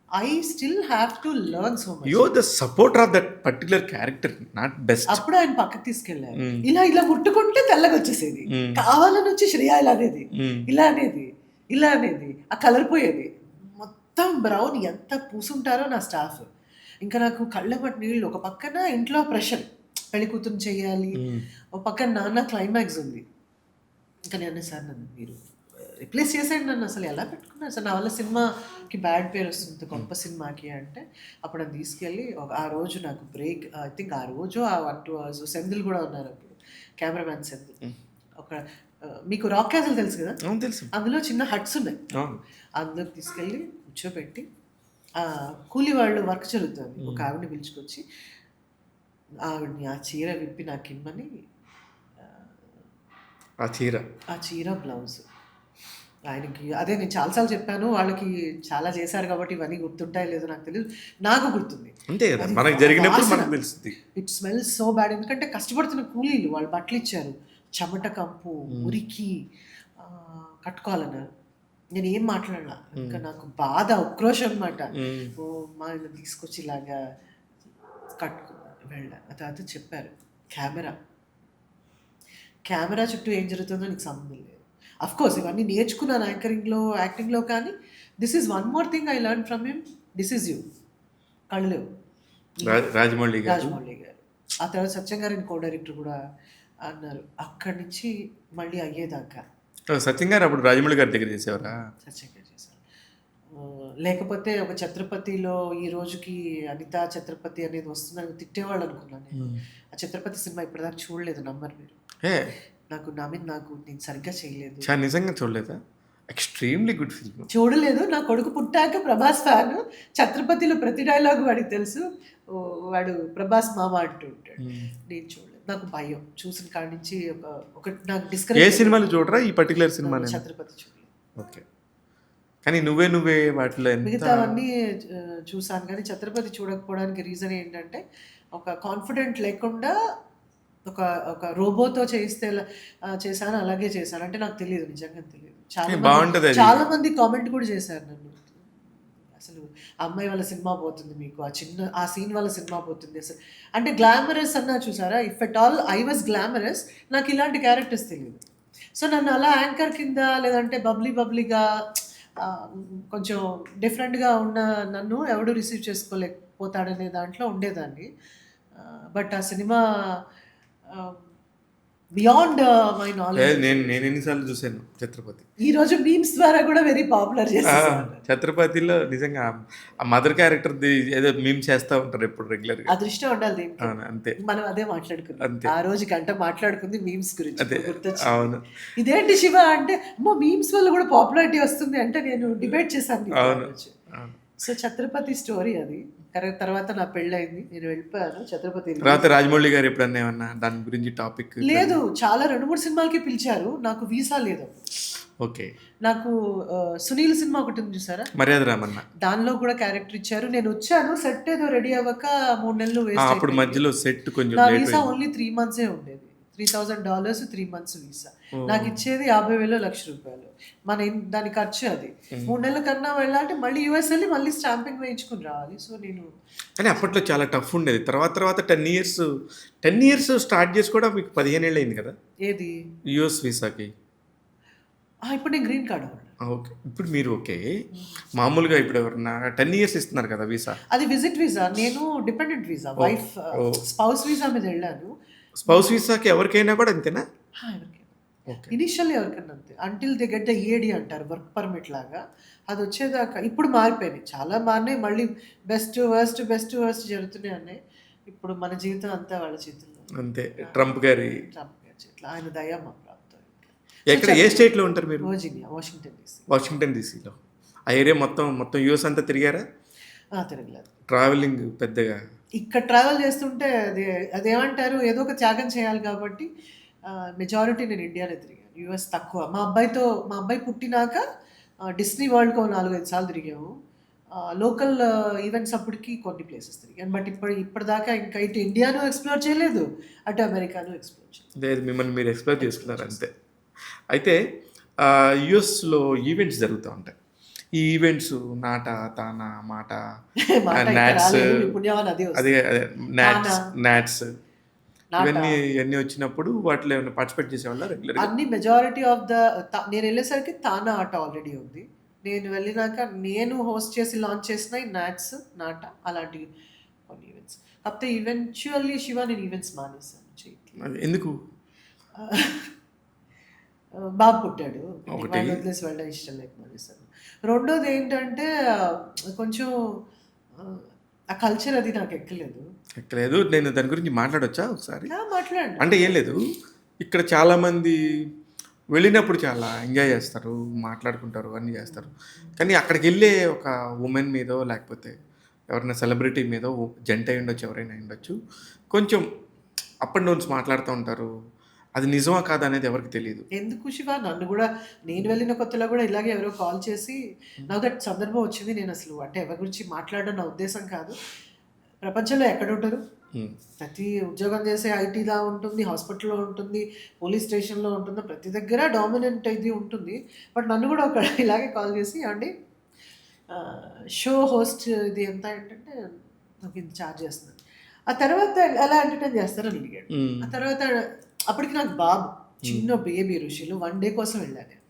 S2: I still have to learn so much.
S1: You are the supporter of that particular character, not best.
S2: అప్పుడు ఆయన పక్కకి తీసుకెళ్లారు.
S1: హ్మ్.
S2: ఇలా ముట్టుకుంటే తెల్లగొచ్చేసేది.
S1: హ్మ్.
S2: కావాలని వచ్చి శ్రేయ ఇలా అనేది.
S1: హ్మ్.
S2: ఇలా అనేది. ఆ కలర్ పోయేది. మొత్తం బ్రౌన్ ఎంత పూసుంటారో నా స్టాఫ్. ఇంకా నాకు కళ్ళెమ్మట నీళ్ళు. ఒక పక్కన ఇంట్లో ప్రెషర్. పెళ్లి కూతురుని చేయాలి.
S1: హ్మ్.
S2: ఒక పక్కన నాన్న క్లైమాక్స్ ఉంది. ఇంకా నేను అన్నా సార్ నన్ను మీరు రిప్లేస్ చేసేయండి నన్ను అసలు ఎలా పెట్టుకున్నారు సార్? నా వల్ల సినిమాకి బ్యాడ్ పేరు వస్తుంది గొప్ప సినిమాకి అంటే, అప్పుడు నన్ను తీసుకెళ్ళి ఆ రోజు నాకు బ్రేక్ ఐ థింక్ ఆ రోజు ఆ 1, 2 అవర్స్ సెంధిల్ కూడా ఉన్నారు అప్పుడు. కెమెరామ్యాన్ సెంధిల్.
S1: హ్మ్.
S2: ఒక మీకు రాక్ క్యాసిల్ తెలుసు కదా!
S1: అవును తెలుసు.
S2: అందులో చిన్న హట్స్ ఉన్నాయి.
S1: అవును.
S2: అందులోకి తీసుకెళ్ళి కూర్చోబెట్టి కూలి వాళ్ళు వర్క్ జరుగుతుంది. ఒక ఆవిడని పిలుచుకొచ్చి ఆవిడని ఆ చీర విప్పి నాకిమ్మని
S1: ఆ చీర.
S2: ఆ చీర, బ్లౌజ్ ఆయనకి అదే నేను చాలా సార్లు చెప్పాను. వాళ్ళకి చాలా చేశారు కాబట్టి ఇవన్నీ గుర్తుంటాయో లేదో నాకు తెలీదు. నాకు గుర్తుంది.
S1: అంతే కదా!
S2: అది
S1: మనకు జరిగినప్పుడు
S2: వాసన.
S1: మనకు తెలుస్తది.
S2: It smells so bad. ఎందుకంటే కష్టపడుతున్న కూలీలు. వాళ్ళు బట్టలిచ్చారు. చెమట కంపు, మురికి కట్టుకోవాలన్నారు. నేనేం మాట్లాడలా. ఇంకా నాకు బాధ, ఉక్రోషం అనమాట.
S1: హ్మ్.
S2: మా ఆయన తీసుకొచ్చి ఇలాగా కట్టుకున్నాను. వెళ్ళాను. ఆ తర్వాత చెప్పారు కెమెరా చుట్టూ ఏం జరుగుతుందో నీకు సంబంధం లేదు. అఫ్‌కోర్స్ ఇవన్నీ నేర్చుకున్నాను యాంకరింగ్‌లో, యాక్టింగ్‌లో కానీ this is one more thing I learn from him. This is you. కళ్ళు లేవు.
S1: రాజమౌళి గారు.
S2: రాజమౌళి గారు. ఆ తర్వాత సత్యం గారిని కో డైరెక్టర్ కూడా అన్నారు. అక్కడి నుంచి మళ్ళీ అయ్యేదాకా
S1: సత్యం గారు అప్పుడు రాజమౌళి గారి దగ్గర చేసేవారా?
S2: సత్యం గారు చేశారు. లేకపోతే ఒక 'ఛత్రపతిలో' ఈ రోజుకి అనితా ఛత్రపతి అనేది వస్తుందని తిట్టేవాళ్ళు అనుకున్నాను నేను. ఆ 'ఛత్రపతి' సినిమా ఇప్పటిదాకా చూడలేదు నమ్మరు మీరు.
S1: ఏ
S2: నా మీద నేను సరిగ్గా చేయలేదు.
S1: నిజంగా చూడలేదా? Extremely good film.
S2: చూడలేదు. నా కొడుకు పుట్టాక ప్రభాస్ ఫ్యాను. 'ఛత్రపతిలో' ప్రతి డైలాగ్ వాడికి తెలుసు. వాడు ప్రభాస్ మామ అంటూ ఉంటాడు. నేను చూడలేదు. నాకు భయం. చూసిన కాడి నుంచి ఒకటి నాకు
S1: ఏ
S2: డిస్కరేజ్.
S1: సినిమాలు చూడరా? ఈ పర్టిక్యులర్ సినిమానే.
S2: 'ఛత్రపతి' చూడలేదు.
S1: ఓకే. కానీ నువ్వే వాటిలో ఎంత
S2: మిగతావన్నీ చూసాను కానీ 'ఛత్రపతి' చూడకపోవడానికి రీజన్ ఏంటంటే, ఒక కాన్ఫిడెంట్ లేకుండా ఒక ఒక రోబోతో చేస్తే చేశాను అలాగే చేశాను. అంటే నాకు తెలీదు. నిజంగా తెలీదు.
S1: బావుంటదది.
S2: చాలా మంది కామెంట్ కూడా చేశారు నన్ను. అసలు ఆ అమ్మాయి వల్ల సినిమా పోతుంది మీకు. ఆ సీన్ వల్ల సినిమా పోతుంది అసలు. అంటే గ్లామరస్ అన్నా చూసారా? If at all I was glamorous నాకు ఇలాంటి క్యారెక్టర్స్ తెలీదు. సో నన్ను అలా యాంకర్ కింద లేదంటే బబ్లీగా కొంచెం డిఫరెంట్‌గా ఉన్న నన్ను ఎవడు రిసీవ్ చేసుకోలేకపోతాడనే దాంట్లో ఉండేదాన్ని. బట్ ఆ సినిమా ఆహ్, బియాండ్ మై నాలెడ్జ్.
S1: నేను నేను ఎన్నిసార్లు చూశాను ఛత్రపతి.
S2: ఈ రోజు మీమ్స్ ద్వారా కూడా వెరీ పాపులర్
S1: ఆ!
S2: చేసేసారు.
S1: ఛత్రపతిలో నిజంగా ఆ మదర్ క్యారెక్టర్‌ది ఏదో మీమ్ చేస్తా ఉంటారు ఎప్పుడు రెగ్యులర్‌గా.
S2: అదృష్టం ఉండాలి దీనికి.
S1: అవును. అంతే.
S2: మనం అదే మాట్లాడుకున్నాం.
S1: అంతే.
S2: ఆ రోజు గంట మాట్లాడుకుంది మీమ్స్ గురించి.
S1: అదే.
S2: ఇప్పుడు గుర్తొచ్చింది.
S1: అవును.
S2: ఇదేంటి శివ అంటే, అమ్మో మీమ్స్ వల్ల కూడా పాపులారిటీ వస్తుంది అంటే నేను డిబేట్ చేశాను నీతో ఆ
S1: అవును.
S2: రోజు.
S1: అవును.
S2: సో ఛత్రపతి స్టోరీ అది. తర్వాత నా పెళ్ళయింది. నేను వెళ్ళిపోయాను. ఛత్రపతి
S1: తర్వాత రాజమౌళి గారు ఎప్పుడన్నా ఏమన్నా దాని గురించి టాపిక్
S2: లేదు. చాలా 2, 3 సినిమాలకి పిలిచారు. నాకు వీసా లేదు.
S1: ఓకే.
S2: నాకు సునీల్ సినిమా ఒకటి ఉంది చూసారా?
S1: మర్యాద రామన్న.
S2: దానిలో కూడా క్యారెక్టర్ ఇచ్చారు. నేను వచ్చాను. సెట్ ఏదో రెడీ అవ్వక 3 నెలలు
S1: ఆ!
S2: వేస్ట్
S1: అప్పుడు
S2: అయిపోయింది.
S1: మధ్యలో సెట్ కొంచెం
S2: నా
S1: లేట్
S2: వీసా
S1: అయింది.
S2: ఓన్లీ 3 మంత్సే ఉండేది. $3000 3 మంత్స్ వీసా.
S1: ఓహ్!
S2: నాకు ఇచ్చేది 50,000 లక్ష రూపాయలు. దాని ఖర్చు అది. 3 నెలల కన్నా వెళ్ళాలంటే మళ్ళీ యూఎస్ వెళ్ళి మళ్ళీ స్టాంపింగ్ వేయించుకుని రావాలి. సో నేను
S1: కానీ అప్పట్లో చాలా టఫ్ ఉండేది. తర్వాత 10 ఇయర్స్ స్టార్ట్ చేసి కూడా మీకు 15 ఏళ్ళు అయింది కదా!
S2: ఏది
S1: యూఎస్ వీసాకి.
S2: ఇప్పుడు నేను గ్రీన్ కార్డ్ హోల్డర్.
S1: ఓకే. ఇప్పుడు మీరు ఓకే. మామూలుగా ఇప్పుడు ఎవరన్నా 10 ఇయర్స్ ఇస్తున్నారు కదా వీసా.
S2: అది విజిట్ వీసా. నేను డిపెండెంట్ వీసా.
S1: ఓహ్!
S2: వైఫ్
S1: ఓహ్!
S2: స్పౌస్ వీసా మీద వెళ్ళాను.
S1: స్పౌస్ వీసాకి ఎవరికైనా కూడా అంతేనా?
S2: ఎవరికైనా
S1: ఓకే.
S2: ఇనిషియల్ ఎవరికైనా అంతే. Until they get the EAD అంటారు, వర్క్ పర్మిట్ లాగా. అది వచ్చేదాకా ఇప్పుడు మారిపోయినాయి. చాలా మారినాయి. మళ్ళీ బెస్ట్ వర్స్ట్ జరుగుతూనే ఉన్నాయి. ఇప్పుడు మన జీవితం అంతా వాళ్ళ చేతుల్లో.
S1: అంతే. ట్రంప్ గారి
S2: ట్రంప్ గారి చేతిలో. ఆయన దయ మా ప్రాప్తం.
S1: ఎక్కడ ఏ స్టేట్‌లో ఉంటారు మీరు?
S2: Virginia, Washington DC.
S1: వాషింగ్టన్ డీసీలో. ఆ ఏరియా మొత్తం యూఎస్ అంతా తిరిగారా?
S2: తిరగలేదు.
S1: ట్రావెలింగ్ పెద్దగా
S2: ఇక్కడ ట్రావెల్ చేస్తుంటే అదేమంటారు, ఏదో ఒక త్యాగం చేయాలి కాబట్టి మెజారిటీ నేను ఇండియాలో తిరిగాను. యూఎస్ తక్కువ. మా అబ్బాయి పుట్టినాక డిస్నీ వరల్డ్‌కి 4, 5 సార్లు తిరిగాము. లోకల్ ఈవెంట్స్ అప్పటికి కొన్ని ప్లేసెస్ తిరిగాను. బట్ ఇప్పటిదాకా ఇంకా ఇటు ఇండియాను ఎక్స్‌ప్లోర్ చేయలేదు. అటు అమెరికాను ఎక్స్‌ప్లోర్ చేయలేదు.
S1: లేదు. మిమ్మల్ని మీరు ఎక్స్‌ప్లోర్ చేసుకున్నారు అంతే. అయితే యూఎస్‌లో ఈవెంట్స్ జరుగుతా ఉంటాయి. ఈ ఈవెంట్స్ నాట, తానా, మాట,
S2: మాట ఇంకా
S1: నాట్స్
S2: రాలేదు. మీ పుణ్యమని అదే
S1: అదే
S2: వస్తుంది.
S1: నాట్స్
S2: నాట.
S1: ఇవన్నీ వచ్చినప్పుడు వాటిలో ఏమైనా పార్టిసిపేట్ చేసేవాళ్ళా రెగ్యులర్‌గా?
S2: అన్ని మెజారిటీ ఆఫ్ నేను వెళ్ళేసరికి తానా ఆట ఆల్రెడీ ఉంది. నేను వెళ్ళినాక నేను హోస్ట్ చేసి లాంచ్ చేసినవి నాట అలాంటివి కొన్ని ఈవెంట్స్. కాకపోతే ఈవెన్చువల్లీ శివ నేను ఈవెంట్స్ మానేశాను చేయట్లేదు.
S1: అది ఎందుకు?
S2: బాబు పుట్టాడు.
S1: ఒకటి.
S2: వాడిని వదిలేసి వెళ్ళడం ఇష్టం లేక మానేశాను. రెండోది ఏంటంటే కొంచెం ఆ కల్చర్ అది నాకు ఎక్కలేదు.
S1: ఎక్కలేదు. నేను దాని గురించి మాట్లాడొచ్చా ఒకసారి?
S2: మాట్లాడండి.
S1: అంటే ఏం లేదు. ఇక్కడ చాలామంది వెళ్ళినప్పుడు చాలా ఎంజాయ్ చేస్తారు, మాట్లాడుకుంటారు, అన్నీ చేస్తారు. కానీ అక్కడికెళ్ళే ఒక వుమెన్ మీదో లేకపోతే ఎవరైనా సెలబ్రిటీ మీదో జంట అయ్యుండొచ్చు, ఎవరైనా అయ్యుండొచ్చు. కొంచెం అప్ అండ్ డౌన్స్ మాట్లాడుతూ ఉంటారు. అది నిజమా కాదా అనేది ఎవరికీ తెలీదు.
S2: ఎందుకు శివ? నన్ను కూడా నేను వెళ్ళిన కొత్తలో కూడా ఇలాగే ఎవరో కాల్ చేసి నాకు దట్ సందర్భం వచ్చింది. నేను అసలు అంటే ఎవరి గురించి మాట్లాడడం నా ఉద్దేశం కాదు. ప్రపంచంలో ఎక్కడ ఉంటారు?
S1: హ్మ్.
S2: ప్రతి ఉద్యోగం చేసే ఐటీలా ఉంటుంది, హాస్పిటల్‌లో ఉంటుంది, పోలీస్ స్టేషన్‌లో ఉంటుంది. ప్రతి దగ్గర డామినెంట్ ఇది ఉంటుంది. బట్ నన్ను కూడా ఒక ఇలాగే కాల్ చేసి "ఏవండీ షో హోస్ట్ ఇది ఎంత" ఏంటంటే నాకు ఇంత ఛార్జ్ చేస్తున్నారు. ఆ తర్వాత ఎలా ఎంటర్‌టైన్ చేస్తారని అడిగాడు.
S1: హ్మ్.
S2: ఆ తర్వాత అప్పటికి నాకు బాబు చిన్న బేబీ ఋషులు 1 డే కోసం వెళ్ళాను నేను.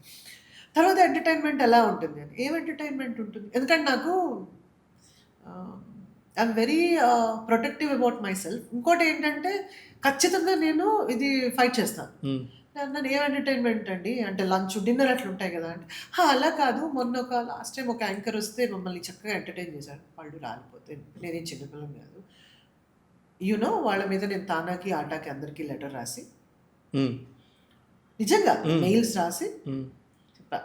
S2: తర్వాత ఎంటర్‌టైన్‌మెంట్ ఎలా ఉంటుంది అని. ఏం ఎంటర్‌టైన్‌మెంట్ ఉంటుంది? ఎందుకంటే నాకు I'm very protective about my self. ఇంకోటి ఏంటంటే ఖచ్చితంగా నేను ఇది ఫైట్ చేస్తాను.
S1: హ్మ్.
S2: నన్ను ఏం ఎంటర్‌టైన్‌మెంట్ అండి అంటే లంచ్, డిన్నర్ అట్లా ఉంటాయి కదా! అంటే అలా కాదు. మొన్న లాస్ట్ టైమ్ ఒక యాంకర్ వస్తే మమ్మల్ని చక్కగా ఎంటర్‌టైన్ చేశాడు. పళ్ళు రాలిపోతే నేనేం చిన్న పిల్లని కాదు. వాళ్ళ మీద నేను తానాకి, ఆటాకి అందరికీ లెటర్ రాసి
S1: హ్మ్.
S2: నిజంగా
S1: హ్మ్.
S2: మెయిల్స్ రాసి
S1: హ్మ్.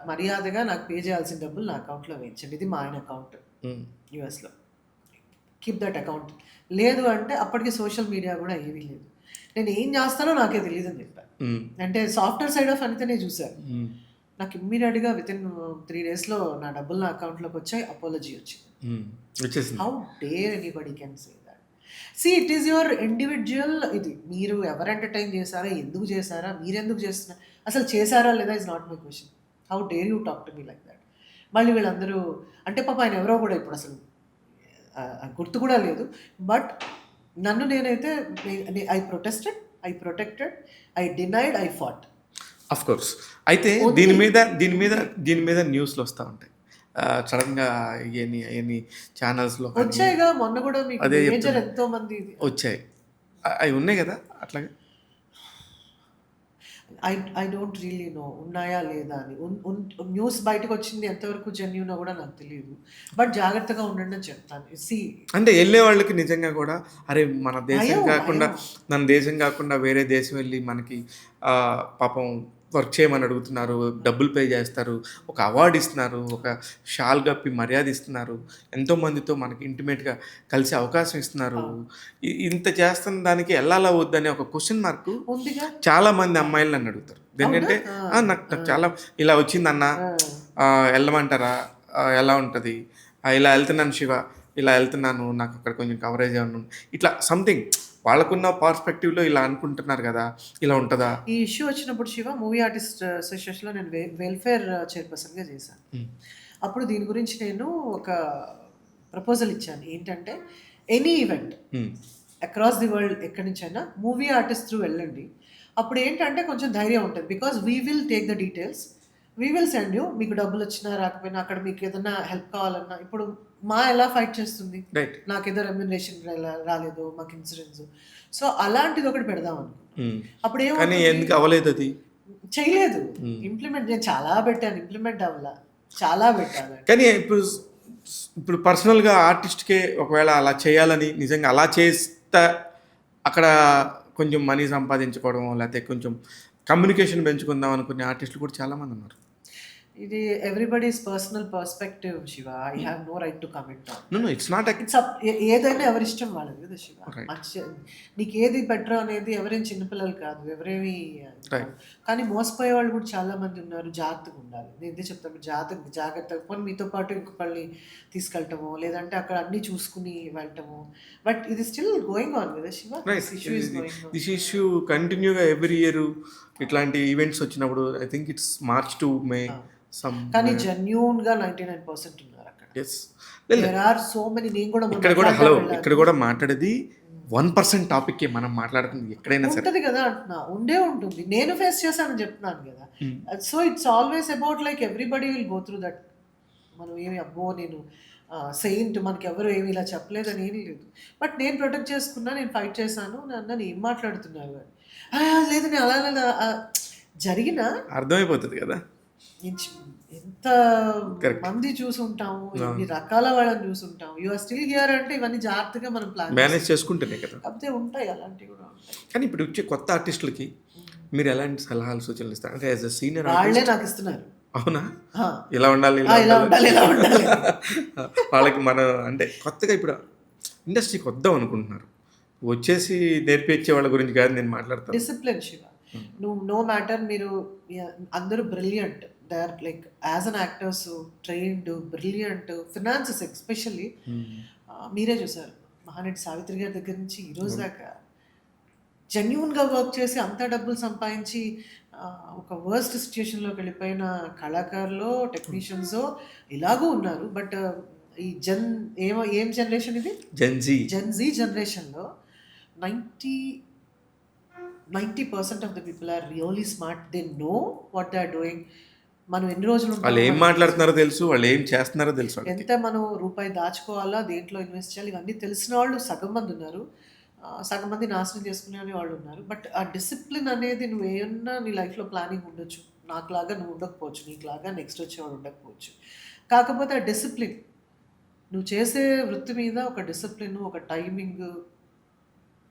S2: మర్యాదగా నాకు పే చేయాల్సిన డబ్బులు నా అకౌంట్‌లో వేయించండి. ఇది మా ఆయన అకౌంట్
S1: హ్మ్.
S2: యూఎస్‌లో. Keep that account. లేదు అంటే అప్పటికి సోషల్ మీడియా కూడా ఏమీ లేదు. నేను ఏం చేస్తానో నాకే తెలీదని చెప్పాను.
S1: హ్మ్.
S2: అంటే సాఫ్ట్‌వేర్ సైడ్ ఆఫ్ అనితనే చూసారు.
S1: హ్మ్.
S2: నాకు ఇమ్మీడియేట్‌గా వితిన్ 3 డేస్‌లో నా డబ్బులు నా అకౌంట్‌లోకి వచ్చాయి. అపాలజీ వచ్చింది.
S1: హ్మ్. వచ్చేసింది.
S2: How dare anybody can say that. It is your individual ఇది. మీరు ఎవరు ఎంటర్‌టైన్ చేశారా? ఎందుకు చేశారా? మీరెందుకు చేస్తున్నారు? అసలు చేశారా లేదా is not my question. How dare you talk to me like that. మళ్ళీ వీళ్ళందరూ అంటే పాపం ఆయన ఎవరో కూడా ఇప్పుడు అసలు గుర్తు కూడా లేదు. బట్ నన్ను నేనైతే I protected, I denied, I fought.
S1: Of course. అయితే
S2: Only-
S1: దీని మీద న్యూస్‌లు వస్తా ఉంటాయి. సడెన్‌గా ఇయన్నీ ఛానల్స్‌లో కానీ
S2: వచ్చాయిగా మొన్న కూడా మీకు
S1: అదే
S2: మేజర్,
S1: చెప్తున్నా.
S2: ఎంతో మంది
S1: వచ్చాయి. అవి ఉన్నాయి కదా అట్లాగా?
S2: ఐ డోంట్ రియలీ నో ఉన్నాయా లేదా అని. న్యూస్ బయటకు వచ్చింది ఎంతవరకు జెన్యూనో కూడా నాకు తెలియదు. బట్ జాగ్రత్తగా ఉండండి అని చెప్తాను.
S1: అంటే వెళ్ళే వాళ్ళకి నిజంగా కూడా అరే మన దేశం
S2: భయం
S1: కాకుండా
S2: భయం.
S1: మన దేశం కాకుండా వేరే దేశం వెళ్ళి మనకి పాపం వర్క్ చేయమని అడుగుతున్నారు, డబ్బులు పే చేస్తారు, ఒక అవార్డు ఇస్తున్నారు, ఒక షాల్ కప్పి మర్యాద ఇస్తున్నారు, ఎంతోమందితో మనకి ఇంటిమేట్గా కలిసే అవకాశం ఇస్తున్నారు. ఇంత చేస్తున్న దానికి వెళ్ళాలా వద్దని ఒక క్వశ్చన్ మార్క్
S2: ఉందిగా.
S1: చాలా మంది అమ్మాయిలు నన్ను అడుగుతారు. ఎందుకంటే నాకు చాలా ఇలా వచ్చిందన్న, వెళ్ళమంటారా, ఎలా ఉంటుంది, ఇలా వెళ్తున్నాను శివ, ఇలా వెళ్తున్నాను, నాకు అక్కడ కొంచెం కవరేజ్ ఏమన్నా ఇట్లా సంథింగ్ వాళ్ళకున్న పర్స్పెక్టివ్లో ఇలా అనుకుంటున్నారు కదా, ఇలా ఉంటుందా?
S2: ఈ ఇష్యూ వచ్చినప్పుడు శివ మూవీ ఆర్టిస్ట్ అసోసియేషన్లో నేను వెల్ఫేర్ చైర్పర్సన్గా చేశాను. అప్పుడు దీని గురించి నేను ఒక ప్రపోజల్ ఇచ్చాను. ఏంటంటే any event across the world ఎక్కడి నుంచైనా మూవీ ఆర్టిస్ట్ త్రూ వెళ్ళండి. అప్పుడు ఏంటంటే కొంచెం ధైర్యం ఉంటుంది. Because we will take the details, we will send you. మీకు డబ్బులు వచ్చినా రాకపోయినా, అక్కడ మీకు ఏదైనా హెల్ప్ కావాలన్నా, ఇప్పుడు మా ఎలా ఫైట్ చేస్తుంది,
S1: రైట్.
S2: నాకేదో రెమ్యునరేషన్ రాలేదు, మాకు ఇన్సూరెన్స్, సో అలాంటిది ఒకటి పెడదాం అనుకున్నాను. అప్పుడు
S1: కానీ ఎందుకు అవ్వలేదు అది?
S2: చేయలేదు. ఇంప్లిమెంట్ నేను చాలా పెట్టాను, ఇంప్లిమెంట్ అవ్వాల, చాలా పెట్టాలి.
S1: కానీ ఇప్పుడు పర్సనల్గా ఆర్టిస్ట్కే ఒకవేళ అలా చేయాలని నిజంగా అలా చేస్తే అక్కడ కొంచెం మనీ సంపాదించుకోవడం, లేకపోతే కొంచెం కమ్యూనికేషన్ పెంచుకుందాం అనుకునే ఆర్టిస్టులు కూడా చాలామంది ఉన్నారు.
S2: ఇది everybody's personal perspective Shiva. I have no right to comment on.
S1: No it's not
S2: it's up. ఏదైనా ఎవరిష్టం వాళ్ళది కదా శివ.
S1: Right.
S2: మంచి నీకు ఏది బెటర్ అనేది ఎవరేం చిన్నపిల్లలు కాదు, ఎవరేమి.
S1: Right.
S2: కానీ మోసపోయే వాళ్ళు కూడా చాలా మంది ఉన్నారు. జాగ్రత్తగా ఉండాలి. నేను ఇదే చెప్తాను, జాగ్రత్తగా పోనీ మీతో పాటు ఇంకొకళ్ళని తీసుకెళ్ళటము, లేదంటే అక్కడ అన్ని చూసుకుని వెళ్ళటము. బట్ ఇది స్టిల్ గోయింగ్ ఆన్ కదా శివ.
S1: దిస్ ఇష్యూ కంటిన్యూగా ఎవ్రీ ఇయర్ ఇట్లాంటి ఈవెంట్స్ వచ్చినప్పుడు I think it's March to May some.
S2: కానీ జెన్యూన్ గా 99% ఉన్నారు అక్కడ.
S1: Yes.
S2: There are so many. నేను కూడా
S1: ఇక్కడ కూడా హలో ఇక్కడ కూడా మాట్లాడేది 1% టాపిక్కే మనం మాట్లాడుతుంది ఎక్కడైనా సరే
S2: ఉంటుంది కదా అంటున్నా. ఉండే ఉంటుంది. నేను ఫేస్ చేశానని చెప్తున్నాను కదా. So it's always about like everybody will go through that. మనం ఏమి అబ్బో నేను సెయింట్, మనకి ఎవరు ఏమి ఇలా చెప్పలేదని ఏమీ లేదు. బట్ నేను ప్రొటెక్ట్ చేసుకున్నా, నేను ఫైట్ చేశాను. నన్ను ఏం మాట్లాడుతున్నారు అని. లేదు నేను అలా జరిగిన
S1: అర్థమైపోతుంది కదా.
S2: ఎంత మంది చూసుంటాము, ఎన్ని రకాల వాళ్ళని చూసుంటాము. యు ఆర్ స్టిల్ హియర్ అంటే ఇవన్నీ జాగ్రత్తగా మనం ప్లాన్
S1: మేనేజ్ చేసుకుంటేనే కదా.
S2: కాకపోతే ఉంటాయి, అలాంటివి కూడా ఉంటాయి.
S1: కానీ ఇప్పుడు వచ్చే కొత్త ఆర్టిస్టులకి మీరు ఎలాంటి సలహాలు సూచనలు ఇస్తారు? అంటే యాజ్ అ సీనియర్
S2: వాళ్ళే నాకు ఇస్తున్నారు.
S1: అవునా? ఇలా ఉండాలి,
S2: ఇలా ఉండాలి, ఇలా ఉండాలి.
S1: వాళ్ళకి మన అంటే కొత్తగా ఇప్పుడు ఇండస్ట్రీకి వద్దాం అనుకుంటున్నారు, వచ్చేసి నేర్పించే వాళ్ళ గురించి కాదు నేను మాట్లాడతాను.
S2: డిసిప్లిన్ శివ. నువ్వు నో మ్యాటర్, మీరు అందరూ brilliant. They are like as an actors trained, brilliant. Finances especially మీరే చూసారు, మహానటి సావిత్రి గారి దగ్గర నుంచి ఈ రోజు దాకా జెన్యూన్గా వర్క్ చేసి అంత డబ్బులు సంపాదించి ఒక వర్స్ట్ సిచ్యుయేషన్లోకి వెళ్ళిపోయిన కళాకారులు, టెక్నీషియన్స్ ఇలాగూ ఉన్నారు. బట్ ఈ ఏం జనరేషన్ ఇది? జెన్జీ జనరేషన్లో 90% of the people are really smart. They know what they are doing. మనం ఎన్ని రోజులు
S1: వాళ్ళు ఏం మాట్లాడుతున్నారో తెలుసు, వాళ్ళు ఏం చేస్తున్నారో తెలుసు,
S2: ఎంత మనం రూపాయి దాచుకోవాలా, దేంట్లో ఇన్వెస్ట్ చేయాలి, ఇవన్నీ తెలిసిన వాళ్ళు సగం మంది ఉన్నారు. సగం మంది నాశనం చేసుకునే వాళ్ళు ఉన్నారు. బట్ ఆ డిసిప్లిన్ అనేది నువ్వు ఏమన్నా నీ లైఫ్లో ప్లానింగ్ ఉండొచ్చు, నాకులాగా నువ్వు ఉండకపోవచ్చు, నీకులాగా నెక్స్ట్ వచ్చేవాడు ఉండకపోవచ్చు. కాకపోతే ఆ డిసిప్లిన్, నువ్వు చేసే వృత్తి మీద ఒక డిసిప్లిన్, ఒక టైమింగ్,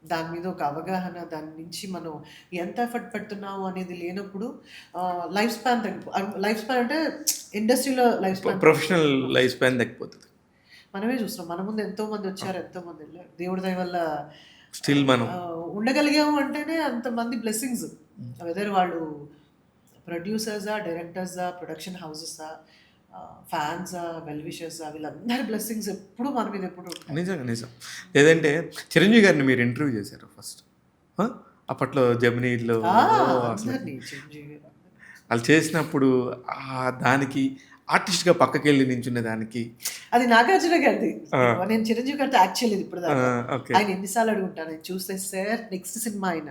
S2: దాని మీద ఒక అవగాహన, దాని నుంచి మనం ఎంత ఎఫర్ట్ పెడుతున్నాము అనేది లేనప్పుడు లైఫ్ స్పాన్ లైఫ్ స్పాన్ అంటే ఇండస్ట్రీలో life span,
S1: professional life span తగ్గిపోతుంది.
S2: మనమే చూస్తున్నాం. మన ముందు ఎంతో మంది వచ్చారు, ఎంతో మంది వెళ్ళారు. దేవుడి దయ వల్ల
S1: స్టిల్ మనం
S2: ఉండగలిగాము అంటేనే అంతమంది బ్లెస్సింగ్స్. వెదర్ వాళ్ళు ప్రొడ్యూసర్సా, డైరెక్టర్సా, ప్రొడక్షన్ హౌసెసా, ఫ్యాన్సా, వెల్ విషర్సా, వీళ్ళందరి బ్లెస్సింగ్స్ ఎప్పుడు మన మీద ఎప్పుడు ఉంటాయి.
S1: నిజం. లేదంటే చిరంజీవి గారిని మీరు ఇంటర్వ్యూ చేశారు ఫస్ట్ అప్పట్లో జెమినీలో. వాళ్ళు చేసినప్పుడు దానికి ఆర్టిస్ట్గా పక్కకి వెళ్ళి నించునే దానికి
S2: అది నాగార్జున గారిది. నేను చిరంజీవి గారితో యాక్ట్ చేయలేదు ఇప్పుడు దాకా. ఆయన ఎన్నిసార్లు అడుగుంటాను, ఆయన చూస్తే సార్ నెక్స్ట్ సినిమా ఆయన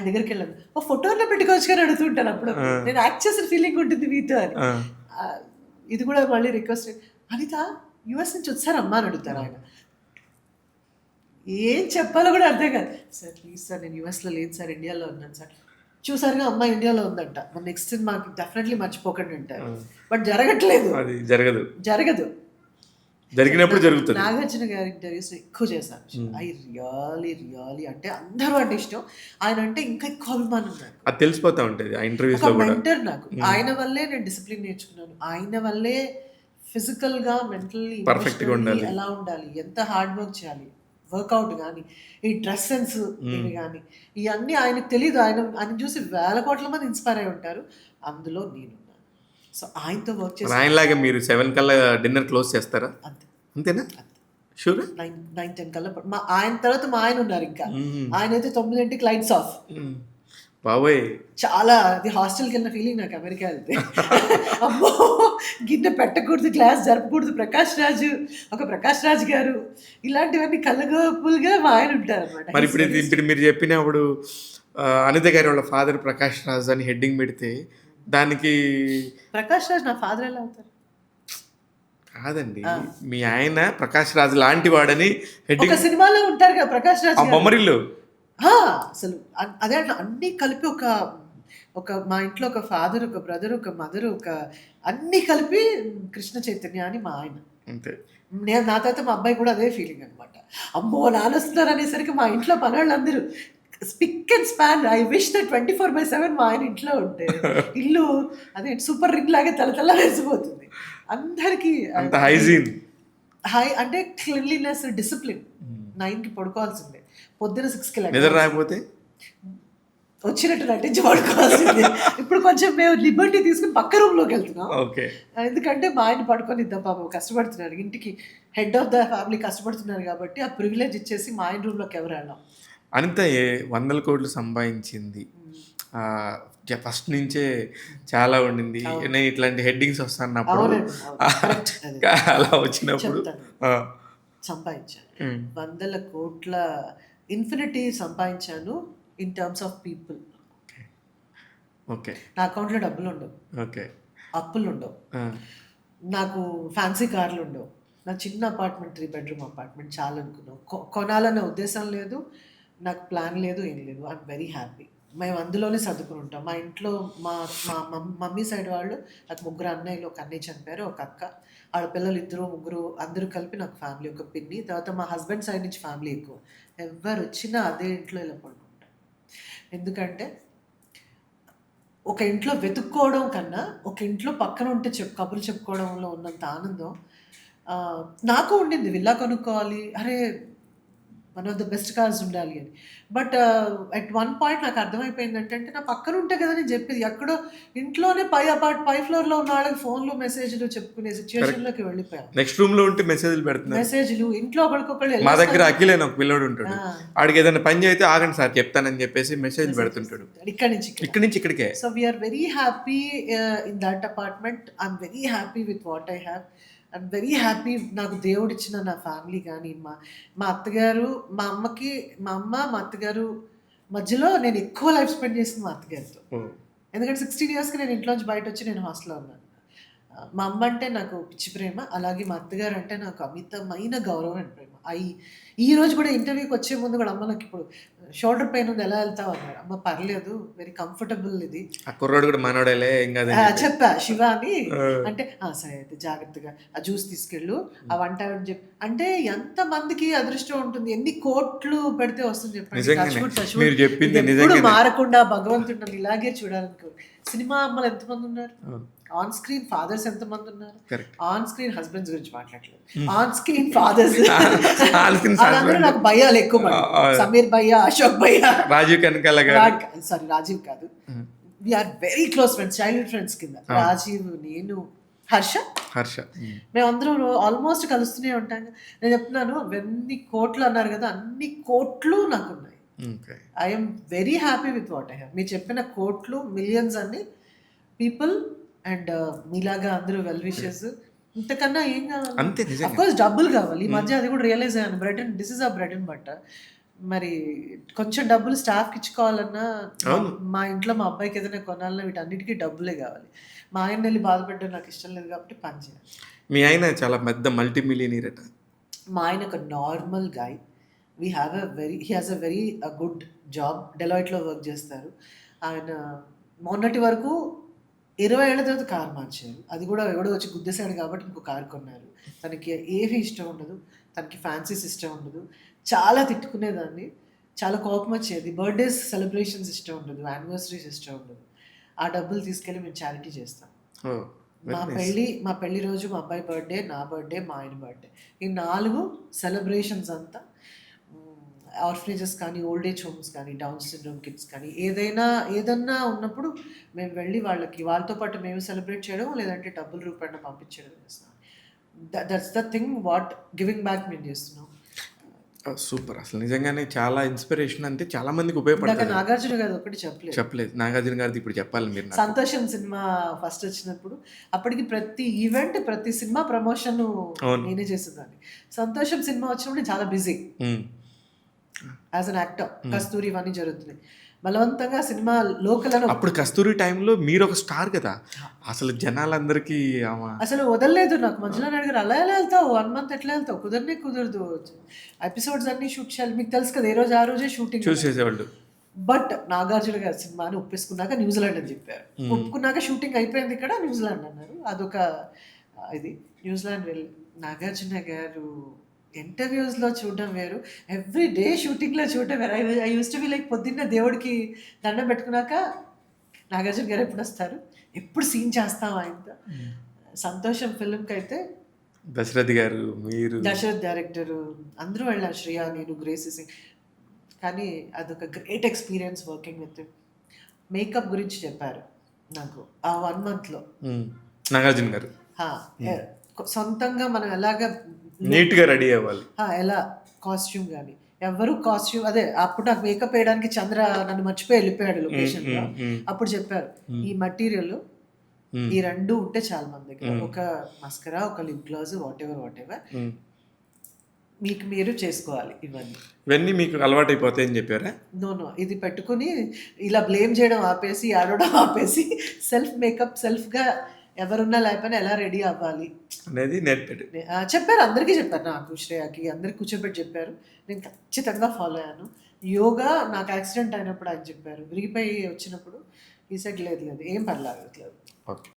S2: దగ్గరికి వెళ్ళాను, ఓ ఫోటోలో పెట్టుకోవచ్చు కానీ అడుగుతుంటాను. అప్పుడు నేను యాక్ట్ చేసిన ఫీలింగ్ ఉంటుంది మీతో అని. ఇది కూడా మళ్ళీ రిక్వెస్ట్, అనిత యుఎస్ నుంచి వచ్చారమ్మా అని అడుగుతారు ఆయన. ఏం చెప్పాలో కూడా అర్థం కాదు. సార్ ప్లీజ్ సార్, నేను యుఎస్లో లేదు సార్, ఇండియాలో ఉన్నాను సార్. చూసారుగా అమ్మాయి ఇండియాలో ఉందంట. నెక్స్ట్ సినిమాకి డెఫినెట్‌లీ మర్చిపోకండి అంటారు. బట్ జరగట్లేదు.
S1: అది జరగదు.
S2: జరగదు.
S1: జరిగినప్పుడు జరుగుతుంది.
S2: నాగార్జున గారి ఇంటర్వ్యూస్ ఎక్కువ చేశాను. ఐ రియల్లీ అంటే అందరూ అంటే ఇష్టం. ఆయన అంటే ఇంకా ఎక్కువ అభిమానం నాకు.
S1: అది తెలిసిపోతా ఉంటది ఆ
S2: ఒక
S1: ఇంటర్వ్యూస్‌లో కూడా.
S2: మెంటర్ నాకు. ఆయన వల్లే నేను డిసిప్లిన్ నేర్చుకున్నాను. ఆయన వల్లే ఫిజికల్‌గా, మెంటల్లీ,
S1: పర్ఫెక్ట్‌గా
S2: ఎమోషనల్లీ
S1: ఉండాలి.
S2: ఎలా ఉండాలి, ఎంత హార్డ్ వర్క్ చేయాలి, వర్కౌట్ గానీ, ఈ డ్రెస్ సెన్స్ ఇవి గానీ, ఇయన్నీ ఆయనకు తెలీదు. ఆయనను చూసి వేల కోట్ల మంది ఇన్‌స్పైర్ అయ్యి ఉంటారు. అందులో నేనున్నాను. సో, ఆయనతో వర్క్
S1: మరి
S2: చేసి
S1: ఆయనలాగా మీరు 7 కల్లా డిన్నర్ క్లోజ్ చేస్తారా?
S2: అంతే.
S1: అంతేనా?
S2: అంతే.
S1: షూరా?
S2: 9, 10 కల్లా ఆయన తర్వాత మా ఆయన ఉన్నారు ఇంకా. ఆయనైతే 9కి లైట్స్ ఆఫ్.
S1: బాబోయ్!
S2: చాలా అది హాస్టల్‌కెళ్ళిన ఫీలింగ్ నాకు అమెరికా ఎళ్తే. అమ్మో! గిన్నె పెట్టకూడదు, గ్లాస్ జరపకూడదు. ప్రకాష్ రాజ్ గారు ఇలాంటివన్నీ కలగోపులుగా మా ఆయన ఉంటారనమాట.
S1: మరి ఇప్పుడు మీరు చెప్పినప్పుడు అనిత గారి వాళ్ళ ఫాదర్ ప్రకాష్ రాజ్ అని హెడ్డింగ్ పెడితే దానికి
S2: ప్రకాష్ రాజ్ నా ఫాదర్ ఎలా అవుతారు?
S1: కాదండి. మీ ఆయన ప్రకాష్ రాజ్ లాంటి వాడని
S2: ఒక
S1: హెడ్డింగ్
S2: సినిమాలో ఉంటారు కదా ప్రకాష్ రాజ్
S1: ఆ
S2: గారు.
S1: బొమ్మరిల్లు.
S2: అసలు అదే అట్లా అన్నీ కలిపి ఒక మా ఇంట్లో ఒక ఫాదర్, ఒక బ్రదర్, ఒక మదర్, అన్నీ కలిపి కృష్ణ చైతన్య అని మా ఆయన.
S1: అంతే.
S2: నా తర్వాత మా అబ్బాయి కూడా అదే ఫీలింగ్ అనమాట. అమ్మో! నాన్నొస్తున్నారు అనేసరికి మా ఇంట్లో పనోళ్ళందరూ spick and span. I wish that 24/7 మా ఆయన ఇంట్లో ఉంటే ఇల్లు అదే సూపర్ రింగ్ లాగా తల వేసిపోతుంది. అందరికీ
S1: అంత హైజీన్.
S2: అంటే క్లీన్లీనెస్, డిసిప్లిన్. 9కి పడుకోవాల్సిందే. పొద్దున 6కి
S1: నిద్ర రాకపోతే
S2: వచ్చినట్టు నటించి పడుకోవాల్సిందే. ఇప్పుడు కొంచెం మేము లిబర్టీ తీసుకుని పక్క రూమ్‌లోకి వెళ్తున్నాం.
S1: ఓకే.
S2: ఎందుకంటే మా ఆయన పడుకొనిద్దాం పాపం కష్టపడుతున్నారు. ఇంటికి హెడ్ ఆఫ్ ద ఫ్యామిలీ కష్టపడుతున్నారు కాబట్టి ఆ ప్రివిలేజ్ ఇచ్చేసి మా ఆయన రూమ్‌లోకి ఎవరు వెళ్ళం.
S1: అనిత 100 కోట్లు సంపాదించింది. ఫస్ట్ నుంచే చాలా ఉండింది. నేను ఇట్లాంటి హెడ్డింగ్స్ వస్తున్నప్పుడు
S2: అవునండి. కరెక్ట్. అదే.
S1: అలా వచ్చినప్పుడు
S2: చెప్తాను. సంపాదించాను. 100 కోట్ల ఇన్ఫినిటీ సంపాదించాను in terms of people.
S1: Okay.
S2: నా అకౌంట్‌లో డబ్బులుండవు.
S1: ఓకే.
S2: అప్పులుండవు. నాకు ఫ్యాన్సీ కార్లుండవు. నా చిన్న అపార్ట్మెంట్ 3 బెడ్‌రూమ్ అపార్ట్మెంట్ చాలనుకున్నాను. కొనాలన్న ఉద్దేశం లేదు. నాకు ప్లాన్ లేదు, ఏం లేదు. I'm very happy. మేము అందులోనే సర్దుకుని ఉంటాం. మా ఇంట్లో మా మా మమ్మీ సైడ్ వాళ్ళు నాకు 3 అన్నయ్యలు, ఒక అన్నయ్య చనిపోయారు, ఒక అక్క. ఆడపిల్లలు 2, 3 అందరూ కలిపి నాకు ఫ్యామిలీ. ఒక పిన్ని. తర్వాత మా హస్బెండ్ సైడ్ నుంచి ఫ్యామిలీ ఎక్కువ. ఎవ్వరొచ్చినా అదే ఇంట్లో ఇలా పడుకుంటాం. ఎందుకంటే ఒక ఇంట్లో వెతుక్కోవడం కన్నా ఒక ఇంట్లో పక్కన ఉంటే కబుర్లు చెప్పుకోవడంలో ఉన్నంత ఆనందం నాకు ఉండింది. విల్లా కొనుక్కోవాలి, అరే one of the best cars ఉండాలి అని. బట్ అట్ వన్ పాయింట్ నాకు అర్థమైపోయింది ఏంటంటే నా పక్కన ఉంటే కదా నేను చెప్పేది. ఎక్కడో ఇంట్లోనే పై ఫ్లోర్లో ఉన్న వాళ్ళకి ఫోన్లు మెసేజ్లు చెప్పుకునే సిచ్యువేషన్లోకి వెళ్ళిపోయాం.
S1: నెక్స్ట్ రూమ్ లో ఉంటే మెసేజ్లు పెడుతున్నారు.
S2: మెసేజ్లు ఇంట్లో ఒకరికొకళ్ళు
S1: మా దగ్గర అఖిల్ అని ఒక పిల్లోడు ఉంటాడు. ఆడికి ఏదైనా పని చేస్తే ఆగండి సార్ చెప్తానని చెప్పేసి మెసేజ్ పెడుతుంటాడు.
S2: ఇక్కడి నుంచి
S1: ఇక్కడికే.
S2: So we are very happy in that apartment. I'm very happy with what I have. I'm very happy. నాకు దేవుడిచ్చిన నా ఫ్యామిలీ కానీ మా అత్తగారు, మా అత్తగారు మధ్యలో నేను ఎక్కువ లైఫ్ స్పెండ్ చేసింది మా అత్తగారితో. ఎందుకంటే 16 ఇయర్స్కి నేను ఇంట్లోంచి బయట వచ్చి నేను హాస్టల్లో ఉన్నాను. మా అమ్మ అంటే నాకు పిచ్చి ప్రేమ. అలాగే మా అత్తగారు అంటే నాకు అమితమైన గౌరవం అండ్ ప్రేమ. ఈ రోజు కూడా ఇంటర్వ్యూకి వచ్చే ముందు కూడా అమ్మ నాకు ఇప్పుడు షోల్డర్ పెయిన్ ఉంది, ఎలా వెళ్తావు అన్నారు. అమ్మ పర్లేదు, వెరీ కంఫర్టబుల్ ఇది.
S1: ఆ కుర్రాడు కూడా మనోడేలే ఇంకా
S2: చెప్పా శివ అని. అంటే సరే అయితే జాగ్రత్తగా ఆ జ్యూస్ తీసుకెళ్ళు, ఆ వంట చెప్పి. అంటే ఎంత మందికి అదృష్టం ఉంటుంది, ఎన్ని కోట్లు పెడితే వస్తుంది చెప్పండి. ఎప్పుడు మారకుండా భగవంతుడు నన్ను ఇలాగే చూడాలనుకో. సినిమా అమ్మలు ఎంతమంది ఉన్నారు, ఆన్ స్క్రీన్ ఫాదర్స్ ఎంతమంది ఉన్నారు, ఆన్ స్క్రీన్ హస్బెండ్స్ గురించి మాట్లాడలేదు, ఆన్ స్క్రీన్ ఫాదర్స్ అందరూ నాకు భయాలు ఎక్కువ. సమీర్ భయ్యా, అశోక్ భయ్యా,
S1: రాజీవ్ కనకాల
S2: సారీ రాజీవ్ కాదు, we are very close friends, childhood friends కింద. రాజీవ్, నేను, హర్ష మేమందరం ఆల్మోస్ట్ కలుస్తూనే ఉంటాం. నేను చెప్తున్నాను ఎన్ని కోట్లు అన్నారు కదా, అన్ని కోట్లు నాకున్నాయి. I'm very happy with what I have. మీరు చెప్పిన కోట్లు, మిలియన్స్ అన్ని పీపుల్ అండ్ మీలాగా అందరూ వెల్ విషెస్. ఇంతకన్నా ఏం కావాలి? అఫ్కోర్స్ డబ్బులు కావాలి. ఈ మధ్య అది కూడా రియలైజ్ అయ్యాను. దిస్ ఇస్ ఆ బ్రెడ్ అండ్ బట్టర్. మరి కొంచెం డబ్బులు స్టాఫ్కి ఇచ్చుకోవాలన్నా, మా ఇంట్లో మా అబ్బాయికి ఏదైనా కొనాలన్నా వీటన్నిటికీ డబ్బులే కావాలి. మా ఆయన వెళ్ళి బాధపడ్డం నాకు ఇష్టం లేదు కాబట్టి పని చేయాలి.
S1: మీ ఆయన చాలా పెద్ద మల్టీ మిలియనీర్ అట.
S2: మా ఆయన ఒక normal guy. He has a very good job. డెలాయిట్లో వర్క్ చేస్తారు. ఆయన మొన్నటి వరకు 20 ఏళ్ల తర్వాత కారు మార్చారు. అది కూడా ఎవడో వచ్చి గుద్దేశాడు కాబట్టి ఇంకో కారు కొన్నారు. తనకి ఏవి ఇష్టం ఉండదు. తనకి ఫ్యాన్సీస్ ఇష్టం ఉండదు. చాలా తిట్టుకునేదాన్ని. చాలా కోపమొచ్చేది. బర్త్‌డేస్ సెలబ్రేషన్స్ ఇష్టం ఉండదు. యానివర్సరీస్ ఇష్టం ఉండదు. ఆ డబ్బులు తీసుకెళ్ళి మేము చారిటీ చేస్తాం.
S1: ఓహ్! Very nice.
S2: మా పెళ్లి రోజు మా అబ్బాయి బర్త్‌డే, నా బర్త్‌డే, మా ఆయన బర్త్‌డే. ఈ 4 సెలబ్రేషన్స్ అంతా ఆర్ఫనేజెస్ కానీ, ఓల్డ్ ఏజ్ హోమ్స్ కానీ, డౌన్ సిండ్రోమ్ కిడ్స్ కానీ ఏదన్నా ఉన్నప్పుడు మేము వెళ్ళి వాళ్ళతో పాటు మేము సెలబ్రేట్ చేయడం, లేదంటే డబ్బుల రూపాన పంపించడం చేస్తాం. That's the thing what giving back మేము చేస్తున్నాం.
S1: సూపర్. అసలు నిజంగానే చాలా ఇన్స్పిరేషన్, అంటే చాలా మందికి
S2: ఇందాక
S1: ఉపయోగపడుతుంది.
S2: నాగార్జున గారిది ఒకటి చెప్పలేదు.
S1: చెప్పలేదు. నాగార్జున గారిది ఇప్పుడు చెప్పాలి మీరు నాకు.
S2: సంతోషం సినిమా ఫస్ట్ వచ్చినప్పుడు అప్పటికి ప్రతి ఈవెంట్, ప్రతి సినిమా ప్రమోషన్
S1: అవును.
S2: నేనే చేసేదాన్ని. సంతోషం సినిమా వచ్చినప్పుడు నేను చాలా బిజీ
S1: హ్మ్.
S2: As an actor. కస్తూరి ఇవన్నీ జరుగుతున్నాయి. బలవంతంగా సినిమా లోకల్ అని
S1: అప్పుడు కస్తూరి టైంలో మీరు ఒక స్టార్ కదా! అసలు జనాలందరికీ
S2: అసలు వదలలేదు. నాకు మంజులా నాయుడు గారు, అలా ఎలా వెళ్తావు 1 మంత్ ఎట్లా వెళ్తావు, కుదరదు. ఎపిసోడ్స్ అన్ని షూట్ చేయాలి, మీకు తెలుసు కదా, ఏ రోజు ఆ రోజే షూటింగ్.
S1: చూసేసేవాళ్ళు.
S2: బట్ నాగార్జున గారి సినిమాని ఒప్పేసుకున్నాక న్యూజిలాండ్ అని చెప్పారు. ఒప్పుకున్నాక షూటింగ్ అయిపోయింది ఇక్కడ, న్యూజిలాండ్ అన్నారు. అదొక ఇది. న్యూజిలాండ్ వెళ్ళి నాగార్జున గారు ఇంటర్వ్యూస్లో చూడడం వేరు, ఎవ్రీ డే షూటింగ్లో చూడడం వేరు. I use to be like, పొద్దున్న దేవుడికి దండం పెట్టుకున్నాక నాగార్జున గారు ఎప్పుడు వస్తారు, ఎప్పుడు సీన్ చేస్తాం ఆయనతో. సంతోషం ఫిల్మ్కి అయితే
S1: దశరథ్ గారు, మీరు,
S2: దశరథ్ డైరెక్టరు అందరూ వెళ్ళాం, శ్రేయా, నేను, గ్రేసీ సింగ్. కానీ అదొక great experience working with him. Makeup గురించి చెప్పారు నాకు ఆ 1 మంత్లో.
S1: నాగార్జున గారు
S2: సొంతంగా మనం ఎలాగ
S1: నీట్గా రెడీ అవ్వాలి.
S2: ఎలా కాస్ట్యూమ్ కానీ, ఎవరు కాస్ట్యూమ్ అదే అప్పుడు నాకు మేకప్ వేయడానికి చంద్ర నన్ను మర్చిపోయి వెళ్ళిపోయాడు లొకేషన్లో. అప్పుడు చెప్పారు, ఈ మటీరియల్ ఈ 2 ఉంటే చాలా మన దగ్గర, ఒక మస్కరా, ఒక లిప్ గ్లాస్, వాట్ ఎవర్ మీకు మీరు చేసుకోవాలి.
S1: ఇవన్నీ మీకు అలవాటు అయిపోతాయని చెప్పారా?
S2: నో, ఇది పెట్టుకుని ఇలా బ్లేమ్ చేయడం ఆపేసి, ఆడడం ఆపేసి, సెల్ఫ్ మేకప్ సెల్ఫ్గా ఎవరున్నా లేకపోయినా ఎలా రెడీ అవ్వాలి
S1: అనేది నేర్పాడు.
S2: చెప్పారు. అందరికీ చెప్పారు, నాకు, శ్రేయాకి, అందరికి కూర్చోబెట్టి చెప్పారు. నేను ఖచ్చితంగా ఫాలో అయ్యాను. యోగా నాకు యాక్సిడెంట్ అయినప్పుడు ఆయన చెప్పారు, విరిగిపోయి వచ్చినప్పుడు ఈ సెట్ లేదు ఏం పర్లేదు.
S1: ఓకే.